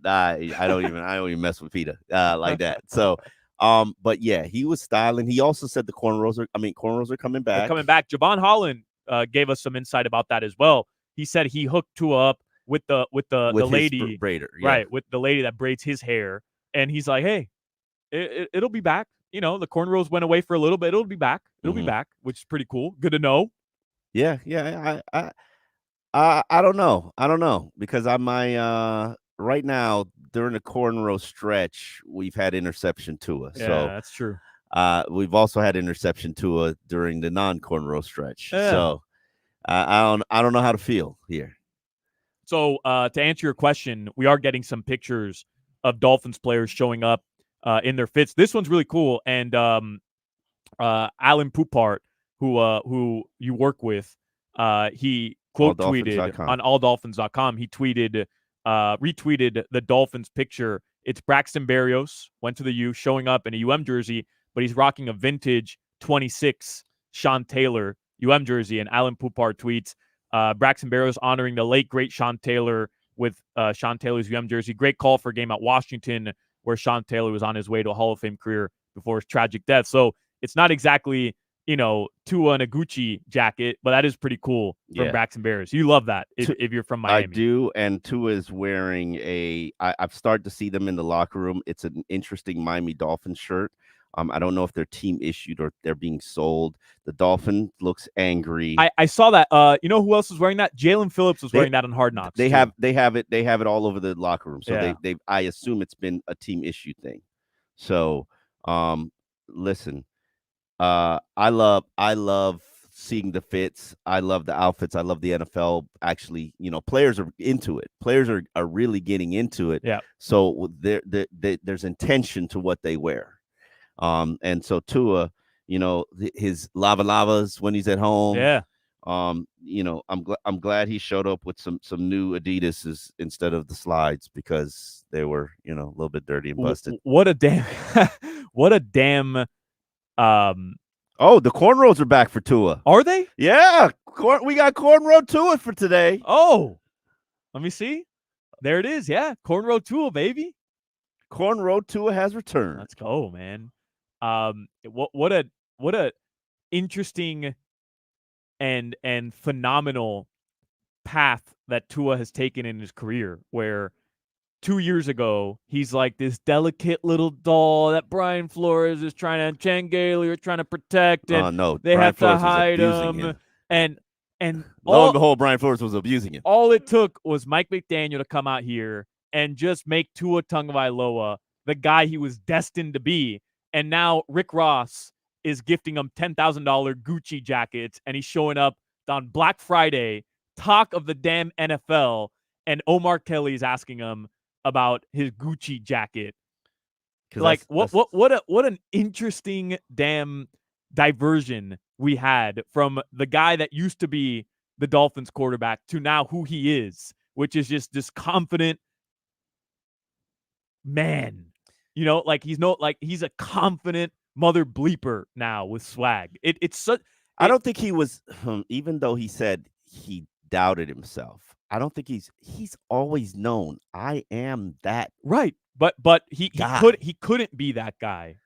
I don't even mess with PETA like that. So, but yeah, he was styling. He also said cornrows are coming back. They're coming back. Javon Holland gave us some insight about that as well. He said he hooked Tua up with the lady braider, yeah. Right, with the lady that braids his hair, and he's like, "Hey, it'll be back. The cornrows went away for a little bit. It'll be back. It'll be back," which is pretty cool. Good to know. Yeah. I don't know because right now during the cornrow stretch, we've had interception Tua. Yeah, so that's true. We've also had interception Tua during the non-cornrow stretch. Yeah. So I don't know how to feel here. So to answer your question, we are getting some pictures of Dolphins players showing up in their fits. This one's really cool, and Alan Poupart, who you work with, he quote tweeted on alldolphins.com. He retweeted the Dolphins picture. It's Braxton Berrios, went to the U, showing up in a UM jersey, but he's rocking a vintage 26 Sean Taylor UM jersey. And Alan Poupart tweets, Braxton Berrios honoring the late, great Sean Taylor with Sean Taylor's UM jersey. Great call for a game at Washington where Sean Taylor was on his way to a Hall of Fame career before his tragic death. So it's not exactly, Tua in a Gucci jacket, but that is pretty cool from Braxton Bears. You love that if you're from Miami. I do, and Tua is wearing I've started to see them in the locker room. It's an interesting Miami Dolphins shirt. I don't know if they're team issued or they're being sold. The Dolphin looks angry. I saw that. You know who else was wearing that? Jalen Phillips was wearing that on Hard Knocks. They have it all over the locker room. So Yeah. I assume it's been a team issue thing. So listen, I love seeing the fits. I love the outfits. I love the NFL. Actually, players are into it. Players are really getting into it. Yeah. So there's intention to what they wear. And so Tua, his lavas when he's at home. Yeah. I'm glad he showed up with some new Adidas's instead of the slides because they were, a little bit dirty and busted. What a damn Oh, the cornrows are back for Tua. Are they? Yeah. We got cornrow Tua for today. Oh, let me see. There it is. Yeah. Cornrow Tua, baby. Cornrow Tua has returned. Let's go, man. What a interesting and phenomenal path that Tua has taken in his career, where 2 years ago he's like this delicate little doll that Brian Flores is trying to trying to protect, and no, they Brian have Flores to was hide abusing him. him. And lo and behold, Brian Flores was abusing him. all it took was Mike McDaniel to come out here and just make Tua Tagovailoa the guy he was destined to be. And now Rick Ross is gifting him $10,000 Gucci jackets, and he's showing up on Black Friday, talk of the damn NFL, and Omar Kelly is asking him about his Gucci jacket. Like, what an interesting damn diversion we had from the guy that used to be the Dolphins quarterback to now who he is, which is just this confident man. He's a confident mother bleeper now with swag. I don't think he was, even though he said he doubted himself. I don't think he's always known I am that right. But he couldn't be that guy.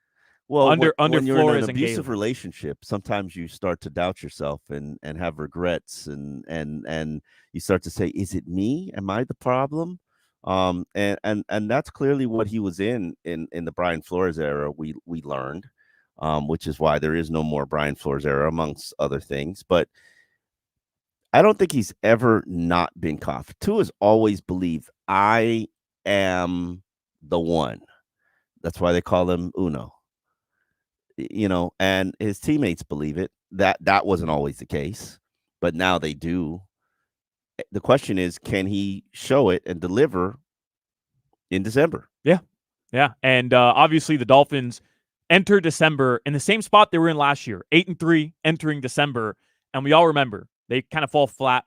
Well, under when you're Flores in an and abusive Galen. relationship, sometimes you start to doubt yourself and have regrets and you start to say, is it me? Am I the problem? And that's clearly what he was in the Brian Flores era. We learned, which is why there is no more Brian Flores era, amongst other things. But I don't think he's ever not been confident. Tua's always believed I am the one. That's why they call him Uno. And his teammates believe it. That wasn't always the case, but now they do. The question is, can he show it and deliver in December? Yeah. And obviously the Dolphins enter December in the same spot they were in last year, 8-3 entering December. And we all remember they kind of fall flat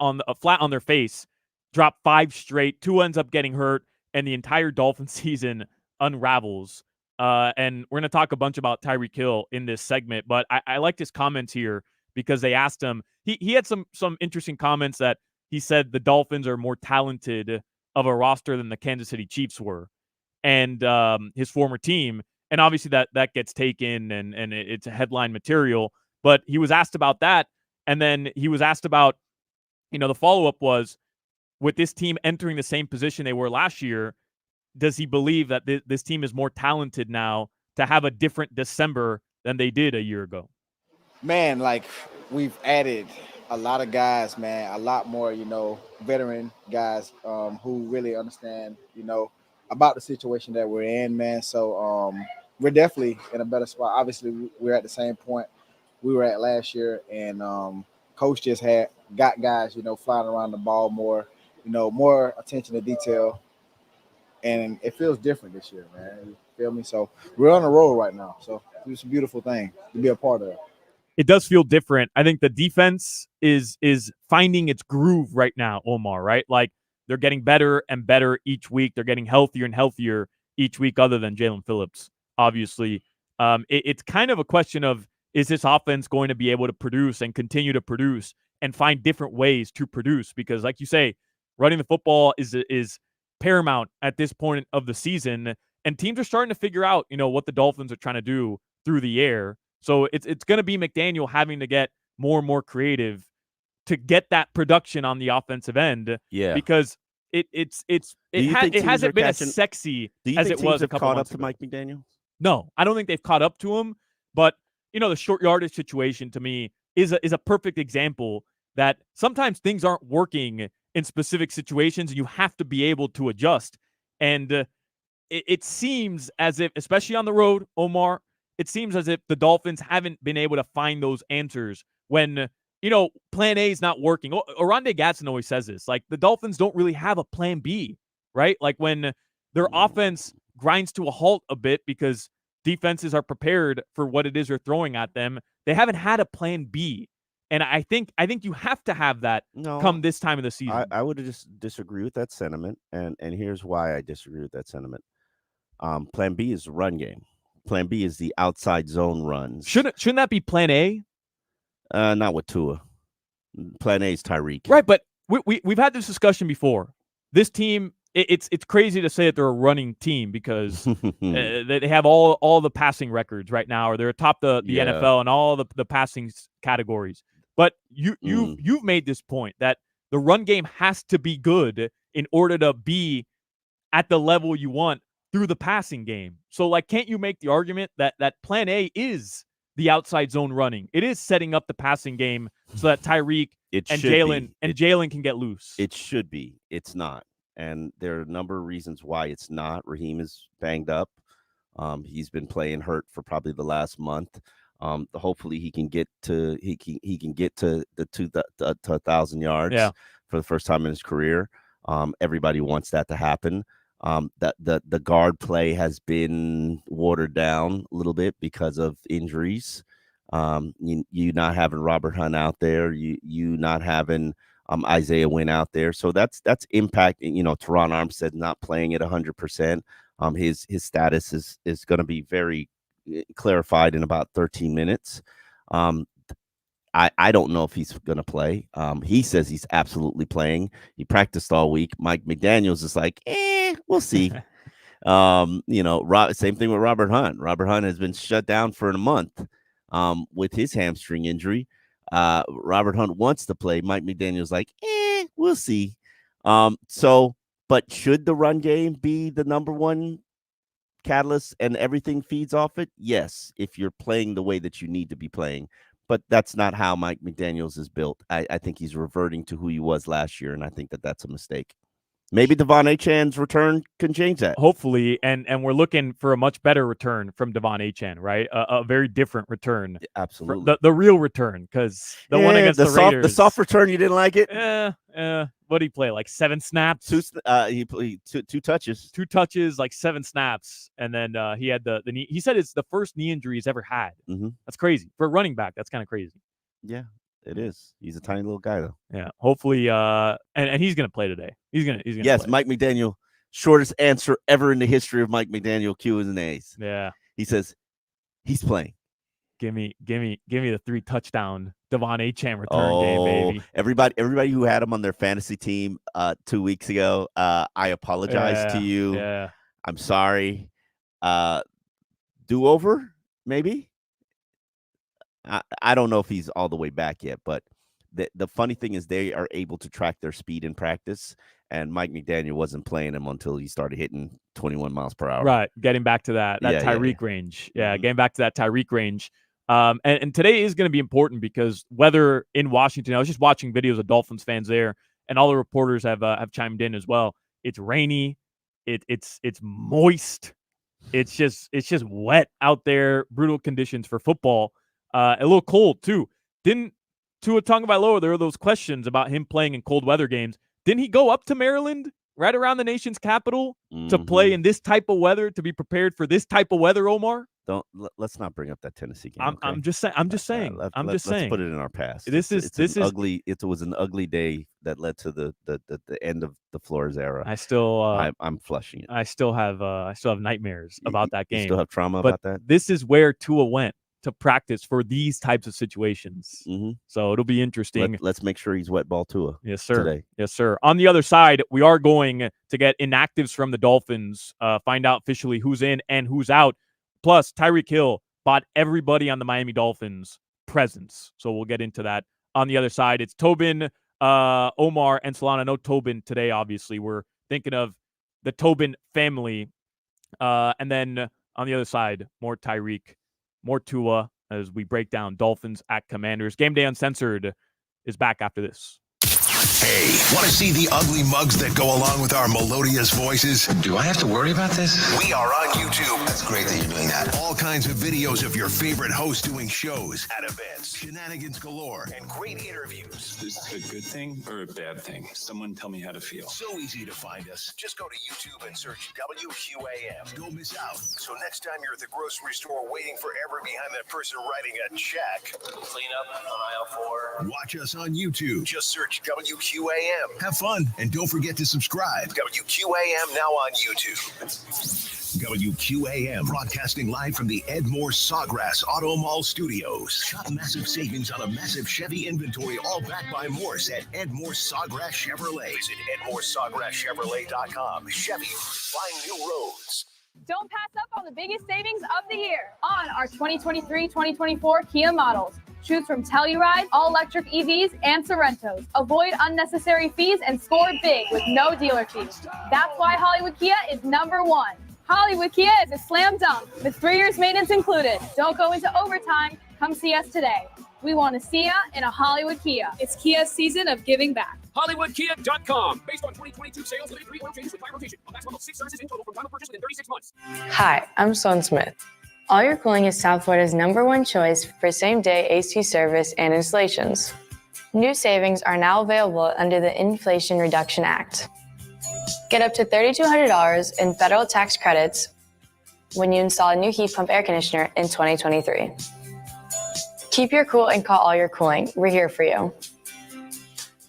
on their face, drop 5 straight. Tua ends up getting hurt, and the entire Dolphin season unravels. And we're going to talk a bunch about Tyreek Hill in this segment, but I liked his comments here because they asked him. He had some interesting comments that he said the Dolphins are more talented of a roster than the Kansas City Chiefs were, and his former team. And obviously that gets taken and it's a headline material. But he was asked about that, and then he was asked about, the follow-up was, with this team entering the same position they were last year, does he believe that this team is more talented now to have a different December than they did a year ago? Man, we've added a lot of guys, man, a lot more, veteran guys who really understand, about the situation that we're in, man. So we're definitely in a better spot. Obviously, we're at the same point we were at last year, and coach just got guys, flying around the ball more, more attention to detail. And it feels different this year, man. You feel me? So we're on the road right now. So it's a beautiful thing to be a part of. It does feel different. I think the defense is finding its groove right now, Omar, right? Like, they're getting better and better each week. They're getting healthier and healthier each week, other than Jalen Phillips, obviously. It's kind of a question of, is this offense going to be able to produce and continue to produce and find different ways to produce? Because, like you say, Running the football is paramount at this point of the season, and teams are starting to figure out, what the Dolphins are trying to do through the air. So it's going to be McDaniel having to get more and more creative to get that production on the offensive end. Yeah, because it hasn't been as sexy as it was a couple months ago. Mike McDaniel? No, I don't think they've caught up to him. But the short yardage situation to me is a perfect example that sometimes things aren't working in specific situations, and you have to be able to adjust. And it seems as if, especially on the road, Omar, it seems as if the Dolphins haven't been able to find those answers when, plan A is not working. Oronde Gadsden always says this, like the Dolphins don't really have a plan B, right? Like when their offense grinds to a halt a bit because defenses are prepared for what it is they're throwing at them, they haven't had a plan B. And I think you have to have that come this time of the season. I would just disagree with that sentiment, and here's why I disagree with that sentiment. Plan B is the run game. Plan B is the outside zone runs. Shouldn't that be Plan A? Not with Tua. Plan A is Tyreek. Right, but we've had this discussion before. This team, it's crazy to say that they're a running team because they have all the passing records right now, or they're atop the NFL in all the passing categories. But you've made this point that the run game has to be good in order to be at the level you want through the passing game. So, like, can't you make the argument that Plan A is the outside zone running? It is setting up the passing game so that Tyreek and Jalen can get loose. It should be. It's not. And there are a number of reasons why it's not. Raheem is banged up. He's been playing hurt for probably the last month. Hopefully he can get to the 1,000 yards for the first time in his career. Everybody wants that to happen. That the guard play has been watered down a little bit because of injuries. You not having Robert Hunt out there, you not having Isaiah Wynn out there, so that's impacting. Teron Armstead not playing at 100%. His status is going to be very clarified in about 13 minutes. I don't know if he's going to play. He says he's absolutely playing. He practiced all week. Mike McDaniels is like, we'll see. Same thing with Robert Hunt. Robert Hunt has been shut down for a month with his hamstring injury. Robert Hunt wants to play. Mike McDaniels like, we'll see. But should the run game be the number one catalyst and everything feeds off it? Yes, if you're playing the way that you need to be playing. But that's not how Mike McDaniels is built. I think he's reverting to who he was last year, and I think that's a mistake. Maybe Devon Achan's return can change that. Hopefully, and we're looking for a much better return from Devon Achan, right? A very different return. Absolutely. The real return, because the one against the Raiders. The soft return, you didn't like it? What did he play? Like 7 snaps? He played two touches. 2 touches, like 7 snaps. And then he had the knee. He said it's the first knee injury he's ever had. Mm-hmm. That's crazy. For a running back, that's kind of crazy. Yeah. It is. He's a tiny little guy, though. Yeah. Hopefully, and he's gonna play today. He's gonna. Yes, play. Mike McDaniel, shortest answer ever in the history of Mike McDaniel Q's and A's. Yeah. He says he's playing. Give me the 3 touchdown Devon Achan return game, baby. Everybody who had him on their fantasy team 2 weeks ago, I apologize to you. Yeah. I'm sorry. Do over, maybe. I don't know if he's all the way back yet, but the funny thing is they are able to track their speed in practice, and Mike McDaniel wasn't playing him until he started hitting 21 miles per hour. Right, getting back to that Tyreek range. Yeah, getting back to that Tyreek range. And today is going to be important because weather in Washington, I was just watching videos of Dolphins fans there, and all the reporters have chimed in as well. It's rainy. It's moist. It's just wet out there. Brutal conditions for football. A little cold too. Didn't Tua Tagovailoa, there were those questions about him playing in cold weather games. Didn't he go up to Maryland, right around the nation's capital, to play in this type of weather, to be prepared for this type of weather, Omar? Let's not bring up that Tennessee game. I'm just saying. Let's put it in our past. This is ugly. It was an ugly day that led to the end of the Flores era. I'm flushing it. I still have nightmares about that game. You still have trauma about that? This is where Tua went. to practice for these types of situations. So it'll be interesting. Let's make sure he's wet ball Tua. Yes, sir. Today. Yes, sir. On the other side, we are going to get inactives from the Dolphins, find out officially who's in and who's out. Plus, Tyreek Hill bought everybody on the Miami Dolphins presents. So we'll get into that. On the other side, it's Tobin, Omar, and Solana. No Tobin today, obviously. We're thinking of the Tobin family. And then on the other side, more Tyreek, more Tua, as we break down Dolphins at Commanders. Gameday Uncensored is back after this. Hey, want to see the ugly mugs that go along with our melodious voices? Do I have to worry about this? We are on YouTube. That's great that you're doing that. All kinds of videos of your favorite hosts doing shows at events, shenanigans galore, and great interviews. Is this a good thing or a bad thing? Someone tell me how to feel. So easy to find us. Just go to YouTube and search WQAM. Don't miss out. So next time you're at the grocery store waiting forever behind that person writing a check, Clean up on aisle 4. watch us on YouTube. Just search WQAM. Have fun, and don't forget to subscribe. WQAM now on YouTube. WQAM, broadcasting live from the Ed Moore Sawgrass Auto Mall Studios. Shop massive savings on a massive Chevy inventory, all backed by Morse at Ed Moore Sawgrass Chevrolet. Visit EdMooreSawgrassChevrolet.com. Chevy, find new roads. Don't pass up on the biggest savings of the year on our 2023-2024 Kia models. Choose from Telluride, all-electric EVs, and Sorrentos. Avoid unnecessary fees and score big with no dealer fees. That's why Hollywood Kia is number one. Hollywood Kia is a slam dunk with 3 years maintenance included. Don't go into overtime. Come see us today. We want to see you in a Hollywood Kia. It's Kia's season of giving back. HollywoodKia.com. Based on 2022 sales, limited 3 oil changes with 5 rotation. A maximum of 6 services in total from time of purchase within 36 months. Hi, I'm Sloan Smith. All Your Cooling is South Florida's #1 choice for same-day AC service and installations. New savings are now available under the Inflation Reduction Act. Get up to $3,200 in federal tax credits when you install a new heat pump air conditioner in 2023. Keep your cool and call All Your Cooling. We're here for you.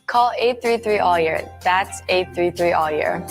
Call 833-ALL-YEAR. That's 833-ALL-YEAR.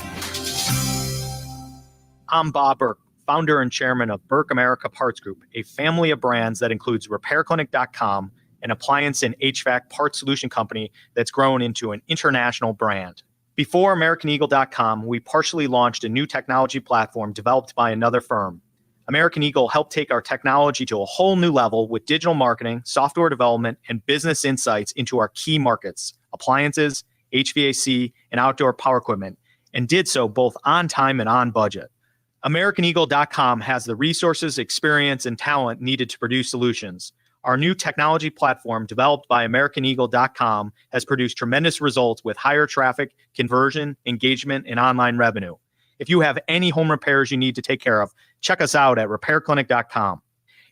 I'm Bob Burke, founder and chairman of Burke America Parts Group, a family of brands that includes RepairClinic.com, an appliance and HVAC parts solution company that's grown into an international brand. Before AmericanEagle.com, we partially launched a new technology platform developed by another firm. American Eagle helped take our technology to a whole new level with digital marketing, software development, and business insights into our key markets, appliances, HVAC, and outdoor power equipment, and did so both on time and on budget. AmericanEagle.com has the resources, experience, and talent needed to produce solutions. Our new technology platform, developed by AmericanEagle.com, has produced tremendous results with higher traffic, conversion, engagement, and online revenue. If you have any home repairs you need to take care of, check us out at RepairClinic.com.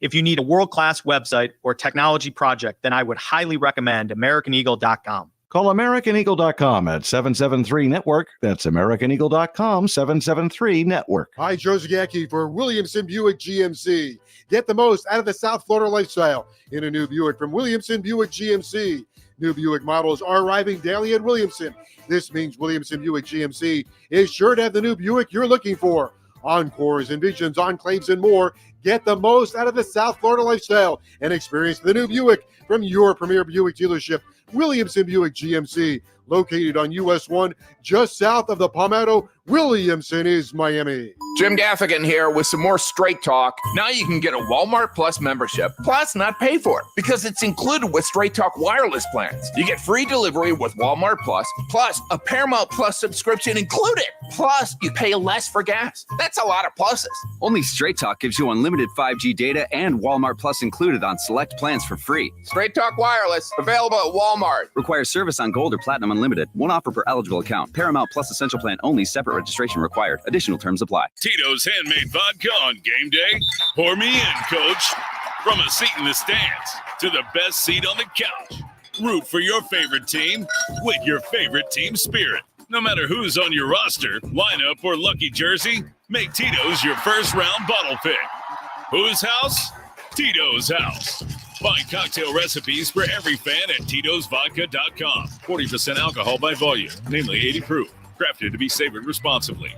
If you need a world-class website or technology project, then I would highly recommend AmericanEagle.com. Call AmericanEagle.com at 773-NETWORK. That's AmericanEagle.com, 773-NETWORK. Hi, Joe Zagacki for Williamson Buick GMC. Get the most out of the South Florida lifestyle in a new Buick from Williamson Buick GMC. New Buick models are arriving daily at Williamson. This means Williamson Buick GMC is sure to have the new Buick you're looking for. Encores, Envisions, Enclaves, and more. Get the most out of the South Florida lifestyle and experience the new Buick from your premier Buick dealership, Williamson Buick GMC, located on US 1 just south of the Palmetto. Williamson is Miami. Jim Gaffigan here with some more Straight Talk. Now you can get a Walmart Plus membership, plus not pay for it, because it's included with Straight Talk wireless plans. You get free delivery with Walmart plus a Paramount Plus subscription included. Plus, you pay less for gas. That's a lot of pluses. Only Straight Talk gives you unlimited 5G data and Walmart Plus included on select plans for free. Straight Talk wireless, available at Walmart. Requires service on Gold or Platinum Unlimited. One offer per eligible account. Paramount Plus Essential Plan only. Separate registration required. Additional terms apply. Tito's Handmade Vodka on game day. Pour me in, coach. From a seat in the stands to the best seat on the couch. Root for your favorite team with your favorite team spirit. No matter who's on your roster, lineup, or lucky jersey, make Tito's your first round bottle pick. Whose house? Tito's house. Find cocktail recipes for every fan at Tito'sVodka.com. 40% alcohol by volume, namely 80 proof. Crafted to be savored responsibly.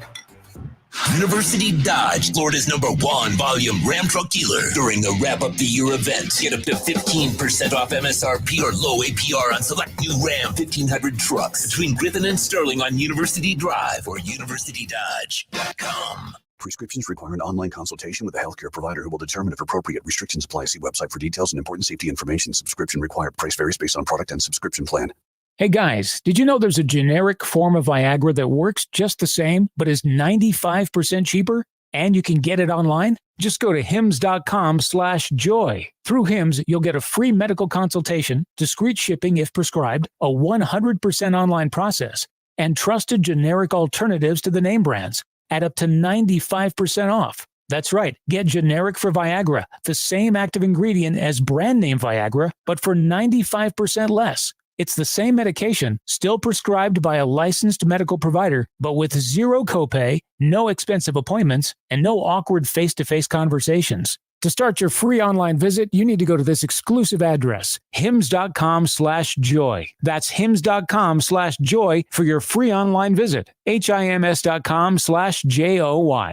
University Dodge, Florida's #1 volume Ram truck dealer. During the Wrap Up the Year event, get up to 15% off MSRP or low APR on select new Ram 1500 trucks between Griffin and Sterling on University Drive or universitydodge.com. Prescriptions require an online consultation with a healthcare provider who will determine if appropriate. Restrictions apply. See website for details and important safety information. Subscription required. Price varies based on product and subscription plan. Hey guys, did you know there's a generic form of Viagra that works just the same, but is 95% cheaper? And you can get it online? Just go to hims.com/joy. Through Hims, you'll get a free medical consultation, discreet shipping if prescribed, a 100% online process, and trusted generic alternatives to the name brands at up to 95% off. That's right. Get generic for Viagra, the same active ingredient as brand name Viagra, but for 95% less. It's the same medication, still prescribed by a licensed medical provider, but with zero copay, no expensive appointments, and no awkward face-to-face conversations. To start your free online visit, you need to go to this exclusive address, hims.com/joy. That's hims.com/joy for your free online visit, hims.com/joy.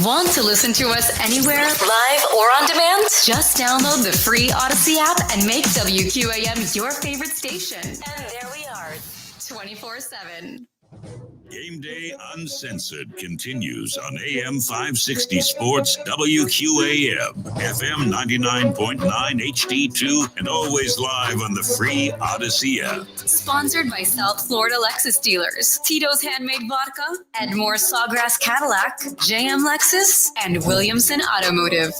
Want to listen to us anywhere, live or on demand? Just download the free Odyssey app and make WQAM your favorite station. And there we are, 24/7. Game Day Uncensored continues on AM 560 Sports WQAM, FM 99.9 HD2, and always live on the free Odyssey app. Sponsored by South Florida Lexus dealers, Tito's Handmade Vodka, Edmore Sawgrass Cadillac, JM Lexus, and Williamson Automotive.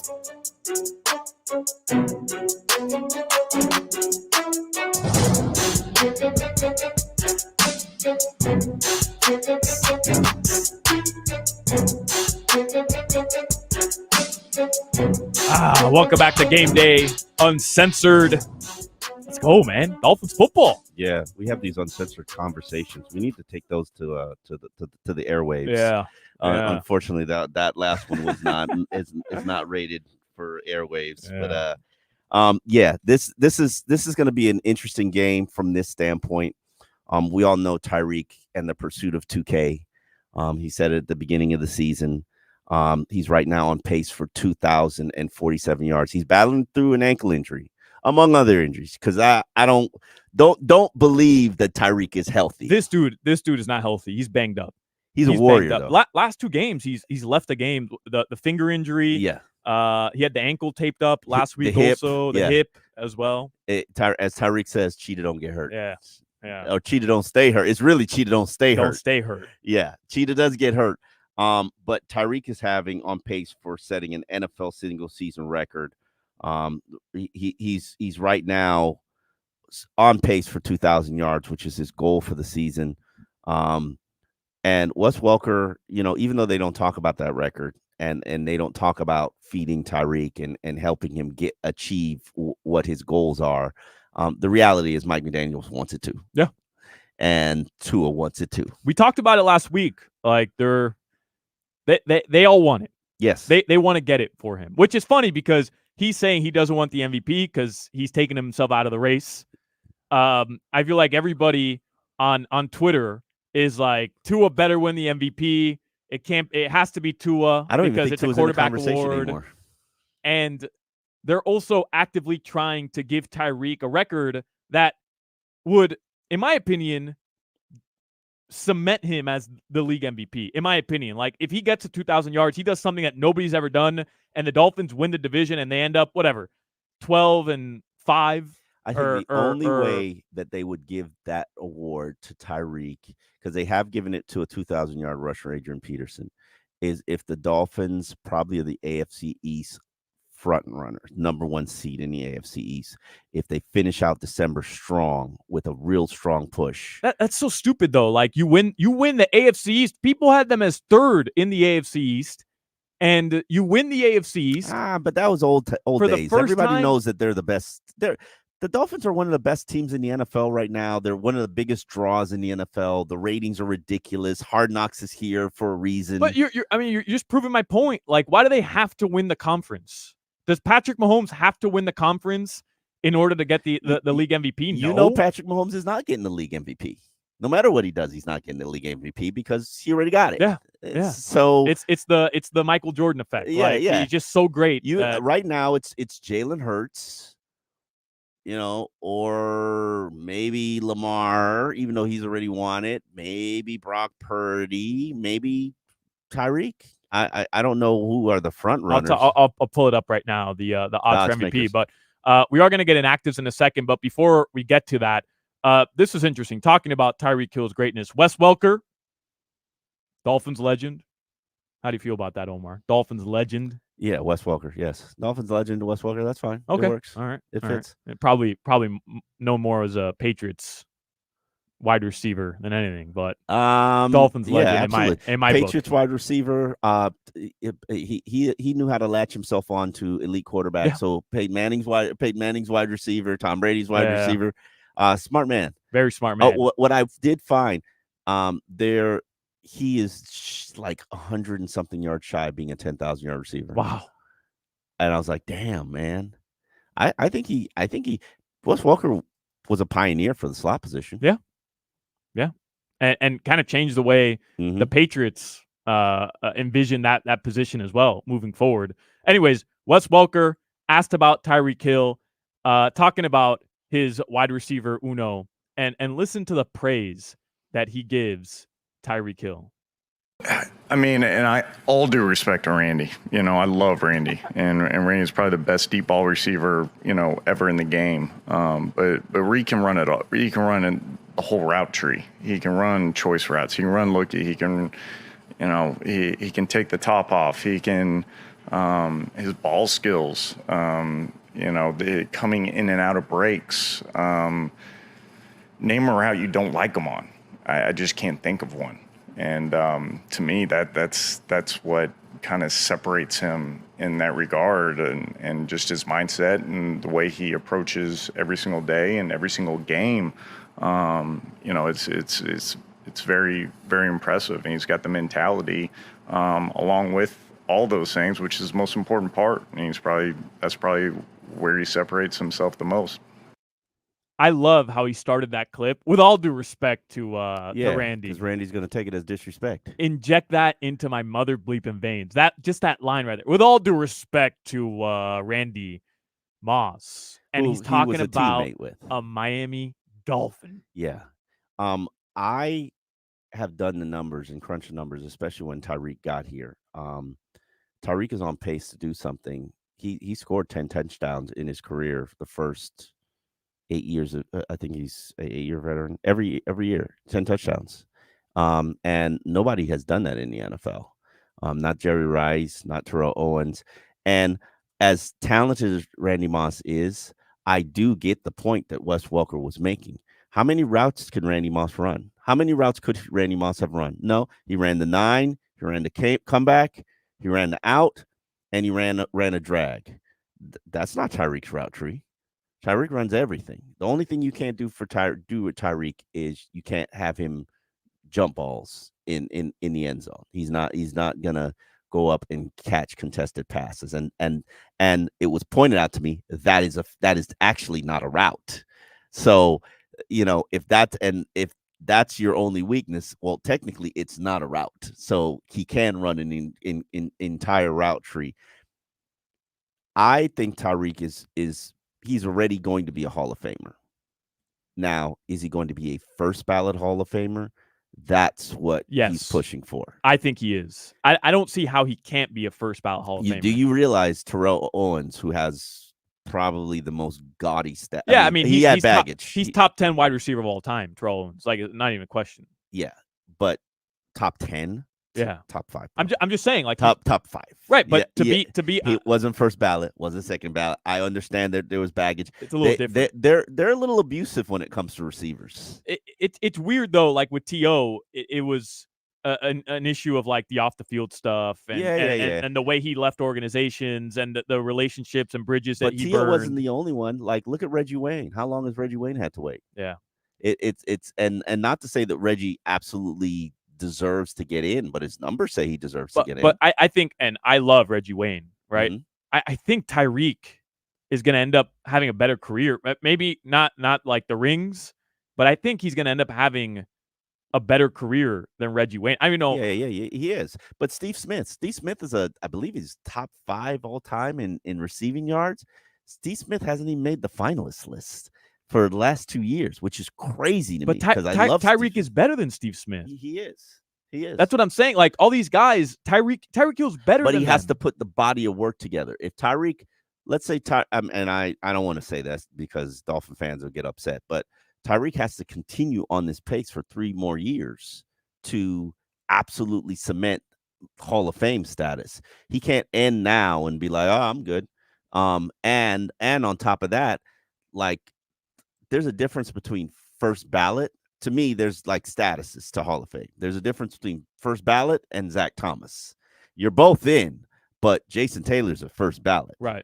Welcome back to Game Day Uncensored. Let's go, man. Dolphins football. Yeah, we have these uncensored conversations. We need to take those to the airwaves. Yeah. Unfortunately, that last one was not is not rated for airwaves. Yeah. But this is going to be an interesting game from this standpoint. We all know Tyreek and the pursuit of 2K. He said it at the beginning of the season. He's right now on pace for 2,047 yards. He's battling through an ankle injury, among other injuries, because I don't believe that Tyreek is healthy. This dude is not healthy. He's banged up. He's a warrior, though. Last two games, he's left the game. The finger injury. Yeah. He had the ankle taped up last week. The hip, also the hip as well. As Tyreek says, cheetah don't get hurt. Yeah. Or cheetah don't stay hurt. It's really cheetah don't stay hurt. Don't stay hurt. Yeah, cheetah does get hurt. But Tyreek is on pace for setting an NFL single season record. He's right now on pace for 2,000 yards, which is his goal for the season. And Wes Welker, even though they don't talk about that record and they don't talk about feeding Tyreek and helping him achieve what his goals are, the reality is Mike McDaniels wants it too. Yeah. And Tua wants it too. We talked about it last week. Like they all want it. Yes. They want to get it for him, which is funny because he's saying he doesn't want the MVP because he's taking himself out of the race. I feel like everybody on Twitter is like, Tua better win the MVP. It has to be Tua because it's a quarterback award. Anymore. And they're also actively trying to give Tyreek a record that would, in my opinion, cement him as the league MVP. In my opinion, like if he gets to 2,000 yards, he does something that nobody's ever done, and the Dolphins win the division and they end up 12-5. I think the only way that they would give that award to Tyreek, because they have given it to a 2,000-yard rusher, Adrian Peterson, is if the Dolphins probably are the AFC East front runner, number one seed in the AFC East, if they finish out December strong with a real strong push. That's so stupid though. Like you win the AFC East. People had them as third in the AFC East, and you win the AFC East. But that was old days. Everybody knows that they're the best. The Dolphins are one of the best teams in the NFL right now. They're one of the biggest draws in the NFL. The ratings are ridiculous. Hard Knocks is here for a reason. But you're just proving my point. Like, why do they have to win the conference? Does Patrick Mahomes have to win the conference in order to get the league MVP? No. You know Patrick Mahomes is not getting the league MVP. No matter what he does, he's not getting the league MVP because he already got it. Yeah. Yeah. So it's the Michael Jordan effect. Yeah, like, yeah. He's just so great. You that, right now it's Jalen Hurts, or maybe Lamar, even though he's already won it. Maybe Brock Purdy, maybe Tyreek. I don't know who are the front runners. I'll pull it up right now, the odds for MVP. makers. But we are going to get in actives in a second. But before we get to that, this is interesting. Talking about Tyreek Hill's greatness. Wes Welker, Dolphins legend. How do you feel about that, Omar? Dolphins legend. Yeah, Wes Welker. Yes, Dolphins legend, Wes Welker. That's fine. Okay, It works. all right, it all right. fits. Probably no more as a Patriots wide receiver than anything, but Dolphins legend in my Patriots book. wide receiver. He knew how to latch himself on to elite quarterbacks. Yeah. So Peyton Manning's wide receiver, Tom Brady's wide receiver. Smart man, very smart man. What I did find, he is like 100 and something yards shy of being a 10,000 yard receiver. Wow. And I was like, damn, man. I think Wes Welker was a pioneer for the slot position. Yeah. Yeah. And kind of changed the way Mm-hmm. the Patriots envision that position as well moving forward. Anyways, Wes Welker asked about Tyreek Hill, talking about his wide receiver Uno, and listen to the praise that he gives Tyreek Hill. I mean, and all due respect to Randy, I love Randy, and Randy's probably the best deep ball receiver, ever in the game. But Reed can run it all. He can run in the whole route tree. He can run choice routes. He can run looky. He can, he can take the top off. He can, his ball skills, the coming in and out of breaks. Name a route you don't like him on. I just can't think of one. And to me, that's what kind of separates him in that regard, and just his mindset and the way he approaches every single day and every single game. It's very, very impressive, and he's got the mentality along with all those things, which is the most important part. And that's probably where he separates himself the most. I love how he started that clip. With all due respect to Randy, because Randy's going to take it as disrespect. Inject that into my mother bleeping veins. That line right there. With all due respect to Randy Moss, and he's talking about a Miami Dolphin. Yeah, I have done the numbers and crunched the numbers, especially when Tyreek got here. Tyreek is on pace to do something. He scored 10 touchdowns in his career for the first 8 years. I think he's an 8-year veteran. Every year, 10 touchdowns. And nobody has done that in the NFL. Not Jerry Rice, not Terrell Owens. And as talented as Randy Moss is, I do get the point that Wes Welker was making. How many routes can Randy Moss run? How many routes could Randy Moss have run? No, he ran the 9, he ran the comeback, he ran the out, and he ran a drag. That's not Tyreek's route tree. Tyreek runs everything. The only thing you can't do with Tyreek is you can't have him jump balls in the end zone. He's not gonna go up and catch contested passes. And it was pointed out to me that is actually not a route. So if that's your only weakness, well, technically it's not a route. So he can run an entire route tree. I think Tyreek is he's already going to be a Hall of Famer. Now, is he going to be a first ballot Hall of Famer? That's what he's pushing for. I think he is. I don't see how he can't be a first ballot Hall of Famer. Do you realize Terrell Owens, who has probably the most gaudy stat? Yeah, I mean he had baggage. He's top 10 wide receiver of all time, Terrell Owens. Like, not even a question. Yeah, but top 10? Yeah, top 5. I'm just saying, like top 5, right? But to be he wasn't first ballot, wasn't second ballot. I understand that there was baggage. It's a little different. They're a little abusive when it comes to receivers. It's weird though. Like with T.O., it was an issue of like the off the field stuff and and the way he left organizations and the relationships and bridges that he burned. But T.O. wasn't the only one. Like look at Reggie Wayne. How long has Reggie Wayne had to wait? Yeah, it's and not to say that Reggie absolutely deserves to get in, but his numbers say he deserves to get in. But I think, and I love Reggie Wayne, right? Mm-hmm. I think Tyreek is going to end up having a better career. Maybe not like the rings, but I think he's going to end up having a better career than Reggie Wayne. I mean, no, Yeah, he is. But Steve Smith is I believe he's top 5 all time in receiving yards. Steve Smith hasn't even made the finalist list for the last 2 years, which is crazy to me because I love Tyreek is better than Steve Smith. He is. He is. That's what I'm saying. Like all these guys, Tyreek Hill's better but than he has them. to put the body of work together. If Tyreek, let's say, and I don't want to say that because Dolphin fans will get upset, but Tyreek has to continue on this pace for 3 more years to absolutely cement Hall of Fame status. He can't end now and be like, oh, I'm good. And on top of that, like there's a difference between first ballot. To me, there's like statuses to Hall of Fame. There's a difference between first ballot and Zach Thomas. You're both in, but Jason Taylor's a first ballot. Right.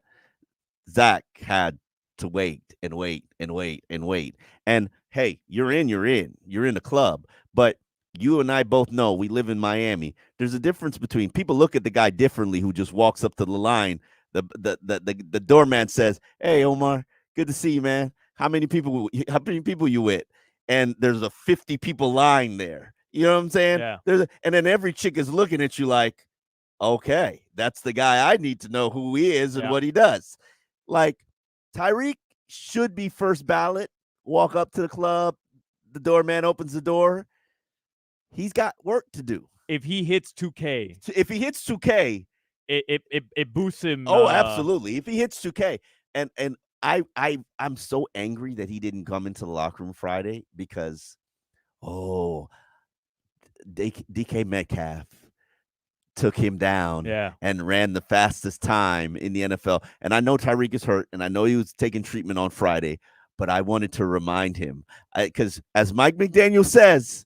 Zach had to wait and wait and wait and wait. And hey, you're in the club. But you and I both know we live in Miami. There's a difference between people look at the guy differently who just walks up to the line. The doorman says, "Hey, Omar, good to see you, man. How many people you with?" And there's a 50 people line there. You know what I'm saying? Yeah. And then every chick is looking at you like, okay, that's the guy I need to know who he is and what he does. Like Tyreek should be first ballot, walk up to the club, the doorman opens the door. He's got work to do. If he hits 2K. It boosts him. Oh, absolutely. If he hits 2K. And I'm so angry that he didn't come into the locker room Friday because DK Metcalf took him down and ran the fastest time in the NFL. And I know Tyreek is hurt, and I know he was taking treatment on Friday, but I wanted to remind him because as Mike McDaniel says,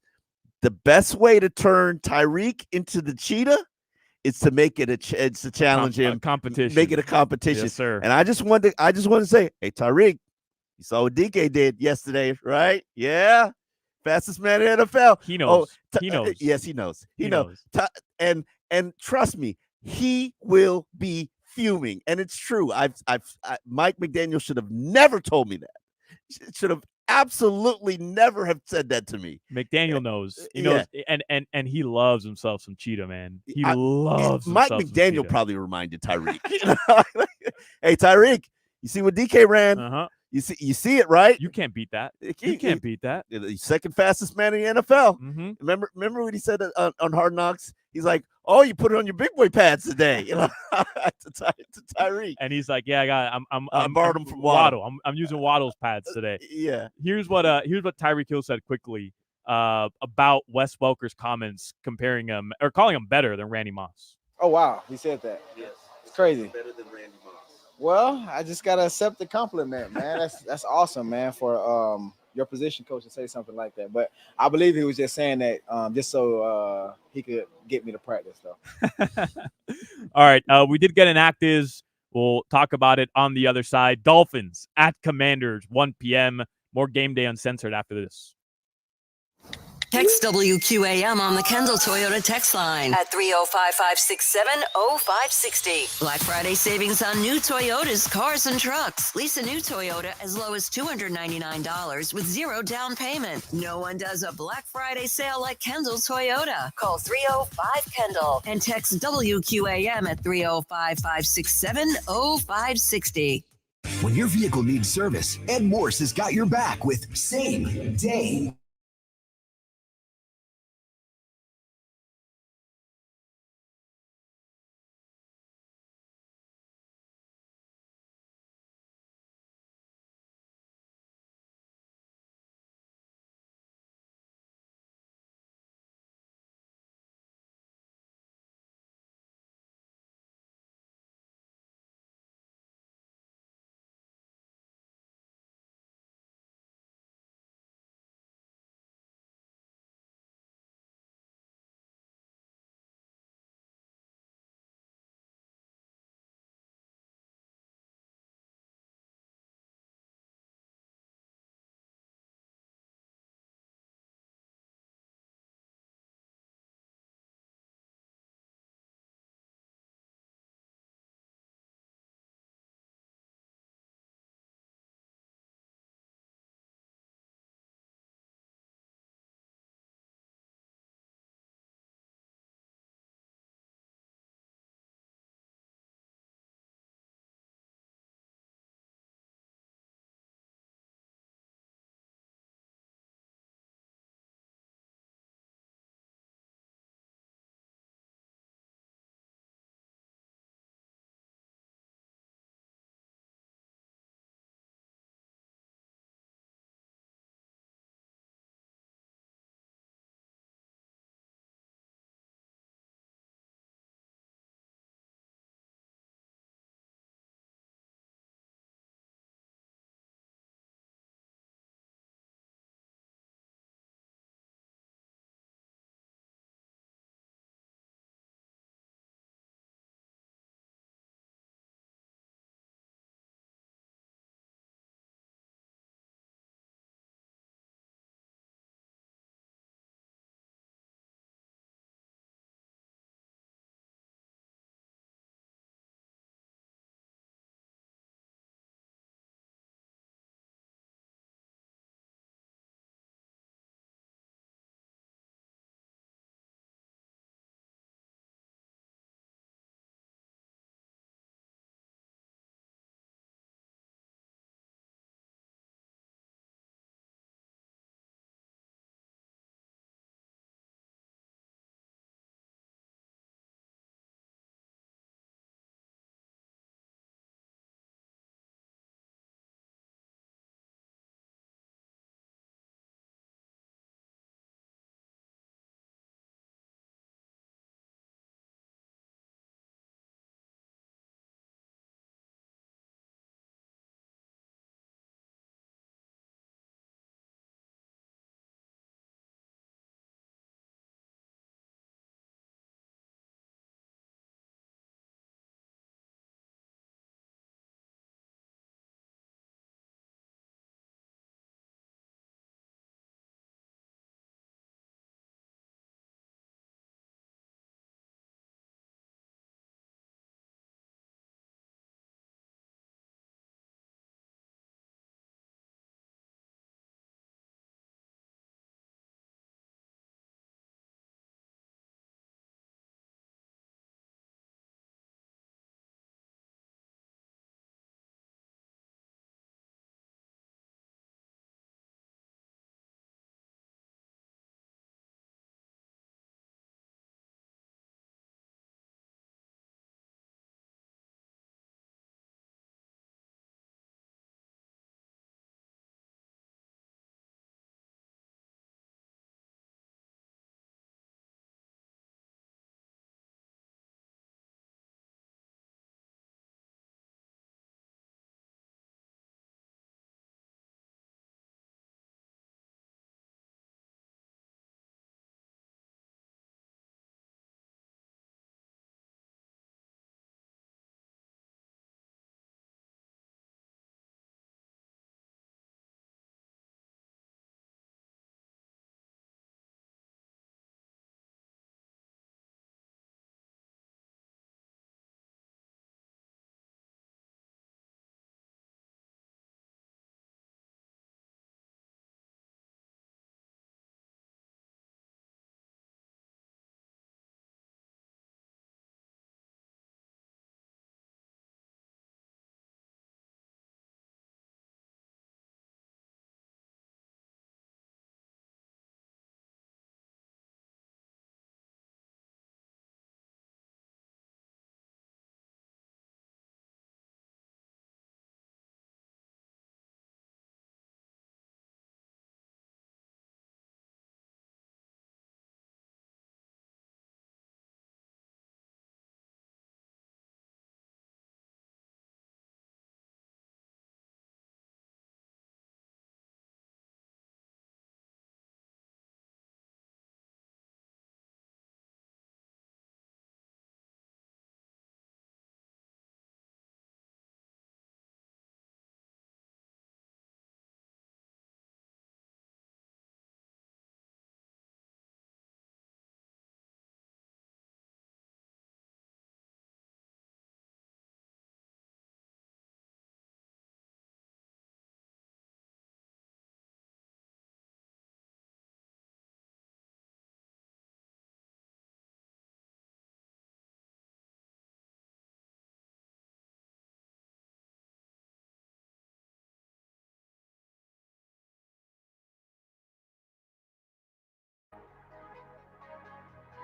the best way to turn Tyreek into the cheetah is to make it it's to challenge him, competition, make it a competition. Yes, sir. And I just want to say, hey, Tyreek, you saw what DK did yesterday, right? Yeah. Fastest man in the NFL. He knows. He knows. Yes, he knows. He knows. And trust me, he will be fuming. And it's true. Mike McDaniel should have never told me that. Should have absolutely never have said that to me. McDaniel knows. He knows, and he loves himself some cheetah, man. He loves Mike McDaniel probably reminded Tyreek. Hey, Tyreek, you see what DK ran? Uh-huh. You see it, right? You can't beat that. You can't beat that. The second fastest man in the NFL. Mm-hmm. Remember what he said on Hard Knocks? He's like, "Oh, you put it on your big boy pads today," to Tyreek. And he's like, "Yeah, I got. I borrowed them from Waddle. I'm using Waddle's pads today." Yeah. Here's what Tyreek Hill said quickly about Wes Welker's comments comparing him or calling him better than Randy Moss. Oh wow, he said that. Yes, it's crazy. Better than Randy Moss. Well, I just gotta accept the compliment, man. That's awesome, man, for your position coach to say something like that. But I believe he was just saying that just so he could get me to practice, though. All right, we did get an actives. We'll talk about it on the other side. Dolphins at Commanders, 1 p.m. More Game Day Uncensored after this. Text WQAM on the Kendall Toyota text line at 305-567-0560. Black Friday savings on new Toyotas, cars, and trucks. Lease a new Toyota as low as $299 with 0 down payment. No one does a Black Friday sale like Kendall Toyota. Call 305-KENDALL and text WQAM at 305-567-0560. When your vehicle needs service, Ed Morse has got your back with same day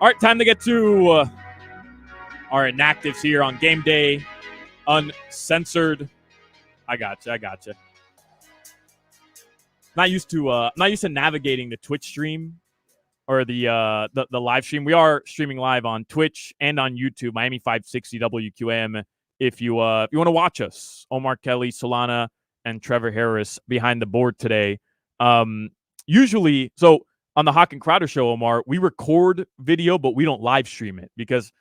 All right, time to get to our inactives here on Game Day Uncensored. I got you. Not used to navigating the Twitch stream or the live stream. We are streaming live on Twitch and on YouTube, Miami 560 WQAM. If you want to watch us, Omar Kelly, Solana, and Trevor Harris behind the board today. Usually, so on the Hawk and Crowder show, Omar, we record video, but we don't live stream it because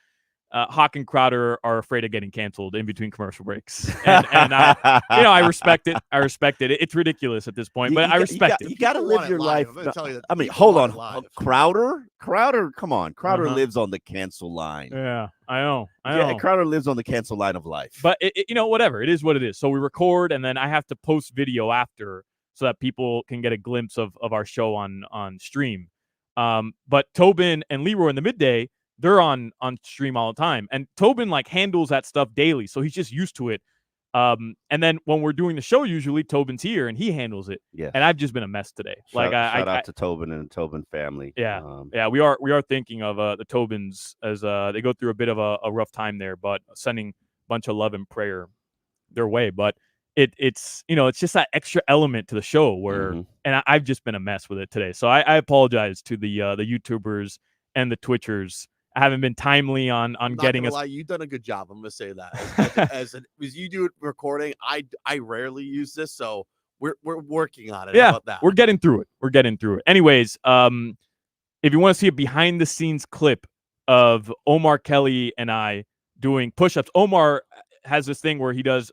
Hawk and Crowder are afraid of getting canceled in between commercial breaks. And I respect it. It's ridiculous at this point, but I respect it. You got to live your life. I'm gonna tell you that I mean, people hold want on. it live. Crowder, come on. Crowder lives on the cancel line. Yeah, I know. Crowder lives on the cancel line of life. But, whatever. It is what it is. So we record, and then I have to post video after so that people can get a glimpse of our show on stream. But Tobin and Leroy in the midday, they're on stream all the time. And Tobin handles that stuff daily. So he's just used to it. And then when we're doing the show, usually Tobin's here and he handles it. Yeah. And I've just been a mess today. Shout out to Tobin and the Tobin family. Yeah. We are thinking of the Tobins as they go through a bit of a rough time there, but sending a bunch of love and prayer their way. But it's just that extra element to the show where, and I've just been a mess with it today. So I apologize to the YouTubers and the Twitchers. I haven't been timely on getting us. You've done a good job. I'm gonna say that as you do recording. I rarely use this, so we're working on it. Yeah, How about that? we're getting through it. Anyways, if you want to see a behind the scenes clip of Omar Kelly and I doing push-ups, Omar has this thing where he does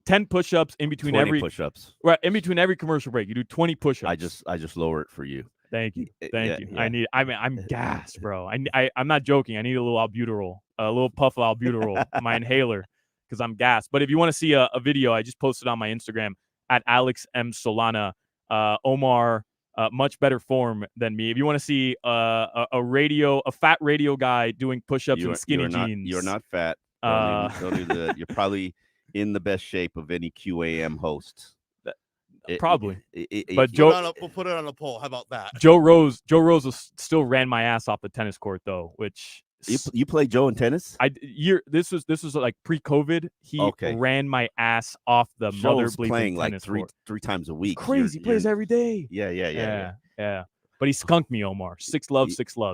10 push-ups in between every push-ups. Right, in between every commercial break. You do 20 push-ups. I just lower it for you. Thank you. Yeah. I'm gassed, bro. I'm not joking. I need a little albuterol, a little puff of albuterol, my inhaler, because I'm gassed. But if you want to see a video, I just posted on my Instagram at Alex M Solana. Omar, much better form than me. If you want to see a fat radio guy doing push-ups in skinny jeans, You're not fat. Don't even you're probably in the best shape of any QAM host. Probably. But we'll put it on a poll. How about that? Joe Rose still ran my ass off the tennis court though, which you play Joe in tennis? This was like pre-COVID. He ran my ass off the mother bleeping playing tennis like three times a week. Crazy. He plays every day. Yeah. But he skunked me, Omar. 6 love.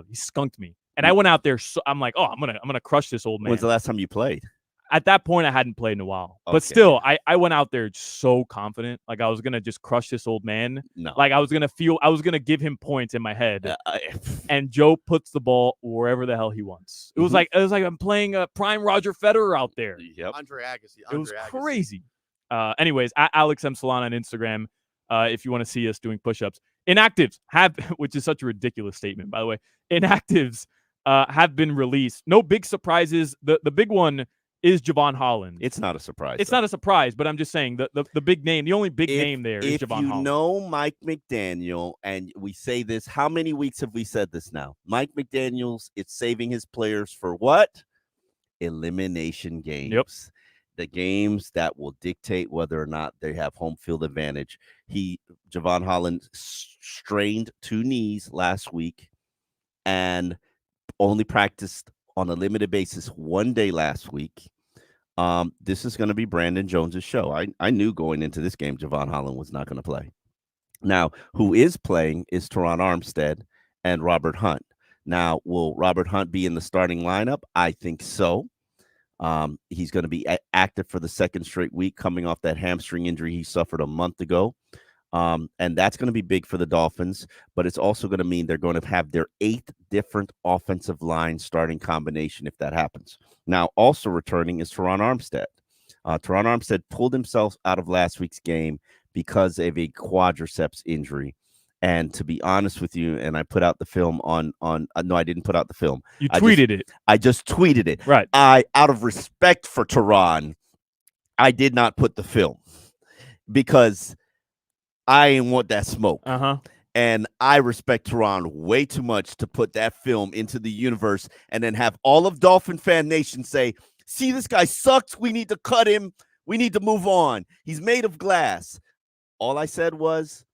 He skunked me. And I went out there. So I'm like, I'm gonna crush this old man. When's the last time you played? At that point, I hadn't played in a while. But still, I went out there so confident. Like I was going to just crush this old man. No. Like I was going to give him points in my head. And Joe puts the ball wherever the hell he wants. It was like I'm playing a prime Roger Federer out there. Yep. Andre Agassi. It was crazy. Anyways, at Alex M. Solana on Instagram, if you want to see us doing push-ups. Inactives which is such a ridiculous statement, by the way. Inactives have been released. No big surprises. The big one is Javon Holland. It's not a surprise. It's not a surprise, but I'm just saying the big name, the only big name there is Javon Holland. If you know Mike McDaniel, and we say this, how many weeks have we said this now? Mike McDaniel's, it's saving his players for what? Elimination games. Yep. The games that will dictate whether or not they have home field advantage. Javon Holland strained 2 knees last week and only practiced on a limited basis 1 day last week. This is going to be Brandon Jones's show. I knew going into this game Javon Holland was not going to play. Now, who is playing is Teron Armstead and Robert Hunt. Now, will Robert Hunt be in the starting lineup? I think so. He's going to be active for the 2nd straight week, coming off that hamstring injury he suffered a month ago. And that's going to be big for the Dolphins, but it's also going to mean they're going to have their 8th different offensive line starting combination if that happens. Now, also returning is Teron Armstead. Teron Armstead pulled himself out of last week's game because of a quadriceps injury. And to be honest with you, and I put out the film no, I didn't put out the film. You tweeted it. I just tweeted it. Right. Out of respect for Teron, I did not put the film because I ain't want that smoke. And I respect Teron way too much to put that film into the universe and then have all of Dolphin fan nation say, see, this guy sucks. We need to cut him. We need to move on. He's made of glass. All I said was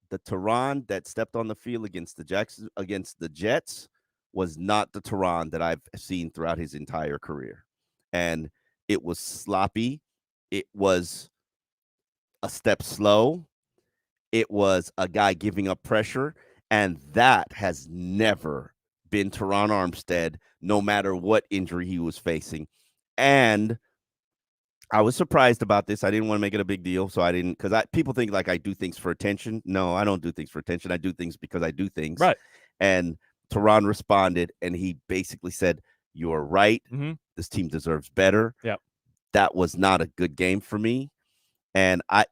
the Teron that stepped on the field against the Jets was not the Teron that I've seen throughout his entire career. And it was sloppy. It was a step slow. It was a guy giving up pressure. And that has never been Teron Armstead, no matter what injury he was facing. And I was surprised about this. I didn't want to make it a big deal, so I didn't, because people think like I do things for attention. No, I don't do things for attention. I do things because I do things. Right. And Teron responded, and he basically said, "You're right. This team deserves better." Yeah. That was not a good game for me. And I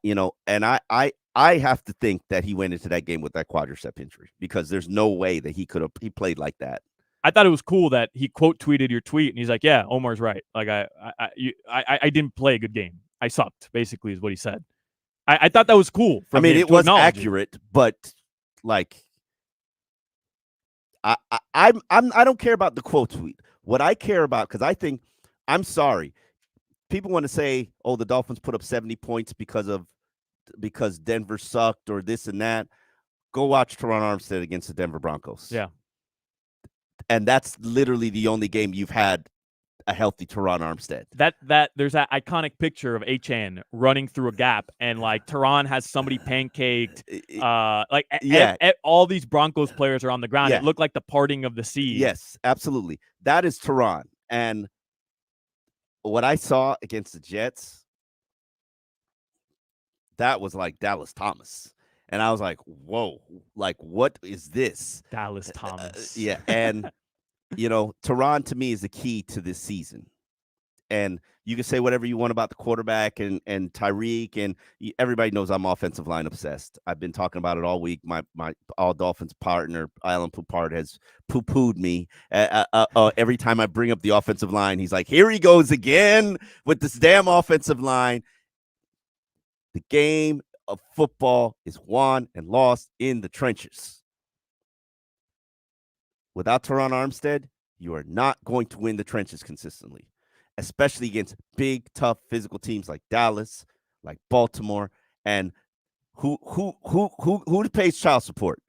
have to think that he went into that game with that quadricep injury, because there's no way that he played like that. I thought it was cool that he quote tweeted your tweet, and he's like, "Yeah, Omar's right. Like I didn't play a good game. I sucked." Basically, is what he said. I thought that was cool. I mean, it was accurate, but like, I don't care about the quote tweet. What I care about, because I think, I'm sorry, people want to say, "Oh, the Dolphins put up 70 points because Denver sucked or this and that." Go watch Teron Armstead against the Denver Broncos. Yeah. And that's literally the only game you've had a healthy Teron Armstead. That there's that iconic picture of Achan running through a gap, and like Teron has somebody pancaked. All these Broncos players are on the ground. Yeah. It looked like the parting of the sea. Yes, absolutely. That is Teron. And what I saw against the Jets, that was like Dallas Thomas. And I was like, whoa, like, what is this? Dallas Thomas. Yeah. And, Teron to me is the key to this season. And you can say whatever you want about the quarterback and Tyreek, and everybody knows I'm offensive line obsessed. I've been talking about it all week. My All Dolphins partner, Alan Poupard, has poo-pooed me. Every time I bring up the offensive line, he's like, here he goes again with this damn offensive line. The game of football is won and lost in the trenches. Without Teron Armstead, you are not going to win the trenches consistently, especially against big, tough, physical teams like Dallas, like Baltimore, and who pays child support?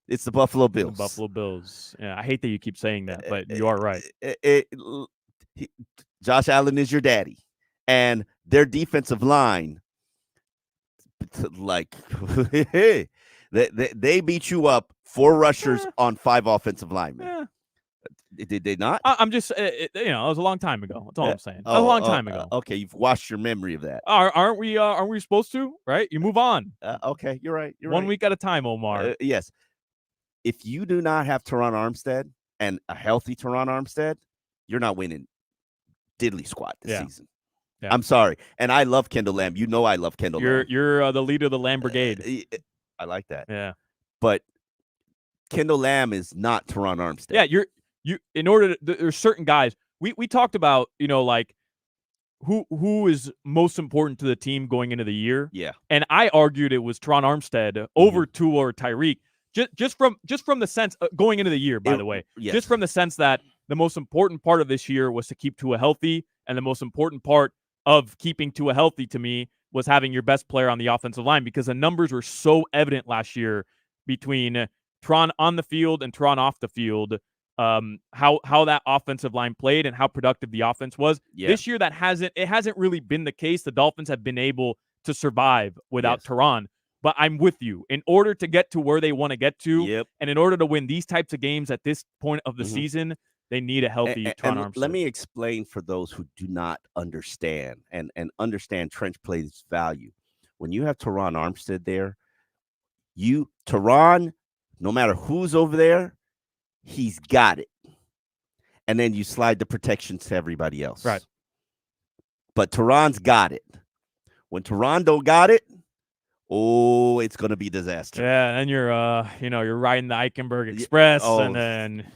It's the Buffalo Bills. The Buffalo Bills. Yeah, I hate that you keep saying that, but you are right. Josh Allen is your daddy, and their defensive line, like, they beat you up 4 rushers on 5 offensive linemen. Yeah. Did they not? I'm just, it was a long time ago. That's all I'm saying. That was a long time ago. Okay, you've washed your memory of that. Aren't we supposed to? Right? You move on. Okay, you're right. One week at a time, Omar. Yes. If you do not have Teron Armstead and a healthy Teron Armstead, you're not winning diddly squat this season. Yeah. I'm sorry. And I love Kendall Lamb. You know I love Kendall Lamb. You're the leader of the Lamb Brigade. I like that. Yeah. But Kendall Lamb is not Teron Armstead. Yeah, there's certain guys. We talked about, like who is most important to the team going into the year. Yeah. And I argued it was Teron Armstead over Tua or Tyreek. Just from the sense going into the year, by the way. Yes. Just from the sense that the most important part of this year was to keep Tua healthy, and the most important part of keeping Tua healthy to me was having your best player on the offensive line, because the numbers were so evident last year between Teron on the field and Teron off the field, how that offensive line played and how productive the offense was. Yeah. This year, it hasn't really been the case. The Dolphins have been able to survive without Teron. But I'm with you. In order to get to where they want to get to, and in order to win these types of games at this point of the season, they need a healthy Teron Armstead. Let me explain for those who do not understand and understand trench play's value. When you have Teron Armstead there, Teron, no matter who's over there, he's got it. And then you slide the protections to everybody else. Right. But Teron's got it. When Teron don't got it, it's going to be disaster. Yeah, and you're riding the Eichenberg Express, and then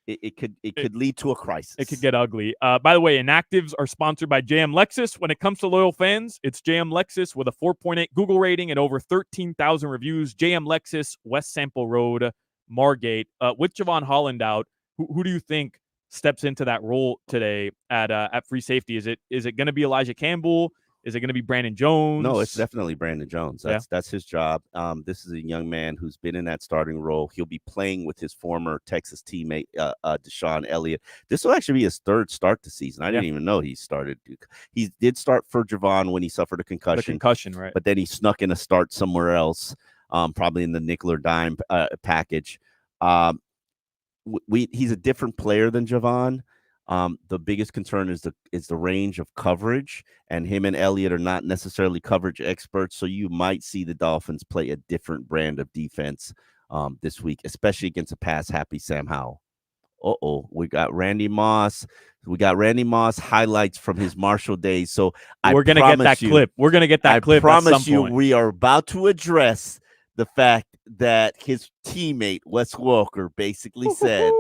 it could lead to a crisis. It could get ugly. By the way, Inactives are sponsored by JM Lexus. When it comes to loyal fans, it's JM Lexus with a 4.8 Google rating and over 13,000 reviews. JM Lexus, West Sample Road, Margate. With Javon Holland out, who do you think steps into that role today at free safety? Is it going to be Elijah Campbell? Is it going to be Brandon Jones? No, it's definitely Brandon Jones. That's his job. This is a young man who's been in that starting role. He'll be playing with his former Texas teammate, Deshaun Elliott. This will actually be his third start this season. I didn't even know he started. He did start for Javon when he suffered a concussion. The concussion, right? But then he snuck in a start somewhere else, probably in the nickel or dime package. He's a different player than Javon. The biggest concern is the range of coverage, and him and Elliott are not necessarily coverage experts. So you might see the Dolphins play a different brand of defense this week, especially against a pass-happy Sam Howell. We got Randy Moss. We got Randy Moss highlights from his Marshall days. So we're gonna get that clip. We're gonna get that clip. I promise at some you, point. we are about to address the fact that his teammate Wes Walker basically said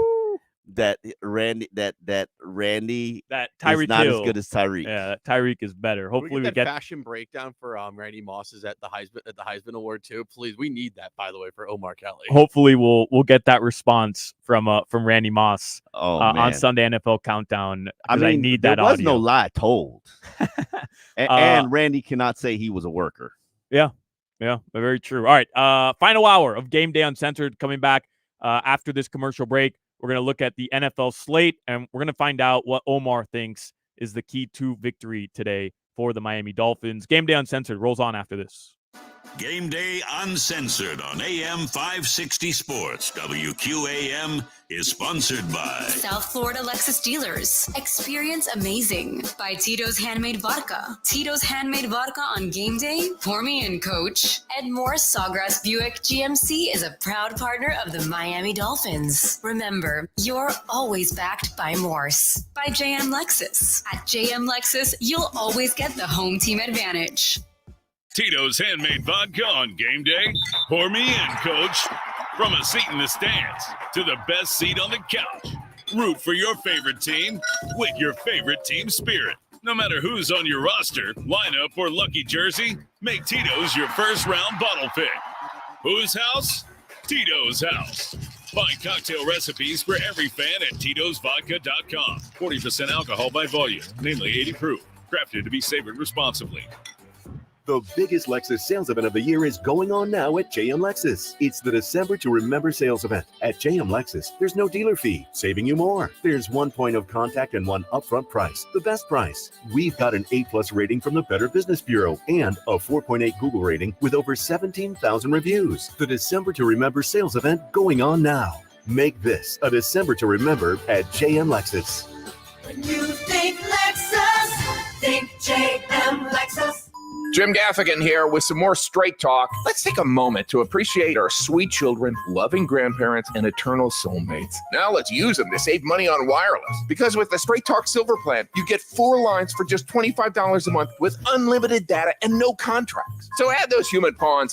that Randy Tyreek is not Hill as good as Tyreek. Yeah, Tyreek is better. Hopefully we get fashion breakdown for Randy Moss is at the Heisman Award too. Please, we need that, by the way, for Omar Kelly. Hopefully we'll get that response from Randy Moss on man. Sunday NFL Countdown. I mean, I need that there was audio. no lie told. and Randy cannot say he was a worker. Yeah, very true. All right, final hour of Game Day Uncensored coming back after this commercial break. We're going to look at the NFL slate, and we're going to find out what Omar thinks is the key to victory today for the Miami Dolphins. Game Day Uncensored rolls on after this. Game Day Uncensored on AM 560 Sports. WQAM is sponsored by South Florida Lexus Dealers. Experience amazing by Tito's Handmade Vodka. Tito's Handmade Vodka on game day. Pour me in, coach. Ed Morse Sawgrass Buick GMC is a proud partner of the Miami Dolphins. Remember, you're always backed by Morse. By JM Lexus. At JM Lexus, you'll always get the home team advantage. Tito's Handmade Vodka on game day. Pour me in, coach. From a seat in the stands to the best seat on the couch. Root for your favorite team with your favorite team spirit. No matter who's on your roster, lineup, or lucky jersey, make Tito's your first round bottle pick. Whose house? Tito's house. Find cocktail recipes for every fan at Tito'sVodka.com. 40% alcohol by volume, namely 80 proof. Crafted to be savored responsibly. The biggest Lexus sales event of the year is going on now at JM Lexus. It's the December to Remember sales event. At JM Lexus, there's no dealer fee, saving you more. There's one point of contact and one upfront price, the best price. We've got an A+ rating from the Better Business Bureau and a 4.8 Google rating with over 17,000 reviews. The December to Remember sales event going on now. Make this a December to Remember at JM Lexus. When you think Lexus, think JM Lexus. Jim Gaffigan here with some more straight talk. Let's take a moment to appreciate our sweet children, loving grandparents, and eternal soulmates. Now let's use them to save money on wireless. Because with the Straight Talk Silver Plan, you get 4 lines for just $25 a month with unlimited data and no contracts. So add those human pawns,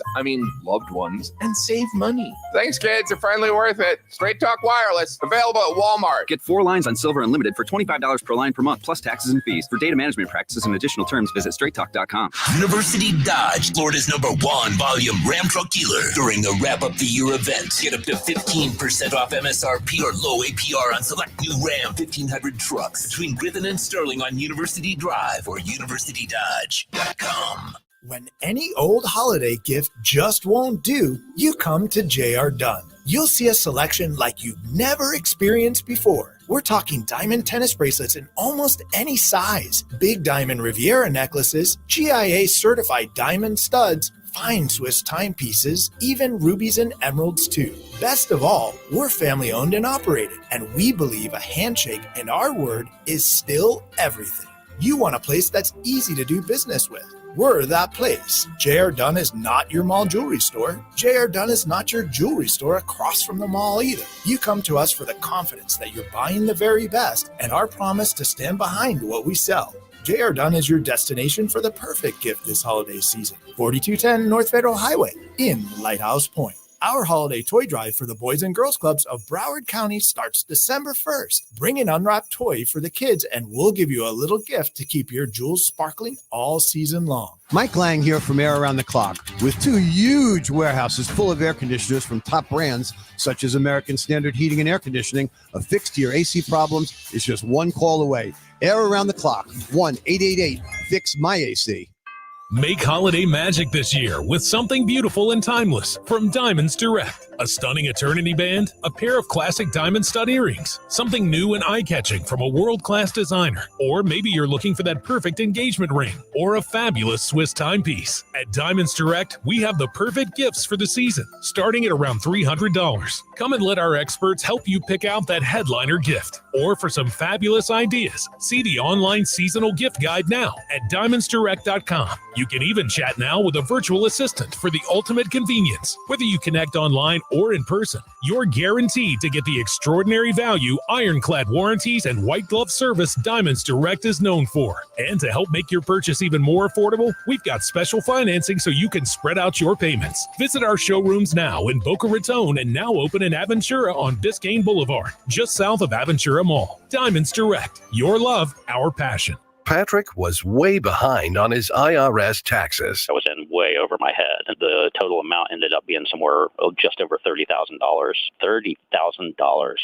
loved ones, and save money. Thanks, kids. They're finally worth it. Straight Talk Wireless, available at Walmart. Get 4 lines on Silver Unlimited for $25 per line per month, plus taxes and fees. For data management practices and additional terms, visit straighttalk.com. University Dodge, Florida's #1 volume Ram truck dealer. During the Wrap Up the Year event, get up to 15% off MSRP or low APR on select new Ram 1500 trucks between Griffin and Sterling on University Drive or universitydodge.com. When any old holiday gift just won't do, you come to J.R. Dunn. You'll see a selection like you've never experienced before. We're talking diamond tennis bracelets in almost any size, big diamond Riviera necklaces, GIA certified diamond studs, fine Swiss timepieces, even rubies and emeralds too. Best of all, we're family owned and operated, and we believe a handshake and our word is still everything. You want a place that's easy to do business with. We're that place. J.R. Dunn is not your mall jewelry store. J.R. Dunn is not your jewelry store across from the mall either. You come to us for the confidence that you're buying the very best and our promise to stand behind what we sell. J.R. Dunn is your destination for the perfect gift this holiday season. 4210 North Federal Highway in Lighthouse Point. Our holiday toy drive for the Boys and Girls Clubs of Broward County starts December 1st. Bring an unwrapped toy for the kids and we'll give you a little gift to keep your jewels sparkling all season long. Mike Lang here from Air Around the Clock. With 2 huge warehouses full of air conditioners from top brands such as American Standard Heating and Air Conditioning, a fix to your AC problems is just one call away. Air Around the Clock, 1-888-FIX-MY-AC. Make holiday magic this year with something beautiful and timeless from Diamonds Direct. A stunning eternity band, a pair of classic diamond stud earrings, something new and eye-catching from a world-class designer, or maybe you're looking for that perfect engagement ring or a fabulous Swiss timepiece. At Diamonds Direct, we have the perfect gifts for the season, starting at around $300. Come and let our experts help you pick out that headliner gift. Or for some fabulous ideas, see the online seasonal gift guide now at diamondsdirect.com. You can even chat now with a virtual assistant for the ultimate convenience. Whether you connect online or in person, you're guaranteed to get the extraordinary value, ironclad warranties, and white glove service Diamonds Direct is known for. And to help make your purchase even more affordable, we've got special financing so you can spread out your payments. Visit our showrooms now in Boca Raton and now open in Aventura on Biscayne Boulevard, just south of Aventura Mall. Diamonds Direct, your love, our passion. Patrick was way behind on his IRS taxes. I was in way over my head, and the total amount ended up being somewhere just over $30,000. $30,000.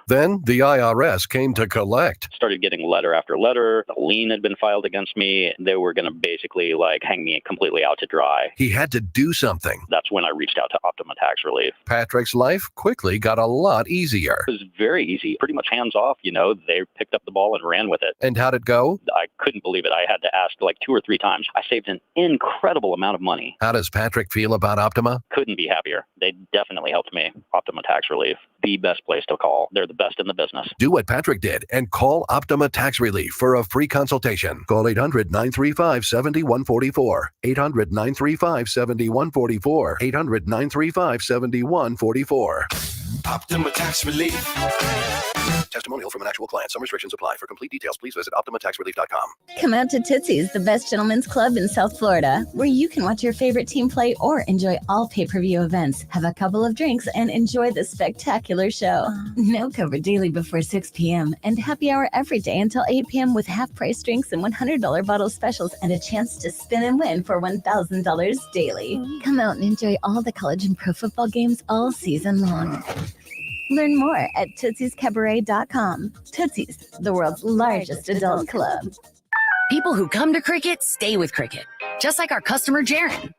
Then the IRS came to collect. Started getting letter after letter. A lien had been filed against me. They were going to basically hang me completely out to dry. He had to do something. That's when I reached out to Optima Tax Relief. Patrick's life quickly got a lot easier. It was very easy, pretty much hands off. They picked up the ball and ran with it. And how'd it go? I couldn't believe it. I had to ask 2 or 3 times. I saved an incredible amount of money. How does Patrick feel about Optima? Couldn't be happier. They definitely helped me. Optima Tax Relief, the best place to call. They're the best in the business. Do what Patrick did and call Optima Tax Relief for a free consultation. Call 800-935-7144. 800-935-7144. 800-935-7144. Optima Tax Relief. Testimonial from an actual client. Some restrictions apply. For complete details, please visit OptimaTaxRelief.com. Come out to Tootsie's, the best gentlemen's club in South Florida, where you can watch your favorite team play or enjoy all pay-per-view events, have a couple of drinks, and enjoy the spectacular show. No cover daily before 6 p.m. and happy hour every day until 8 p.m. with half-price drinks and $100 bottle specials and a chance to spin and win for $1,000 daily. Come out and enjoy all the college and pro football games all season long. Learn more at TootsiesCabaret.com. Tootsie's, the world's largest adult club. People who come to Cricket stay with Cricket, just like our customer, Jaron.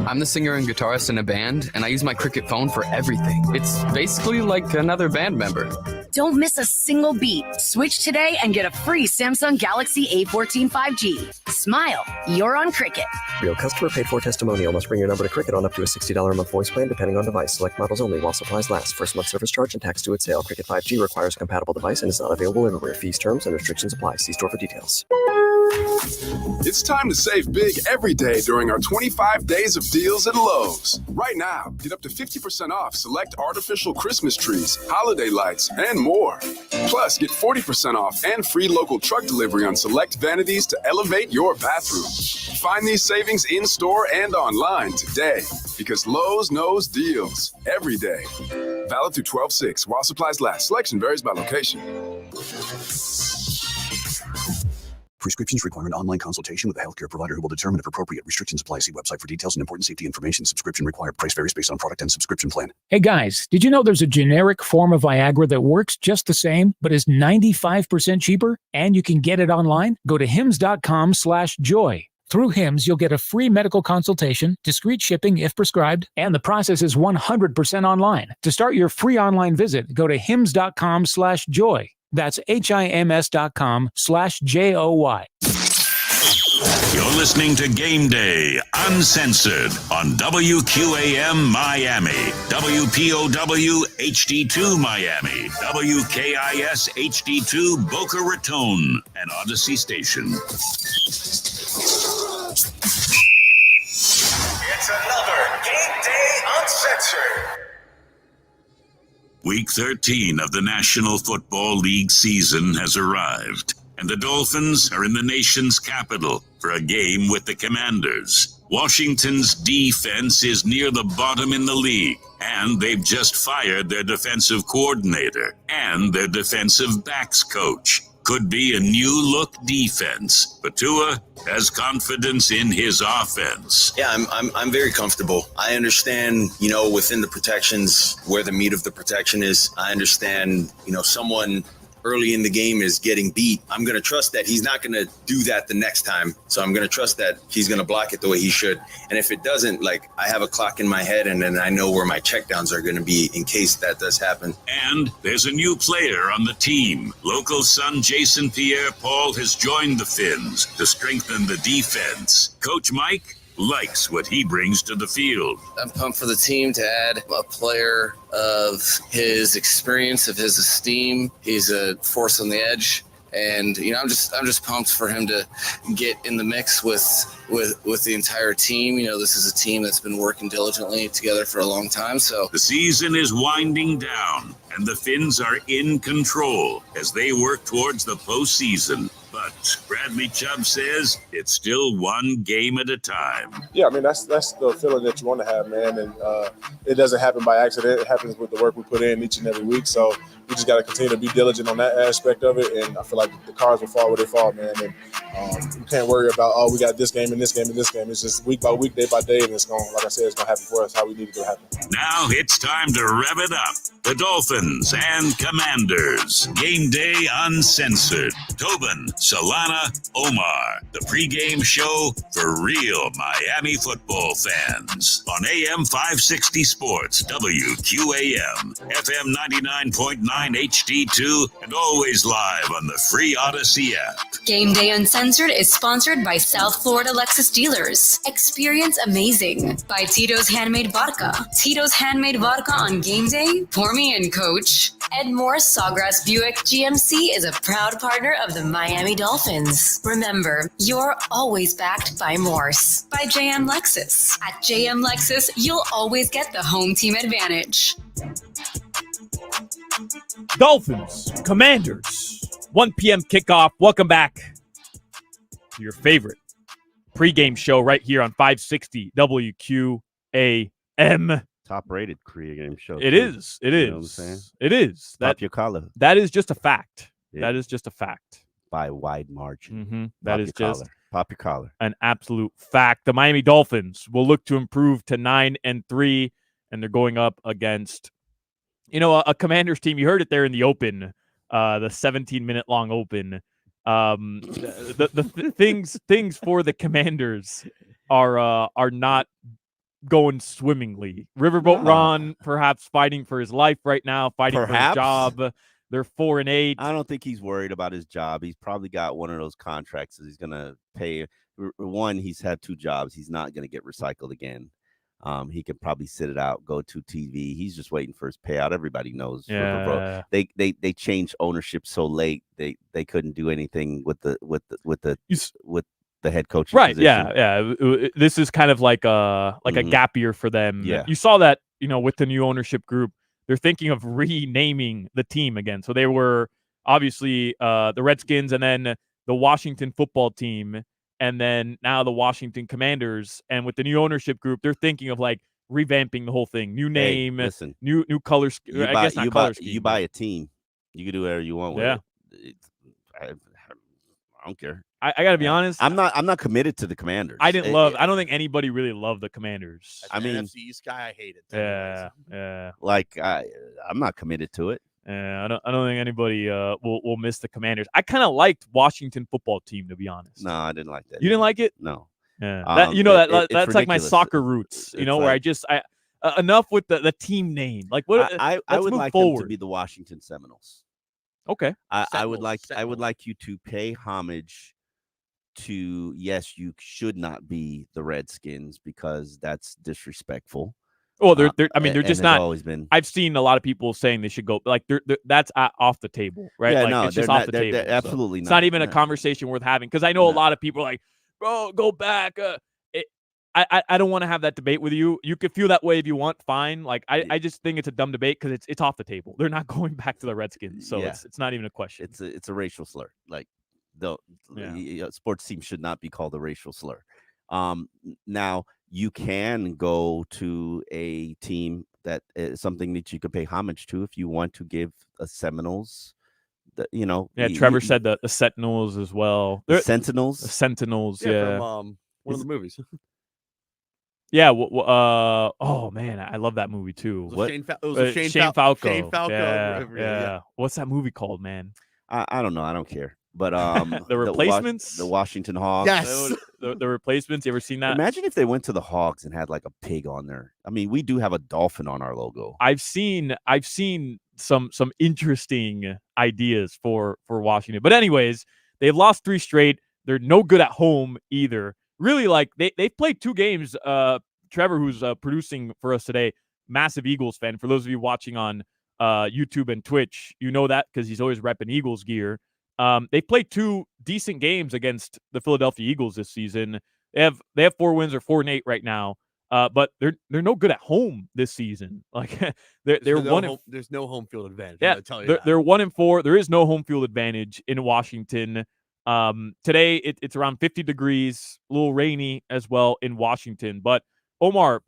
I'm the singer and guitarist in a band, and I use my Cricket phone for everything. It's basically like another band member. Don't miss a single beat. Switch today and get a free Samsung Galaxy A14 5G. Smile, you're on Cricket. Real customer paid for testimonial. Must bring your number to Cricket on up to a $60 a month voice plan depending on device. Select models only while supplies last. First month service charge and tax due at sale. Cricket 5G requires a compatible device and is not available everywhere. Fees, terms, and restrictions apply. See store for details. It's time to save big every day during our 25 days of deals at Lowe's. Right now, get up to 50% off select artificial Christmas trees, holiday lights, and more. Plus, get 40% off and free local truck delivery on select vanities to elevate your bathroom. Find these savings in-store and online today because Lowe's knows deals every day. Valid through 12/6 while supplies last. Selection varies by location. Prescriptions require an online consultation with a healthcare provider who will determine if appropriate. Restrictions apply. See website for details and important safety information. Subscription required. Price varies based on product and subscription plan. Hey guys, did you know there's a generic form of Viagra that works just the same, but is 95% cheaper? And you can get it online? Go to hims.com/joy. Through Hims, you'll get a free medical consultation, discreet shipping if prescribed, and the process is 100% online. To start your free online visit, go to hims.com/joy. That's HIMS.com/JOY. You're listening to Game Day, Uncensored, on WQAM Miami, WPOW HD2 Miami, WKIS HD2 Boca Raton, and Odyssey Station. It's another Game Day Uncensored. Week 13 of the National Football League season has arrived, and the Dolphins are in the nation's capital for a game with the Commanders. Washington's defense is near the bottom in the league, and they've just fired their defensive coordinator and their defensive backs coach. Could be a new-look defense, but Tua has confidence in his offense. Yeah, I'm very comfortable. I understand, within the protections where the meat of the protection is. I understand, someone early in the game is getting beat, I'm going to trust that he's not going to do that the next time. So I'm going to trust that he's going to block it the way he should. And if it doesn't, like, I have a clock in my head, and then I know where my checkdowns are going to be in case that does happen. And there's a new player on the team. Local son Jason Pierre-Paul has joined the Fins to strengthen the defense. Coach Mike likes what he brings to the field. I'm pumped for the team to add a player of his experience, of his esteem. He's a force on the edge. And, you know, I'm just pumped for him to get in the mix with the entire team. You know, this is a team that's been working diligently together for a long time. So the season is winding down, and the Fins are in control as they work towards the postseason. But Bradley Chubb says it's still one game at a time. Yeah, I mean, that's the feeling that you want to have, man. And it doesn't happen by accident. It happens with the work we put in each and every week. So we just got to continue to be diligent on that aspect of it. And I feel like the cards will fall where they fall, man. And you can't worry about, we got this game and this game and this game. It's just week by week, day by day. And it's going, like I said, it's going to happen for us how we need it to happen. Now it's time to rev it up. The Dolphins and Commanders. Game day uncensored. Tobin, Solana, Omar. The pregame show for real Miami football fans. On AM 560 Sports, WQAM, FM 99.9 HD2, and always live on the free Odyssey app. Game Day Uncensored is sponsored by South Florida Lexus Dealers. Experience amazing by Tito's Handmade Vodka. Tito's Handmade Vodka on game day? Pour me in, coach. Ed Morse Sawgrass Buick GMC is a proud partner of the Miami Dolphins. Remember, you're always backed by Morse. By JM Lexus. At JM Lexus, you'll always get the home team advantage. Dolphins, Commanders, 1 p.m. kickoff. Welcome back to your favorite pregame show right here on 560 WQAM. Top-rated pregame show. It is. It is. You know what I'm saying? It is. Pop your collar. That is just a fact. Yeah. That is just a fact. By a wide margin. Mm-hmm. That is just Pop your collar. An absolute fact. The Miami Dolphins will look to improve to 9-3, and they're going up against, a Commanders team. You heard it there in the open, the 17-minute long open. The things for the Commanders are not going swimmingly. Riverboat Ron perhaps fighting for his life right now, fighting for his job. They're 4-8. I don't think he's worried about his job. He's probably got one of those contracts that he's going to pay. One, he's had 2 jobs. He's not going to get recycled again. He could probably sit it out, go to TV. He's just waiting for his payout. Everybody knows. Yeah. They changed ownership so late they couldn't do anything with the head coach. Right. Position. Yeah. This is kind of like a gap year for them. Yeah. You saw that, with the new ownership group, they're thinking of renaming the team again. So they were obviously the Redskins, and then the Washington football team, and then now the Washington Commanders. And with the new ownership group, they're thinking of like revamping the whole thing. New name, listen, new color scheme. You buy a team, you can do whatever you want with it. I don't care. I got to be honest. I'm not committed to the Commanders. I don't think anybody really loved the Commanders. I mean, NFC East guy, I hate it. Yeah. Like I'm not committed to it. I don't think anybody will miss the Commanders. I kind of liked Washington football team, to be honest. No, I didn't like that. You didn't like it? No. Yeah. That's like my soccer roots. Where enough with the team name. Like what? I would like them to be the Washington Seminoles. Okay. I would like you to pay homage to, yes, you should not be the Redskins because that's disrespectful. Well, they're just not. Always been. I've seen a lot of people saying they should go. Like that's off the table, right? Yeah, like, no, it's just off the table. They're absolutely not. It's not. not even a conversation worth having because I know a lot of people are like, bro, go back. I don't want to have that debate with you. You could feel that way if you want, fine. Like I just think it's a dumb debate because it's off the table. They're not going back to the Redskins, so it's not even a question. It's a racial slur. Like sports team should not be called a racial slur. Now you can go to a team that is something that you could pay homage to if you want to give a Seminoles. Trevor said the Sentinels as well. Sentinels. The Sentinels. Yeah. From one of the movies. Yeah. Oh man, I love that movie too. Shane Falco. Yeah. What's that movie called, man? I don't know. I don't care. But the replacements, the Washington Hogs. Yes. The replacements. You ever seen that? Imagine if they went to the Hogs and had like a pig on there. I mean, we do have a dolphin on our logo. I've seen some interesting ideas for Washington. But anyways, they've lost 3 straight. They're no good at home either. Really, like they've played 2 games. Trevor, who's producing for us today, massive Eagles fan. For those of you watching on YouTube and Twitch, you know that because he's always repping Eagles gear. They played 2 decent games against the Philadelphia Eagles this season. They have 4 wins or 4-8 right now. But they're no good at home this season. Like they're there's no home field advantage. Yeah, they're 1-4. There is no home field advantage in Washington. Today it's around 50 degrees, a little rainy as well in Washington. But Omar,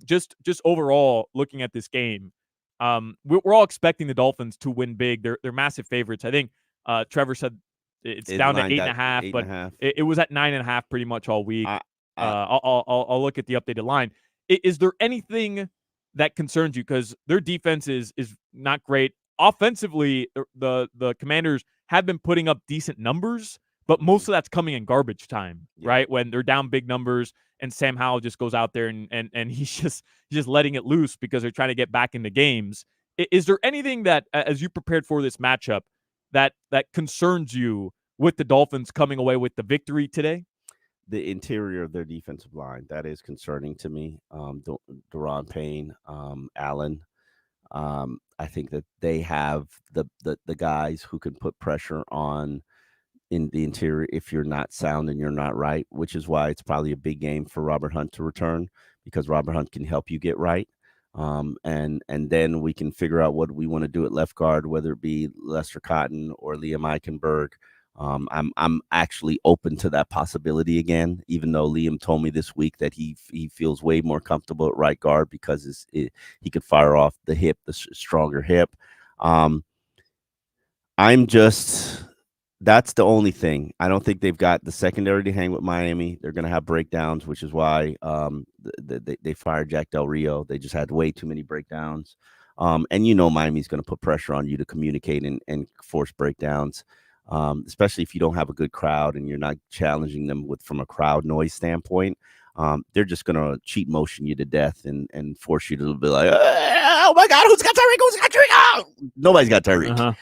just overall looking at this game, we're all expecting the Dolphins to win big. They're massive favorites. I think Trevor said it's down to 8.5, but it was at 9.5 pretty much all week. I'll look at the updated line. Is there anything that concerns you? Because their defense is not great. Offensively, the Commanders have been putting up decent numbers, but most of that's coming in garbage time, right? When they're down big numbers and Sam Howell just goes out there and he's just letting it loose because they're trying to get back into games. Is there anything that, as you prepared for this matchup, that concerns you with the Dolphins coming away with the victory today? The interior of their defensive line, that is concerning to me. Daron Payne, Allen. I think that they have the guys who can put pressure on in the interior if you're not sound and you're not right, which is why it's probably a big game for Robert Hunt to return, because Robert Hunt can help you get right. And then we can figure out what we want to do at left guard, whether it be Lester Cotton or Liam Eichenberg. I'm actually open to that possibility again, even though Liam told me this week that he feels way more comfortable at right guard because he could fire off the hip, the stronger hip. That's the only thing. I don't think they've got the secondary to hang with Miami. They're going to have breakdowns, which is why they fired Jack Del Rio. They just had way too many breakdowns. And Miami's going to put pressure on you to communicate and force breakdowns. Especially if you don't have a good crowd and you're not challenging them from a crowd noise standpoint. They're just going to cheat motion you to death and force you to be like, oh my God, who's got Tyreek? Who's got Tyreek? Oh! Nobody's got Tyreek.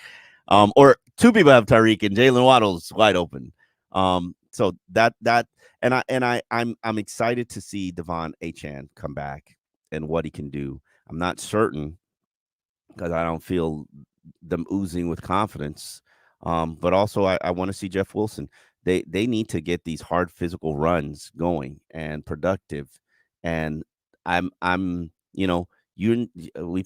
Or 2 people have Tyreek and Jalen Waddle's wide open. So I'm excited to see Devon Achane come back and what he can do. I'm not certain because I don't feel them oozing with confidence. But also I want to see Jeff Wilson. They need to get these hard physical runs going and productive. And we've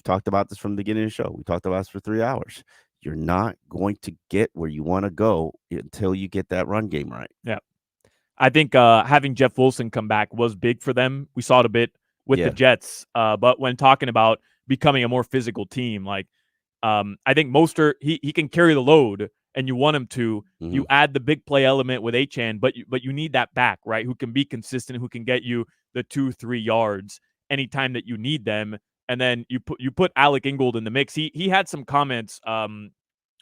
talked about this from the beginning of the show. We talked about this for 3 hours. You're not going to get where you want to go until you get that run game right. Yeah. I think having Jeff Wilson come back was big for them. We saw it a bit with the Jets. But when talking about becoming a more physical team, like I think Mostert, he can carry the load and you want him to. Mm-hmm. You add the big play element with Achane, but you need that back, right? Who can be consistent, who can get you the 2-3 yards anytime that you need them. And then you put Alec Ingold in the mix. He had some comments.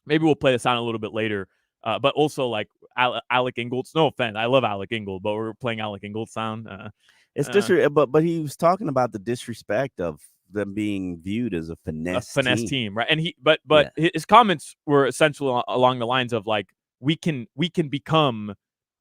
Maybe we'll play this on a little bit later. But also like Alec Ingold's. No offense, I love Alec Ingold, but we're playing Alec Ingold's sound. It's but he was talking about the disrespect of them being viewed as a finesse team, right? And his comments were essentially along the lines of like we can become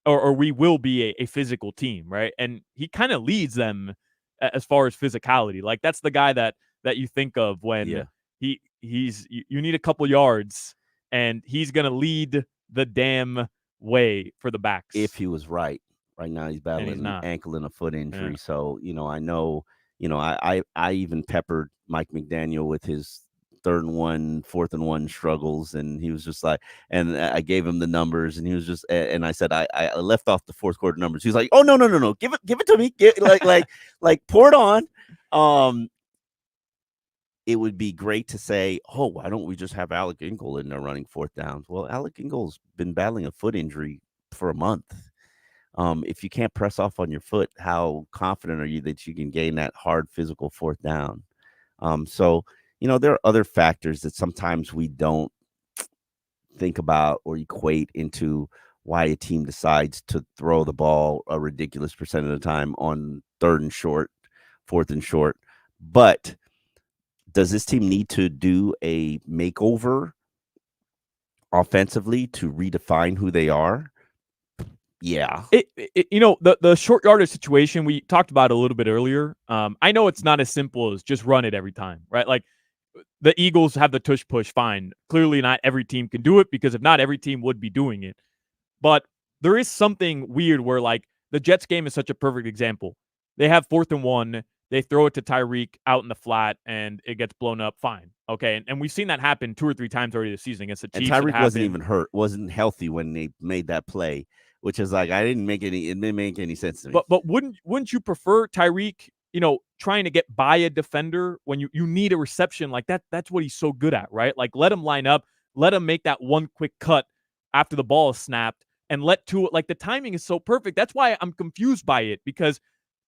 or we will be a physical team, right? And he kind of leads them as far as physicality. Like that's the guy that you think of when you need a couple yards and he's gonna lead the damn way for the backs. If he was right now he's battling an ankle and a foot injury. Yeah. So I know. I even peppered Mike McDaniel with his 3rd and 1, 4th and 1 struggles, and he was just like, and I gave him the numbers, and he was just, and I said I left off the 4th quarter numbers. He was like, oh no, give it to me, like pour it on. It would be great to say, oh, why don't we just have Alec Ingold in there running 4th downs? Well, Alec Ingold's been battling a foot injury for a month. If you can't press off on your foot, how confident are you that you can gain that hard physical 4th down? So there are other factors that sometimes we don't think about or equate into why a team decides to throw the ball a ridiculous percent of the time on 3rd and short, 4th and short. But does this team need to do a makeover offensively to redefine who they are? Yeah. The short yardage situation, we talked about a little bit earlier. I know it's not as simple as just run it every time, right? Like the Eagles have the tush push, fine. Clearly not every team can do it, because if not, every team would be doing it. But there is something weird where, like, the Jets game is such a perfect example. They have 4th and 1. They throw it to Tyreek out in the flat, and it gets blown up. Fine. Okay. And we've seen that happen 2 or 3 times already this season against the Chiefs. And Tyreek wasn't even hurt, wasn't healthy when they made that play, which is like, it didn't make any sense to me. But wouldn't you prefer Tyreek, trying to get by a defender when you need a reception like that? That's what he's so good at, right? Like, let him line up, let him make that one quick cut after the ball is snapped, and let Tua, like, the timing is so perfect. That's why I'm confused by it, because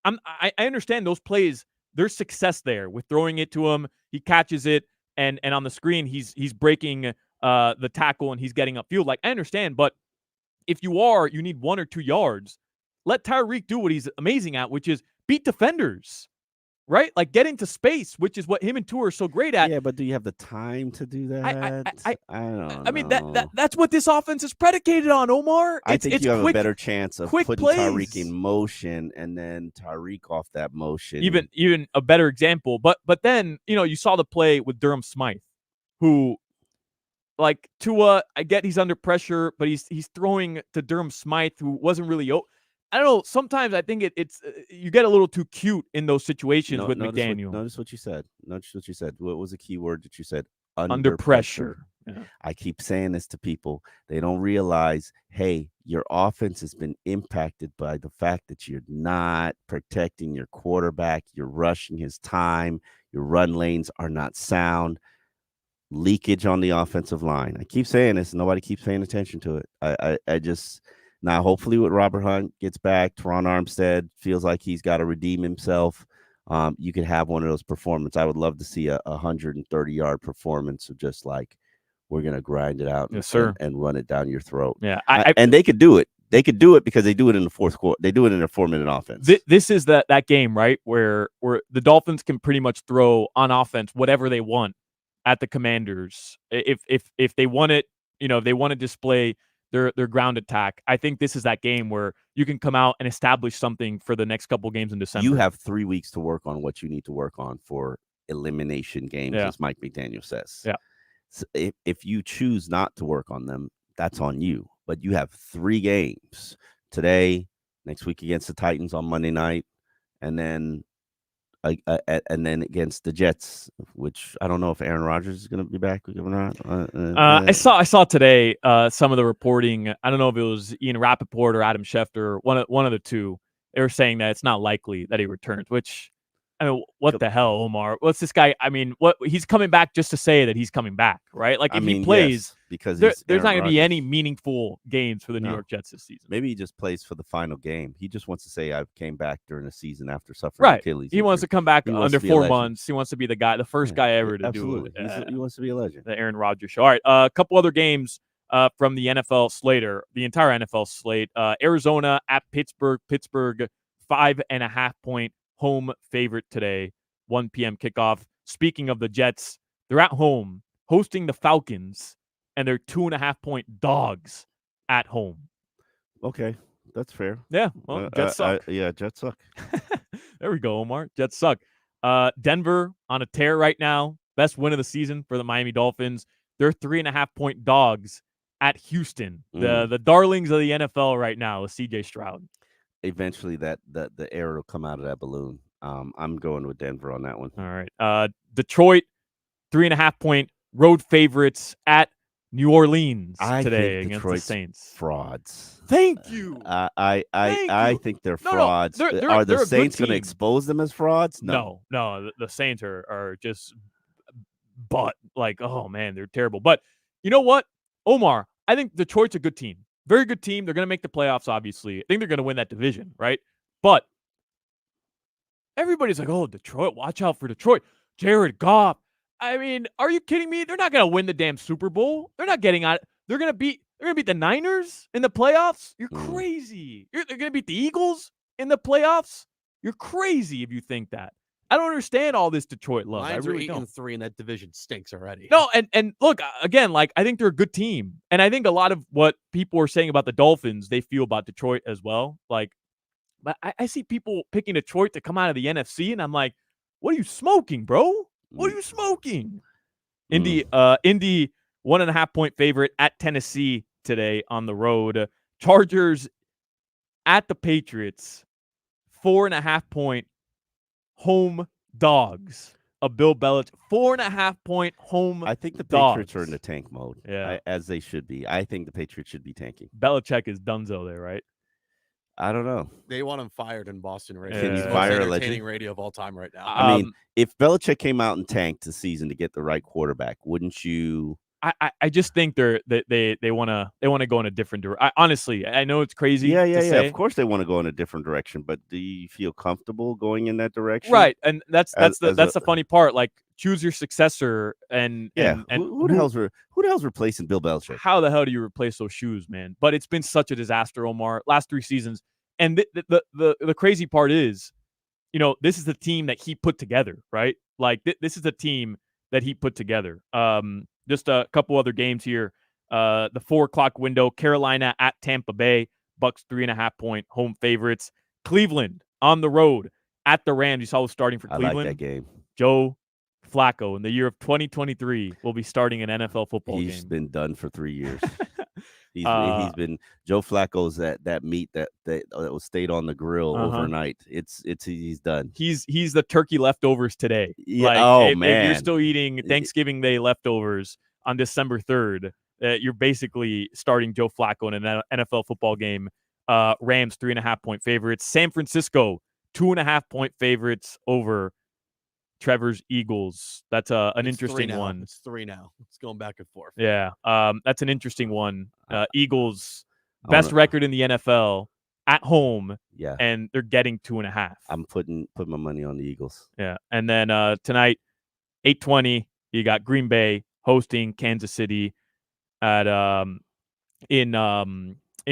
I understand those plays, there's success there with throwing it to him. He catches it, and on the screen, he's breaking the tackle and he's getting upfield. Like, I understand, but if you need 1 or 2 yards, let Tyreek do what he's amazing at, which is beat defenders, right? Like, get into space, which is what him and Tua are so great at. Yeah, but do you have the time to do that? I don't know. I mean, that's what this offense is predicated on, Omar. I think you have a better chance of putting plays. Tyreek in motion and then Tyreek off that motion. Even a better example. But then, you saw the play with Durham Smythe, who, like, Tua, I get he's under pressure, but he's throwing to Durham Smythe, who wasn't really I don't know. Sometimes I think it's you get a little too cute in those situations with McDaniel. Notice what you said. What was the key word that you said? Under pressure. Yeah. I keep saying this to people. They don't realize, hey, your offense has been impacted by the fact that you're not protecting your quarterback. You're rushing his time. Your run lanes are not sound. Leakage on the offensive line. I keep saying this. Nobody keeps paying attention to it. I just... Now, hopefully, with Robert Hunt gets back, Teron Armstead feels like he's got to redeem himself. You could have one of those performances. I would love to see a 130-yard performance of just like, we're going to grind it out, yes, sir, and run it down your throat. Yeah, and they could do it. They could do it because they do it in the fourth quarter. They do it in a 4-minute offense. This is that game, right, where the Dolphins can pretty much throw on offense whatever they want at the Commanders. If they want it, if they want to display their ground attack, I think this is that game where you can come out and establish something for the next couple games in December. You have 3 weeks to work on what you need to work on for elimination games, as Mike McDaniel says. Yeah. So if you choose not to work on them, that's on you. But you have 3 games today, next week against the Titans on Monday night, and then against the Jets, which I don't know if Aaron Rodgers is going to be back or not. I saw today some of the reporting. I don't know if it was Ian Rappaport or Adam Schefter, one of the two. They were saying that it's not likely that he returns, which, I mean, what the hell, Omar? What's this guy? I mean, he's coming back just to say that he's coming back, right? Like, if he plays, because there's not going to be any meaningful games for the New York Jets this season. Maybe he just plays for the final game. He just wants to say, I came back during the season after suffering Achilles. He wants to come back under 4 months. He wants to be the first guy ever to do it. He wants to be a legend. The Aaron Rodgers show. All right, a couple other games from the NFL slate, or the entire NFL slate. Arizona at Pittsburgh. Pittsburgh 5.5-point home favorite today. 1 p.m. kickoff. Speaking of the Jets, they're at home hosting the Falcons, and they're 2.5-point dogs at home. Okay, that's fair. Yeah, well, Jets suck. Jets suck. There we go, Omar. Jets suck. Denver on a tear right now. Best win of the season for the Miami Dolphins. They're 3.5-point dogs at Houston. The darlings of the NFL right now is CJ Stroud. Eventually, the air will come out of that balloon. I'm going with Denver on that one. All right. Detroit, 3.5-point road favorites at New Orleans today against the Saints. Frauds. Thank you. I think they're frauds. Are the Saints going to expose them as frauds? No. The Saints are just oh man, they're terrible. But you know what, Omar? I think Detroit's a good team. Very good team. They're going to make the playoffs, obviously. I think they're going to win that division, right? But everybody's like, oh, Detroit, watch out for Detroit. Jared Goff. I mean, are you kidding me? They're not going to win the damn Super Bowl. They're not getting out. They're gonna beat the Niners in the playoffs. You're crazy. They're gonna beat the Eagles in the playoffs. You're crazy if you think that. I don't understand all this Detroit love. Lions I really are 8 don't. and 3, and that division stinks already. No, and look, again, like, I think they're a good team. And I think a lot of what people are saying about the Dolphins, they feel about Detroit as well. Like, but I see people picking Detroit to come out of the NFC, and I'm like, what are you smoking, bro? What are you smoking? Indy 1.5-point favorite at Tennessee today on the road. Chargers at the Patriots, 4.5-point home dogs of Bill Belichick. 4.5-point home. I think the dogs. Patriots are in the tank mode. Yeah, as they should be. I think the Patriots should be tanking. Belichick is donezo there, right? I don't know. They want him fired in Boston radio. Can you It's the fire most a entertaining legend? radio of all time right now. I mean, if Belichick came out and tanked the season to get the right quarterback, wouldn't you? I just think they want to go in a different direction. Honestly, I know it's crazy. Yeah. Say. Of course, they want to go in a different direction, but do you feel comfortable going in that direction? Right, and that's the funny part. Like, choose your successor, and who the hell's replacing Bill Belichick? How the hell do you replace those shoes, man? But it's been such a disaster, Omar. Last 3 seasons, and the crazy part is, this is the team that he put together, right? Like, this is the team that he put together. Just a couple other games here. The 4:00 window, Carolina at Tampa Bay. Bucks 3.5-point home favorites. Cleveland on the road at the Rams. You saw who's starting for Cleveland. I like that game. Joe Flacco in the year of 2023 will be starting an NFL football game. He's been done for 3 years. He's been Joe Flacco's that meat that was stayed on the grill overnight. He's done. He's the turkey leftovers today. Yeah. Like, Man, if you're still eating Thanksgiving Day leftovers on December 3rd, you're basically starting Joe Flacco in an NFL football game. Rams 3.5-point favorites. San Francisco 2.5-point favorites over Trevor's Eagles. That's an interesting one. It's 3 now. It's going back and forth. Yeah, that's an interesting one. Eagles, best record in the NFL at home. Yeah, and they're getting 2.5. I'm putting my money on the Eagles. Yeah, and then tonight, 8:20, you got Green Bay hosting Kansas City at in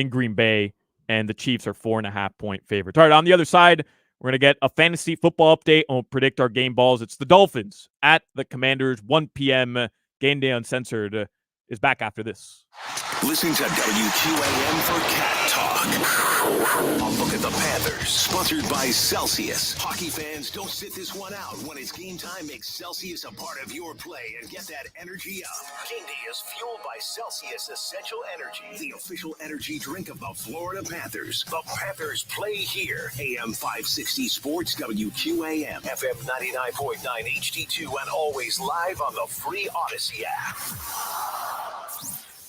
Green Bay, and the Chiefs are 4.5-point favorites. All right, on the other side, we're going to get a fantasy football update and we'll predict our game balls. It's the Dolphins at the Commanders, 1 p.m. Gameday Uncensored is back after this. Listen to WQAM for Cat Talk. Look at the Panthers. Sponsored by Celsius. Hockey fans, don't sit this one out. When it's game time, make Celsius a part of your play and get that energy up. Game day is fueled by Celsius Essential Energy, the official energy drink of the Florida Panthers. The Panthers play here. AM 560 Sports, WQAM, FM 99.9 HD2, and always live on the free Odyssey app.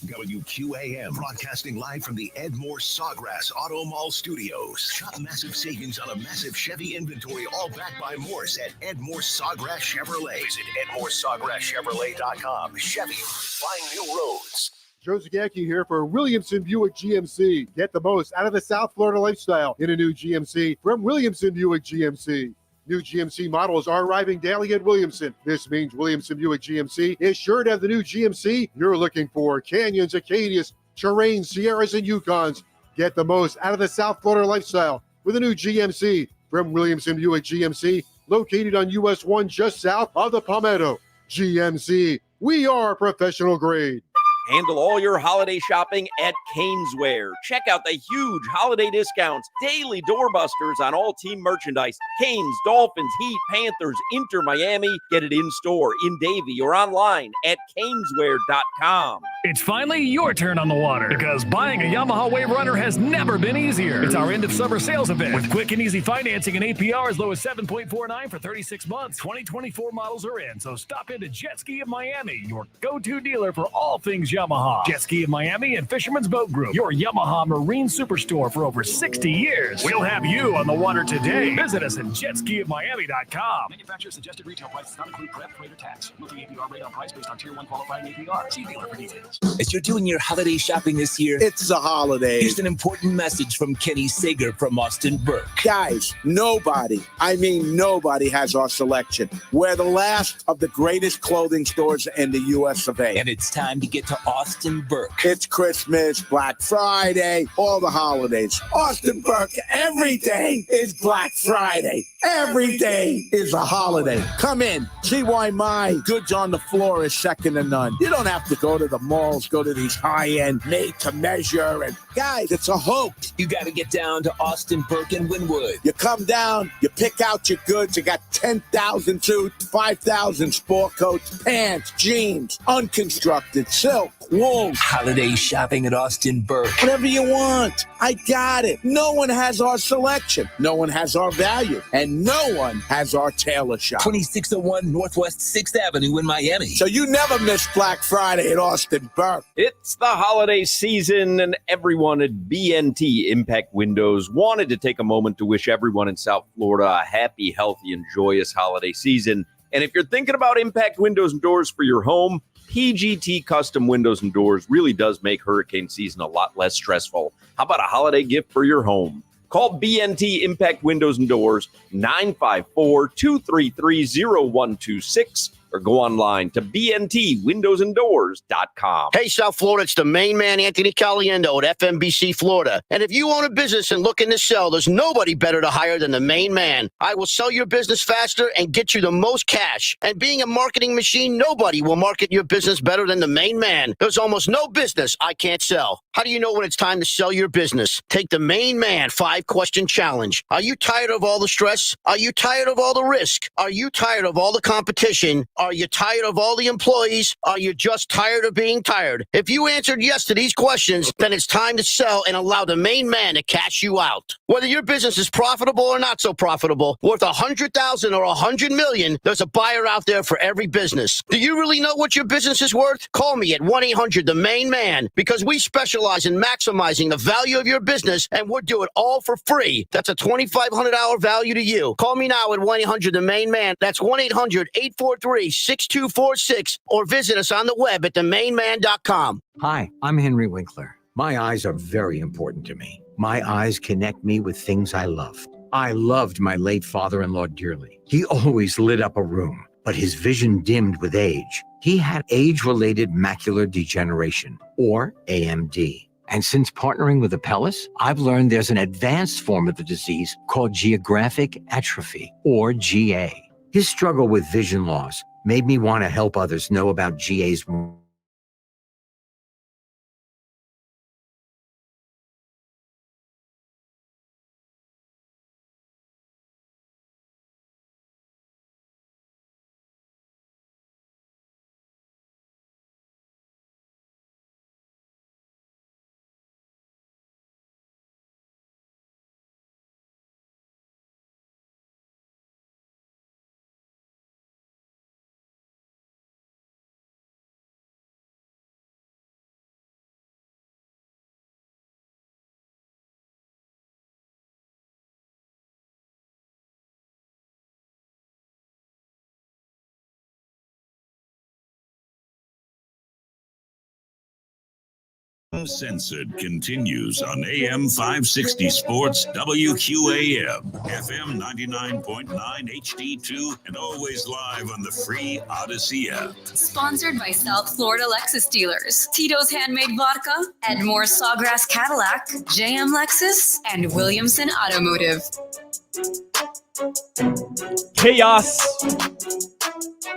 WQAM, broadcasting live from the Edmore Sawgrass Auto Mall Studios. Shop massive savings on a massive Chevy inventory, all backed by Morse at Edmore Sawgrass Chevrolet. Visit EdmoreSawgrassChevrolet.com. Chevy, find new roads. Joe Zagacki here for Williamson Buick GMC. Get the most out of the South Florida lifestyle in a new GMC from Williamson Buick GMC. New GMC models are arriving daily at Williamson. This means Williamson Buick GMC is sure to have the new GMC you're looking for. Canyons, Acadias, Terrains, Sierras, and Yukons. Get the most out of the South Florida lifestyle with a new GMC from Williamson Buick GMC, located on US 1 just south of the Palmetto. GMC, we are professional grade. Handle all your holiday shopping at Caneswear. Check out the huge holiday discounts, daily doorbusters on all team merchandise. Canes, Dolphins, Heat, Panthers, Inter Miami. Get it in store, in Davie, or online at caneswear.com. It's finally your turn on the water because buying a Yamaha Wave Runner has never been easier. It's our end of summer sales event with quick and easy financing and APR as low as 7.49 for 36 months. 2024 models are in, so stop into Jet Ski of Miami, your go-to dealer for all things Yamaha. Jet Ski of Miami and Fisherman's Boat Group, your Yamaha Marine Superstore for over 60 years. We'll have you on the water today. Visit us at jetskiofmiami.com. Manufacturer suggested retail price does not include prep, freight, or tax. Monthly APR rate on price based on Tier 1 qualifying APR. See dealer for details. As you're doing your holiday shopping this year, it's the holidays. Here's an important message from Kenny Sager from Austin Burke. Guys, nobody has our selection. We're the last of the greatest clothing stores in the U.S. of A. And it's time to get to Austin Burke. It's Christmas, Black Friday, all the holidays. Austin Burke, every day is Black Friday. Every day is a holiday. Come in, see why my goods on the floor is second to none. You don't have to go to the malls, go to these high-end made-to-measure. And guys, it's a hoax. You got to get down to Austin Burke and Wynwood. You come down, you pick out your goods. You got 10,000 suits, 5,000 sport coats, pants, jeans, unconstructed, silk, wool. Holiday shopping at Austin Burke. Whatever you want. I got it. No one has our selection. No one has our value. And no one has our tailor shop. 2601 Northwest 6th Avenue in Miami. So you never miss Black Friday at Austin Burke. It's the holiday season, and everyone at BNT Impact Windows wanted to take a moment to wish everyone in South Florida a happy, healthy, and joyous holiday season. And if you're thinking about Impact Windows and Doors for your home, PGT Custom Windows and Doors really does make hurricane season a lot less stressful. How about a holiday gift for your home? Call BNT Impact Windows and Doors 954-233-0126 or go online to bntwindowsanddoors.com. Hey, South Florida, it's the main man, Anthony Caliendo at FMBC Florida. And if you own a business and looking to sell, there's nobody better to hire than the main man. I will sell your business faster and get you the most cash. And being a marketing machine, nobody will market your business better than the main man. There's almost no business I can't sell. How do you know when it's time to sell your business? Take the main man 5-question challenge. Are you tired of all the stress? Are you tired of all the risk? Are you tired of all the competition? Are you tired of all the employees? Are you just tired of being tired? If you answered yes to these questions, then it's time to sell and allow the main man to cash you out. Whether your business is profitable or not so profitable, worth $100,000 or $100 million, there's a buyer out there for every business. Do you really know what your business is worth? Call me at 1-800-THE-MAIN-MAN because we specialize in maximizing the value of your business and we'll do it all for free. That's a $2,500 value to you. Call me now at 1-800-THE-MAIN-MAN. That's 1-800-843-6246 or visit us on the web at themainman.com. Hi, I'm Henry Winkler. My eyes are very important to me. My eyes connect me with things I love. I loved my late father-in-law dearly. He always lit up a room, but his vision dimmed with age. He had age-related macular degeneration, or AMD. And since partnering with Apellis, I've learned there's an advanced form of the disease called geographic atrophy, or GA. His struggle with vision loss made me want to help others know about GA's. Uncensored continues on AM 560 Sports, WQAM, FM 99.9 HD2, and always live on the free Odyssey app. Sponsored by South Florida Lexus dealers, Tito's Handmade Vodka, Edmore Sawgrass Cadillac, JM Lexus, and Williamson Automotive. Chaos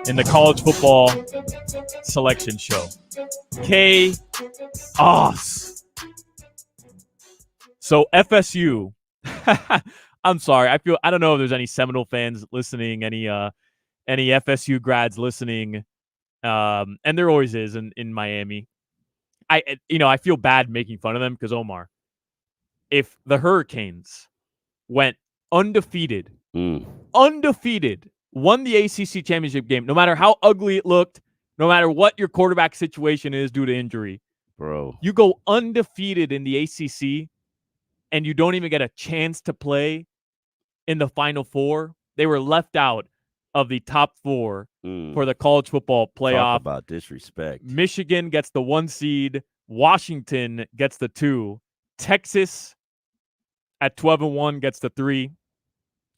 in the college football selection show. Chaos. So FSU. I'm sorry. I don't know if there's any Seminole fans listening, any FSU grads listening. And there always is in Miami. I feel bad making fun of them because Omar, if the Hurricanes went undefeated, won the ACC championship game, no matter how ugly it looked, no matter what your quarterback situation is due to injury, bro, you go undefeated in the ACC and you don't even get a chance to play in the Final Four. They were left out of the top four for the college football playoff. Talk about disrespect. Michigan gets the 1 seed. Washington gets the 2. Texas at 12-1 gets the 3.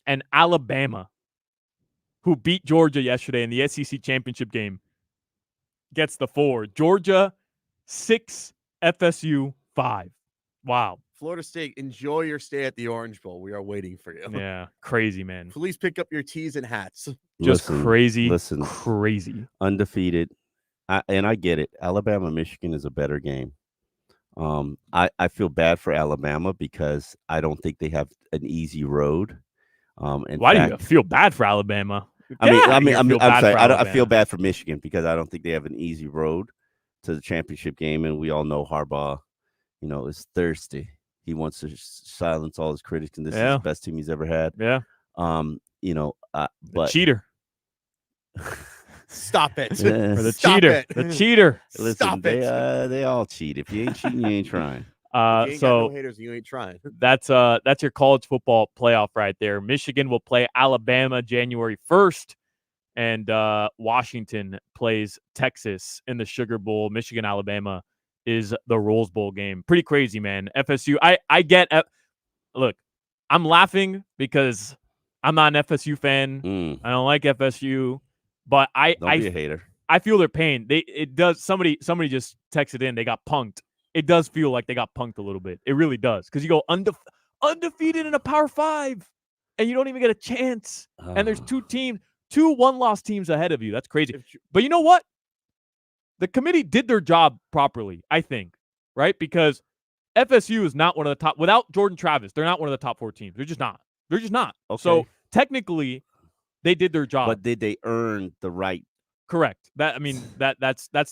And Alabama, who beat Georgia yesterday in the SEC championship game, gets the 4. Georgia 6, FSU 5. Wow. Florida State, enjoy your stay at the Orange Bowl. We are waiting for you. Yeah, crazy, man. Please pick up your tees and hats. Just crazy. Listen, crazy. Undefeated. I get it. Alabama, Michigan is a better game. I feel bad for Alabama because I don't think they have an easy road. Why do you feel bad for Alabama? I'm sorry. I feel bad for Michigan because I don't think they have an easy road to the championship game, and we all know Harbaugh, is thirsty. He wants to silence all his critics, and this is the best team he's ever had. Yeah. But cheater. Stop it. Or the cheater. The cheater. Listen, Stop it. They all cheat. If you ain't cheating, you ain't trying. You ain't got no haters, you ain't trying. That's your college football playoff right there. Michigan will play Alabama January 1st, and Washington plays Texas in the Sugar Bowl. Michigan, Alabama is the Rose Bowl game. Pretty crazy, man. FSU. I get. Look, I'm laughing because I'm not an FSU fan. I don't like FSU, but Don't be a hater. I feel their pain. It does. Somebody just texted in. They got punked. It does feel like they got punked a little bit. It really does. Because you go undefeated in a Power 5, and you don't even get a chance. And there's two one-loss teams ahead of you. That's crazy. But you know what? The committee did their job properly, I think, right? Because FSU is not one of the top. Without Jordan Travis, they're not one of the top 4 teams. They're just not. They're just not. Okay. So technically, they did their job. But did they earn the right? Correct. That's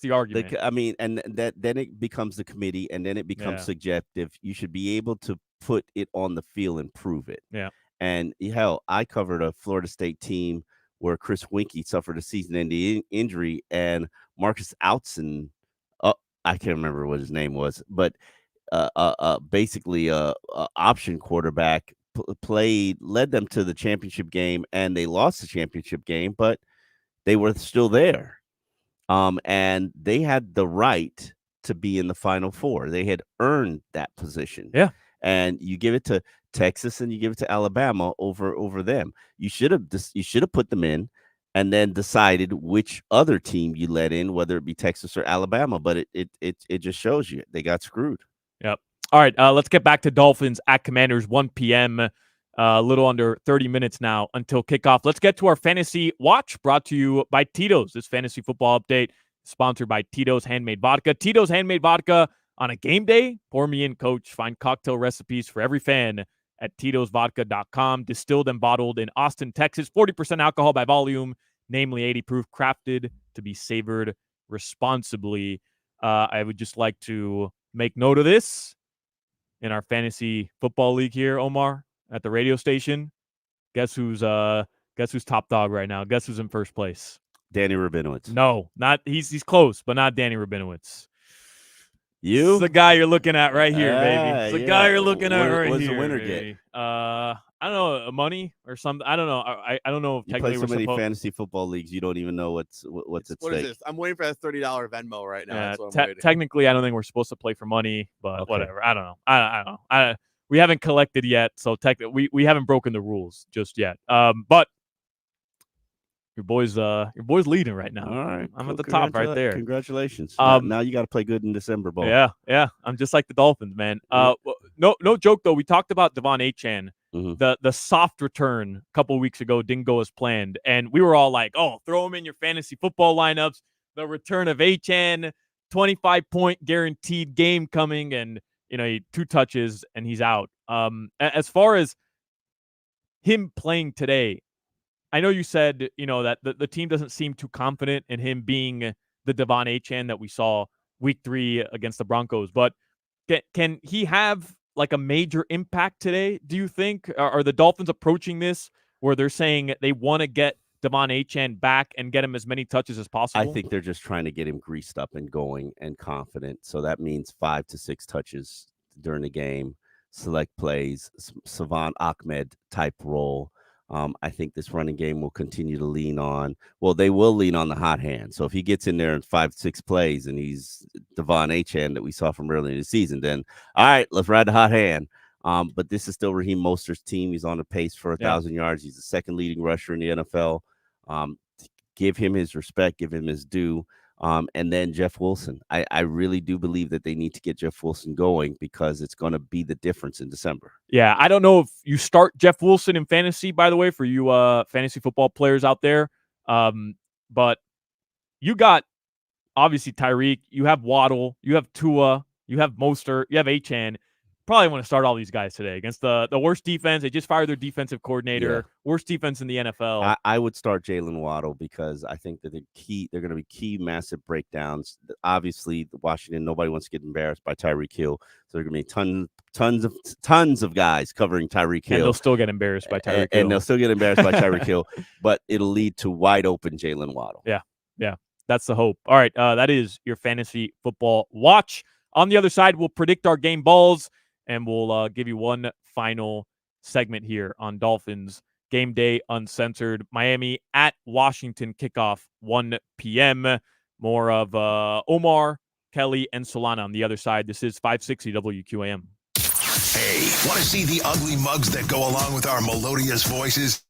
the argument. And then it becomes the committee, and then it becomes subjective. You should be able to put it on the field and prove it. Yeah. And hell, I covered a Florida State team where Chris Winkie suffered a season-ending injury, and Marcus Outson, I can't remember what his name was, but basically a option quarterback led them to the championship game, and they lost the championship game, but they were still there. And they had the right to be in the Final Four. They had earned that position. Yeah. And you give it to Texas and you give it to Alabama over them. You should have put them in and then decided which other team you let in, whether it be Texas or Alabama. But it just shows you they got screwed. Yep. All right. Let's get back to Dolphins at Commanders, 1 p.m. A little under 30 minutes now until kickoff. Let's get to our fantasy watch, brought to you by Tito's. This fantasy football update sponsored by Tito's Handmade Vodka. Tito's Handmade Vodka on a game day. Pour me in, coach. Find cocktail recipes for every fan at Tito'sVodka.com. Distilled and bottled in Austin, Texas. 40% alcohol by volume, namely 80 proof, crafted to be savored responsibly. I would just like to make note of this in our fantasy football league here, Omar. At the radio station, guess who's top dog right now? Guess who's in first place? Danny Rabinowitz. No, not he's close, but not Danny Rabinowitz. You? It's the guy you're looking at right here, baby. It's the guy you're looking at right here. What's the winner baby. get? I don't know, money or something. I don't know. I don't know if You technically play so we're many supposed. fantasy football leagues, you don't even know what's at What stake. is this? I'm waiting for that $30 Venmo right now. That's what I'm waiting. Technically, I don't think we're supposed to play for money, but Okay. whatever. I don't know. I don't know. We haven't collected yet, so we haven't broken the rules just yet. But your boy's leading right now. All right, I'm at the top right there. Congratulations. Now you got to play good in December Bowl. Yeah. I'm just like the Dolphins, man. No joke though. We talked about Devon Achane. The soft return a couple of weeks ago didn't go as planned, and we were all like, "Oh, throw him in your fantasy football lineups." The return of Achane, 25-point guaranteed game coming, and he 2 touches and he's out. As far as him playing today, I know you said, that the team doesn't seem too confident in him being the Devon Achane that we saw week 3 against the Broncos, but can he have like a major impact today, do you think? Are the Dolphins approaching this where they're saying they want to get Devon Achane back and get him as many touches as possible? I think they're just trying to get him greased up and going and confident. So that means 5 to 6 touches during the game, select plays, Savant Ahmed type role. I think this running game will continue to lean on. Well, they will lean on the hot hand. So if he gets in there in 5-6 plays and he's Devon Achane that we saw from early in the season, then all right, let's ride the hot hand. But this is still Raheem Mostert's team. He's on the pace for 1,000 yards. He's the second leading rusher in the NFL. Give him his respect. Give him his due. And then Jeff Wilson. I really do believe that they need to get Jeff Wilson going because it's going to be the difference in December. Yeah, I don't know if you start Jeff Wilson in fantasy, by the way, for you fantasy football players out there. But you got obviously Tyreek, you have Waddle, you have Tua, you have Mostert, you have Achane. Probably want to start all these guys today against the worst defense. They just fired their defensive coordinator, worst defense in the NFL. I would start Jalen Waddle because I think that they're going to be key massive breakdowns. Obviously, Washington, nobody wants to get embarrassed by Tyreek Hill. So there are going to be tons of guys covering Tyreek Hill. And they'll still get embarrassed by Tyreek Hill. And they'll still get embarrassed by Tyreek Hill, but it'll lead to wide open Jalen Waddle. Yeah. That's the hope. All right, that is your fantasy football watch. On the other side, we'll predict our game balls, and we'll give you one final segment here on Dolphins Game Day Uncensored. Miami at Washington, kickoff 1 p.m. More of Omar, Kelly, and Solana on the other side. This is 560 WQAM. Hey, want to see the ugly mugs that go along with our melodious voices?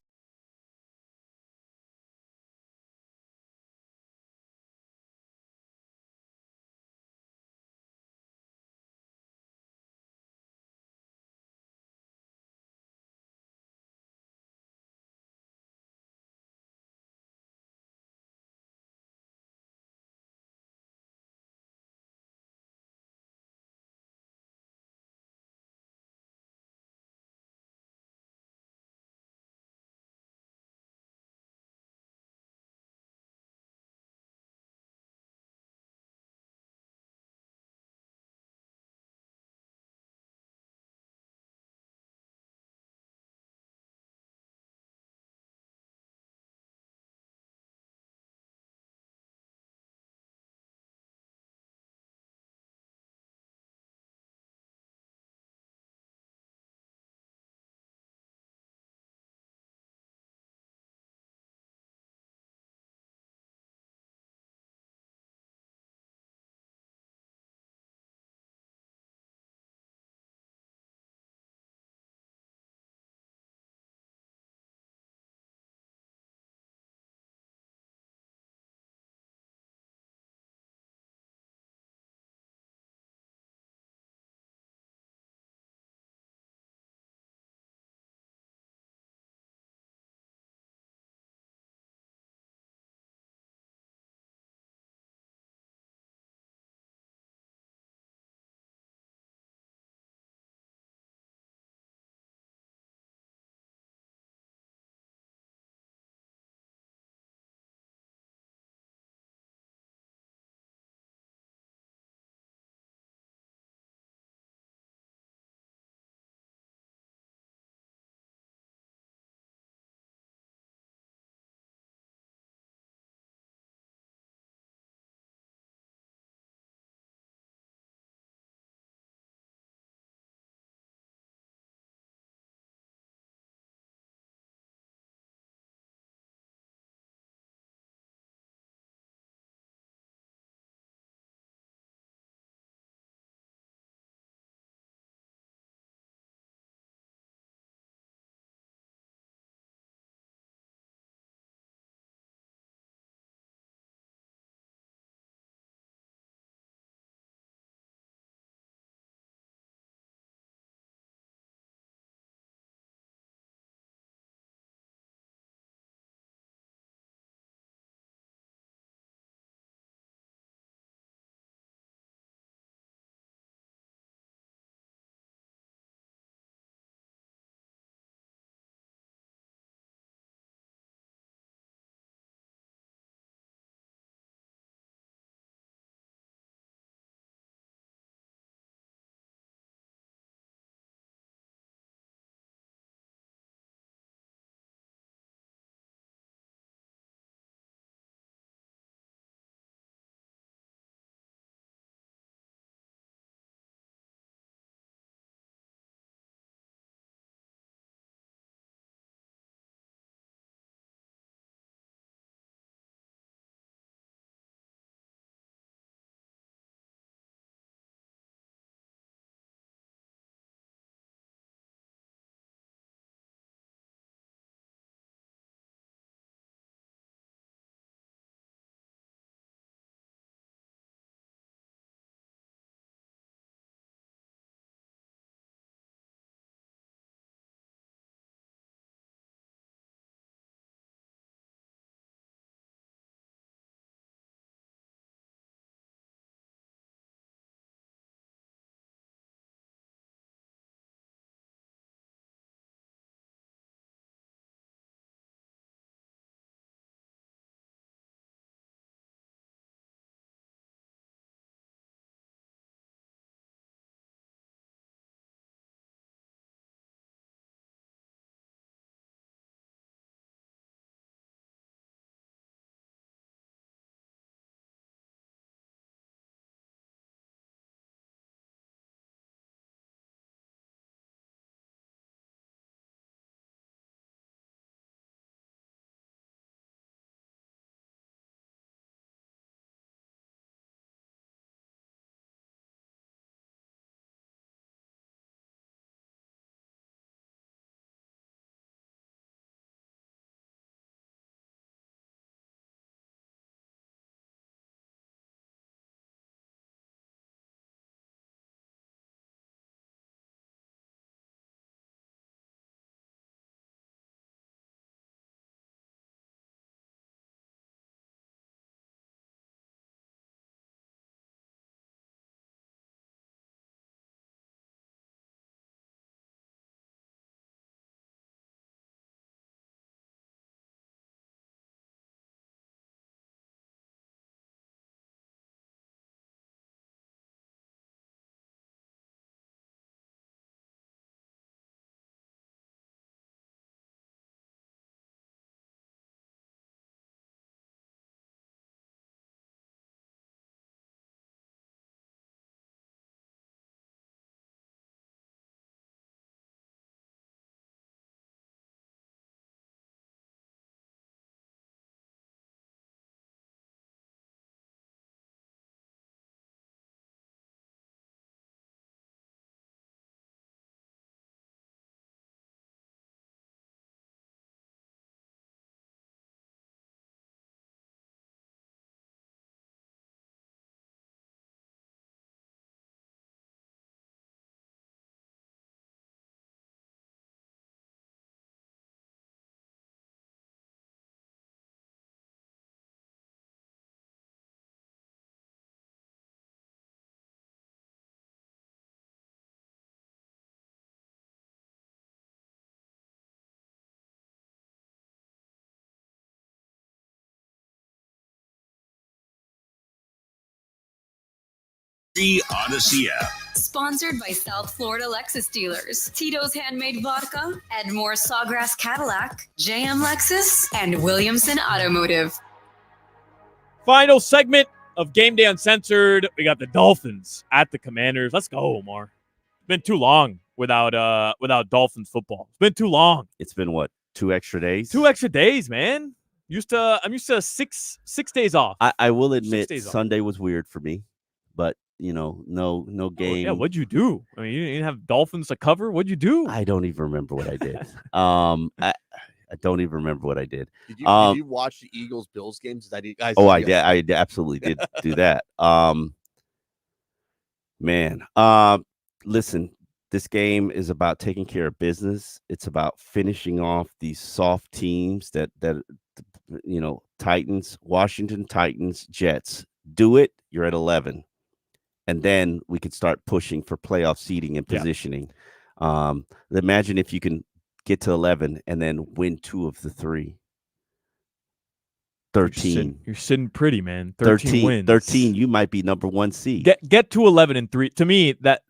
free Odyssey app. Sponsored by South Florida Lexus dealers, Tito's Handmade Vodka, Edmore Sawgrass Cadillac, JM Lexus, and Williamson Automotive. Final segment of Game Day Uncensored. We got the Dolphins at the Commanders. Let's go, Omar. It's been too long without Dolphins football. It's been too long. It's been what, 2 extra days? 2 extra days, man. I'm used to six days off. I will admit Sunday was weird for me, but no game. Oh, yeah, what'd you do? I mean, you didn't have Dolphins to cover. What'd you do? I don't even remember what I did. I don't even remember what I did. Did you watch the Eagles-Bills games? I did. I absolutely did do that. Listen, this game is about taking care of business. It's about finishing off these soft teams that Titans, Washington Titans, Jets. Do it, you're at 11. And then we could start pushing for playoff seeding and positioning. Imagine if you can get to 11 and then win 2 of the 3. 13. You're sitting pretty, man. 13 wins. 13, you might be number 1 seed. Get to 11-3. To me, that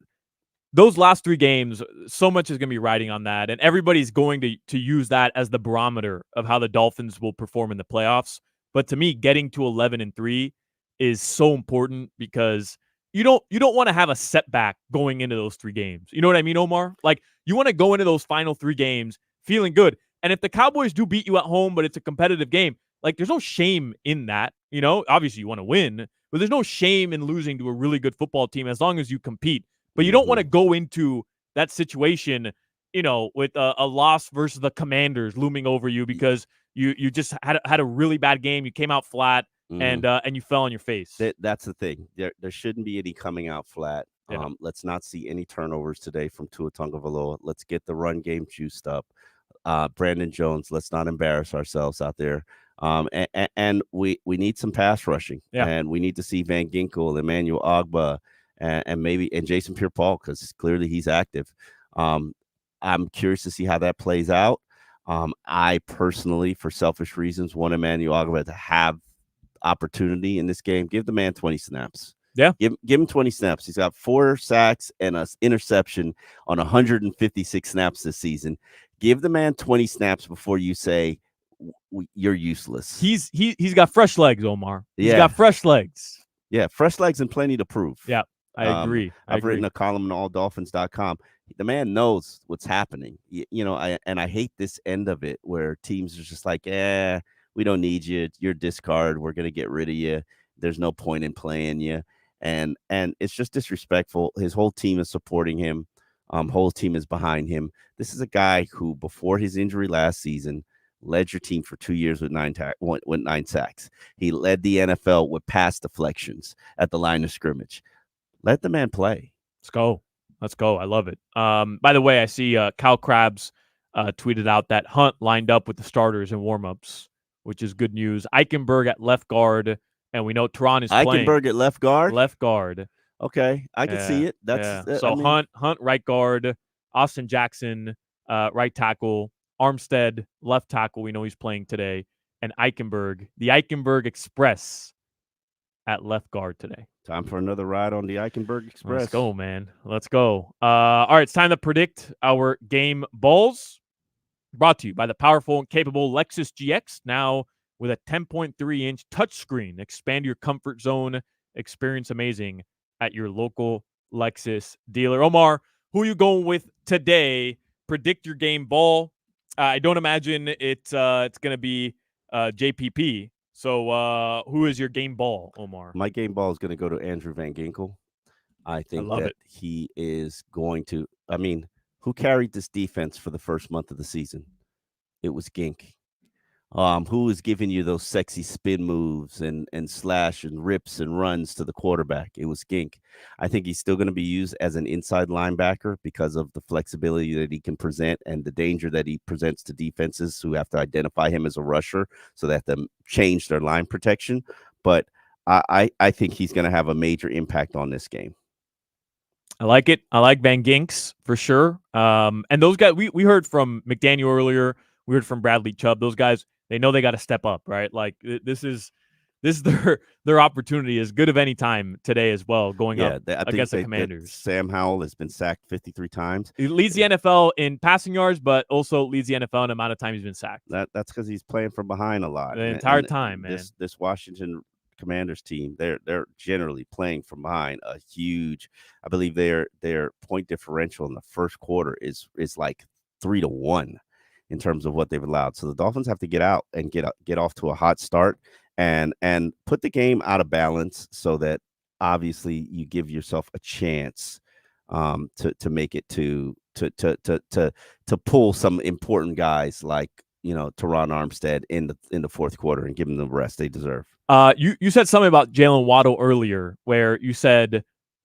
those last 3 games, so much is going to be riding on that, and everybody's going to use that as the barometer of how the Dolphins will perform in the playoffs. But to me, getting to 11-3 is so important because you don't want to have a setback going into those 3 games. You know what I mean, Omar? Like, you want to go into those final 3 games feeling good. And if the Cowboys do beat you at home, but it's a competitive game, like, there's no shame in that. Obviously you want to win, but there's no shame in losing to a really good football team as long as you compete. But you don't want to go into that situation, with a loss versus the Commanders looming over you because you just had a really bad game. You came out flat. And you fell on your face. That's the thing. There shouldn't be any coming out flat. Yeah. Let's not see any turnovers today from Tua Tagovailoa. Let's get the run game juiced up. Brandon Jones, let's not embarrass ourselves out there. And we need some pass rushing. Yeah. And we need to see Van Ginkel, Emmanuel Ogbah, and Jason Pierre-Paul, because clearly he's active. I'm curious to see how that plays out. I personally, for selfish reasons, want Emmanuel Ogbah to have opportunity in this game. Give the man 20 snaps. Yeah. Give him 20 snaps. He's got 4 sacks and an interception on 156 snaps this season. Give the man 20 snaps before you say you're useless. He's got fresh legs, Omar. He's got fresh legs. Yeah, fresh legs and plenty to prove. Yeah, I agree. I've written a column on alldolphins.com. The man knows what's happening. I hate this end of it where teams are just like, we don't need you. You're discard. We're going to get rid of you. There's no point in playing you. And it's just disrespectful. His whole team is supporting him. Whole team is behind him. This is a guy who, before his injury last season, led your team for 2 years with 9 sacks. He led the NFL with pass deflections at the line of scrimmage. Let the man play. Let's go. I love it. By the way, I see Cal Krabs tweeted out that Hunt lined up with the starters in warmups, which is good news. Eichenberg at left guard, and we know Teron is playing. Eichenberg at left guard? Left guard. Okay, I can see it. Hunt right guard, Austin Jackson right tackle, Armstead left tackle. We know he's playing today, and Eichenberg, the Eichenberg Express at left guard today. Time for another ride on the Eichenberg Express. Let's go, man. Let's go. All right, it's time to predict our game balls. Brought to you by the powerful and capable Lexus GX, now with a 10.3-inch touchscreen. Expand your comfort zone. Experience amazing at your local Lexus dealer. Omar, who are you going with today? Predict your game ball. I don't imagine it's going to be JPP. So who is your game ball, Omar? My game ball is going to go to Andrew Van Ginkel. I think he is going to – who carried this defense for the first month of the season? It was Gink. Who was giving you those sexy spin moves and slash and rips and runs to the quarterback? It was Gink. I think he's still going to be used as an inside linebacker because of the flexibility that he can present and the danger that he presents to defenses who have to identify him as a rusher, so they have to change their line protection. But I think he's going to have a major impact on this game. I like it. I like Van Ginks for sure. And those guys, we heard from McDaniel earlier. We heard from Bradley Chubb. Those guys, they know they got to step up, right? Like this is this is their opportunity as good of any time today as well, going up I think against the Commanders. Sam Howell has been sacked 53 times. He leads the NFL in passing yards, but also leads the NFL in the amount of time he's been sacked. That's because he's playing from behind a lot The entire time, man. This Washington Commanders team, they're generally playing from behind a huge. I believe their point differential in the first quarter is like 3-1 in terms of what they've allowed. So the Dolphins have to get out and get off to a hot start and put the game out of balance so that obviously you give yourself a chance to make it to pull some important guys like Teron Armstead in the fourth quarter and give them the rest they deserve. You said something about Jalen Waddle earlier, where you said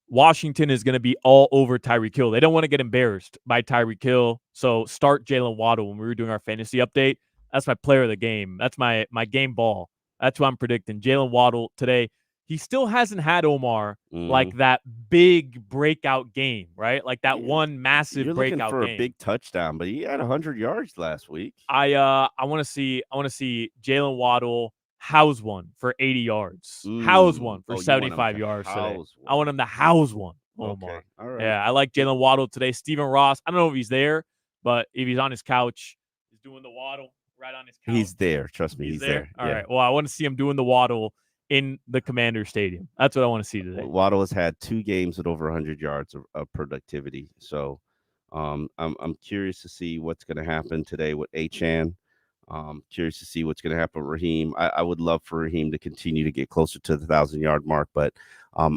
Washington is going to be all over Tyreek Hill. They don't want to get embarrassed by Tyreek Hill, so start Jalen Waddle. When we were doing our fantasy update, that's my player of the game. That's my game ball. That's what I'm predicting. Jalen Waddle today. He still hasn't had, Omar, like that big breakout game, right? Like that one massive You're breakout looking for game. a big touchdown, but he had 100 yards last week. I want to see Jalen Waddle house one for 80 yards. House one for 75 yards today. I want him to house one, Omar. Okay. All right. Yeah, I like Jalen Waddle today. Stephen Ross, I don't know if he's there, but if he's on his couch, he's doing the Waddle right on his couch. He's there. Trust me, he's there. All right. Well, I want to see him doing the Waddle in the Commander Stadium. That's what I want to see today. Waddle has had 2 games with over 100 yards of productivity. So I'm curious to see what's going to happen today with Achane. Curious to see what's going to happen with Raheem. I would love for Raheem to continue to get closer to the 1,000-yard mark, but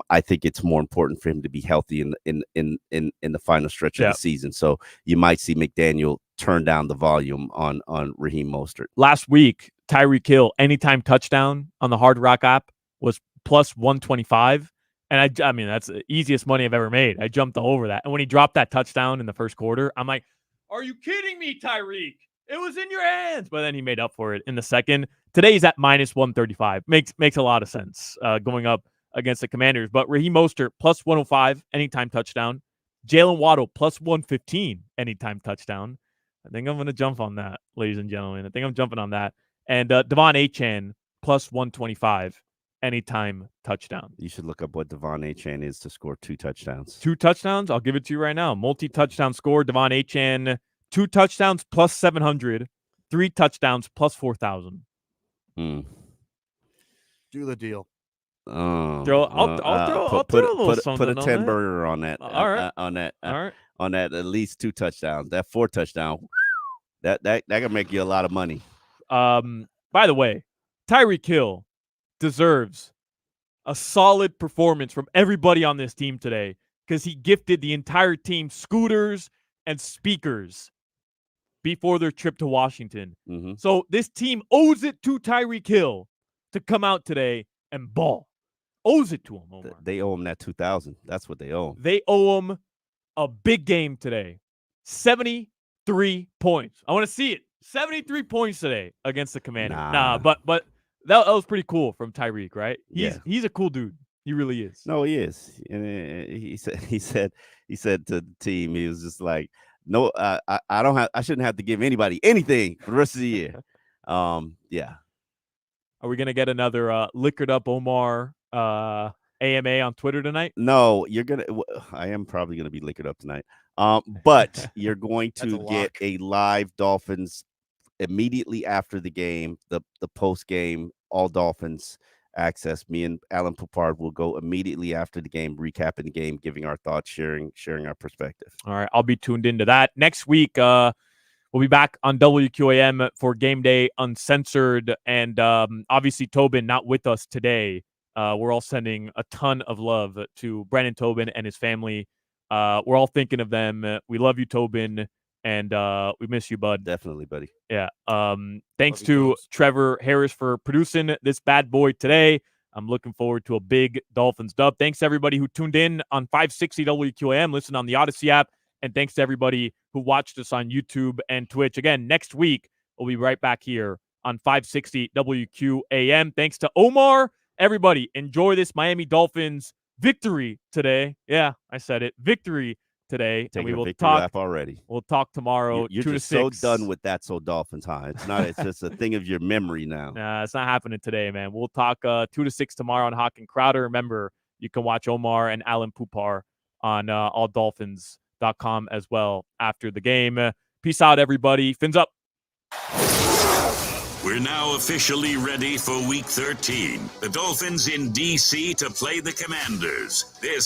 I think it's more important for him to be healthy in the final stretch of the season. So you might see McDaniel turn down the volume on Raheem Mostert. Last week, Tyreek Hill anytime touchdown on the Hard Rock app was plus 125. And I mean, that's the easiest money I've ever made. I jumped all over that. And when he dropped that touchdown in the first quarter, I'm like, are you kidding me, Tyreek? It was in your hands. But then he made up for it in the second. Today he's at minus 135. Makes a lot of sense going up against the Commanders. But Raheem Mostert plus 105 anytime touchdown. Jalen Waddle plus 115 anytime touchdown. I think I'm going to jump on that, ladies and gentlemen. I think I'm jumping on that. And Devon Achane plus 125 anytime touchdown. You should look up what Devon Achane is to score 2 touchdowns. 2 touchdowns? I'll give it to you right now. Multi-touchdown score. Devon Achane, 2 touchdowns plus 700, 3 touchdowns plus 4,000. Do the deal. I'll throw a little something. Put a 10 burger on that. All right. On that at least 2 touchdowns. That 4 touchdown. That can make you a lot of money. By the way, Tyreek Hill deserves a solid performance from everybody on this team today because he gifted the entire team scooters and speakers before their trip to Washington. So this team owes it to Tyreek Hill to come out today and ball. Owes it to him, Omar. They owe him that 2,000. That's what they owe him. They owe him a big game today. 73 points. I want to see it. 73 points today against the Commanders. But that was pretty cool from Tyreek, right? He's a cool dude. He really is. No, he is. And he said to the team, he was just like, no, I shouldn't have to give anybody anything for the rest of the year. Yeah. Are we gonna get another liquored up Omar AMA on Twitter tonight? No, I am probably gonna be liquored up tonight. But you're going to get a live Dolphins immediately after the game, the post game, all Dolphins access. Me and Alan Poupard will go immediately after the game, recapping the game, giving our thoughts, sharing our perspective. All right, I'll be tuned into that. Next week, we'll be back on WQAM for Game Day Uncensored. And obviously, Tobin not with us today. We're all sending a ton of love to Brandon Tobin and his family. We're all thinking of them. We love you, Tobin. And we miss you, bud. Definitely, buddy. Yeah. Thanks to Trevor Harris for producing this bad boy today. I'm looking forward to a big Dolphins dub. Thanks to everybody who tuned in on 560 WQAM, listen on the Odyssey app. And thanks to everybody who watched us on YouTube and Twitch. Again, next week, we'll be right back here on 560 WQAM. Thanks to Omar. Everybody, enjoy this Miami Dolphins victory today. Yeah, I said it. Victory today, and Taking we a will victory talk lap already. We'll talk tomorrow. You're 2 to just 6. so done with that. So Dolphins, huh? It's not. It's just a thing of your memory now. Nah, it's not happening today, man. We'll talk 2 to 6 tomorrow on Hawk and Crowder. Remember, you can watch Omar and Alan Pupar on alldolphins.com as well after the game. Peace out, everybody. Fins up. We're now officially ready for Week 13. The Dolphins in D.C. to play the Commanders. This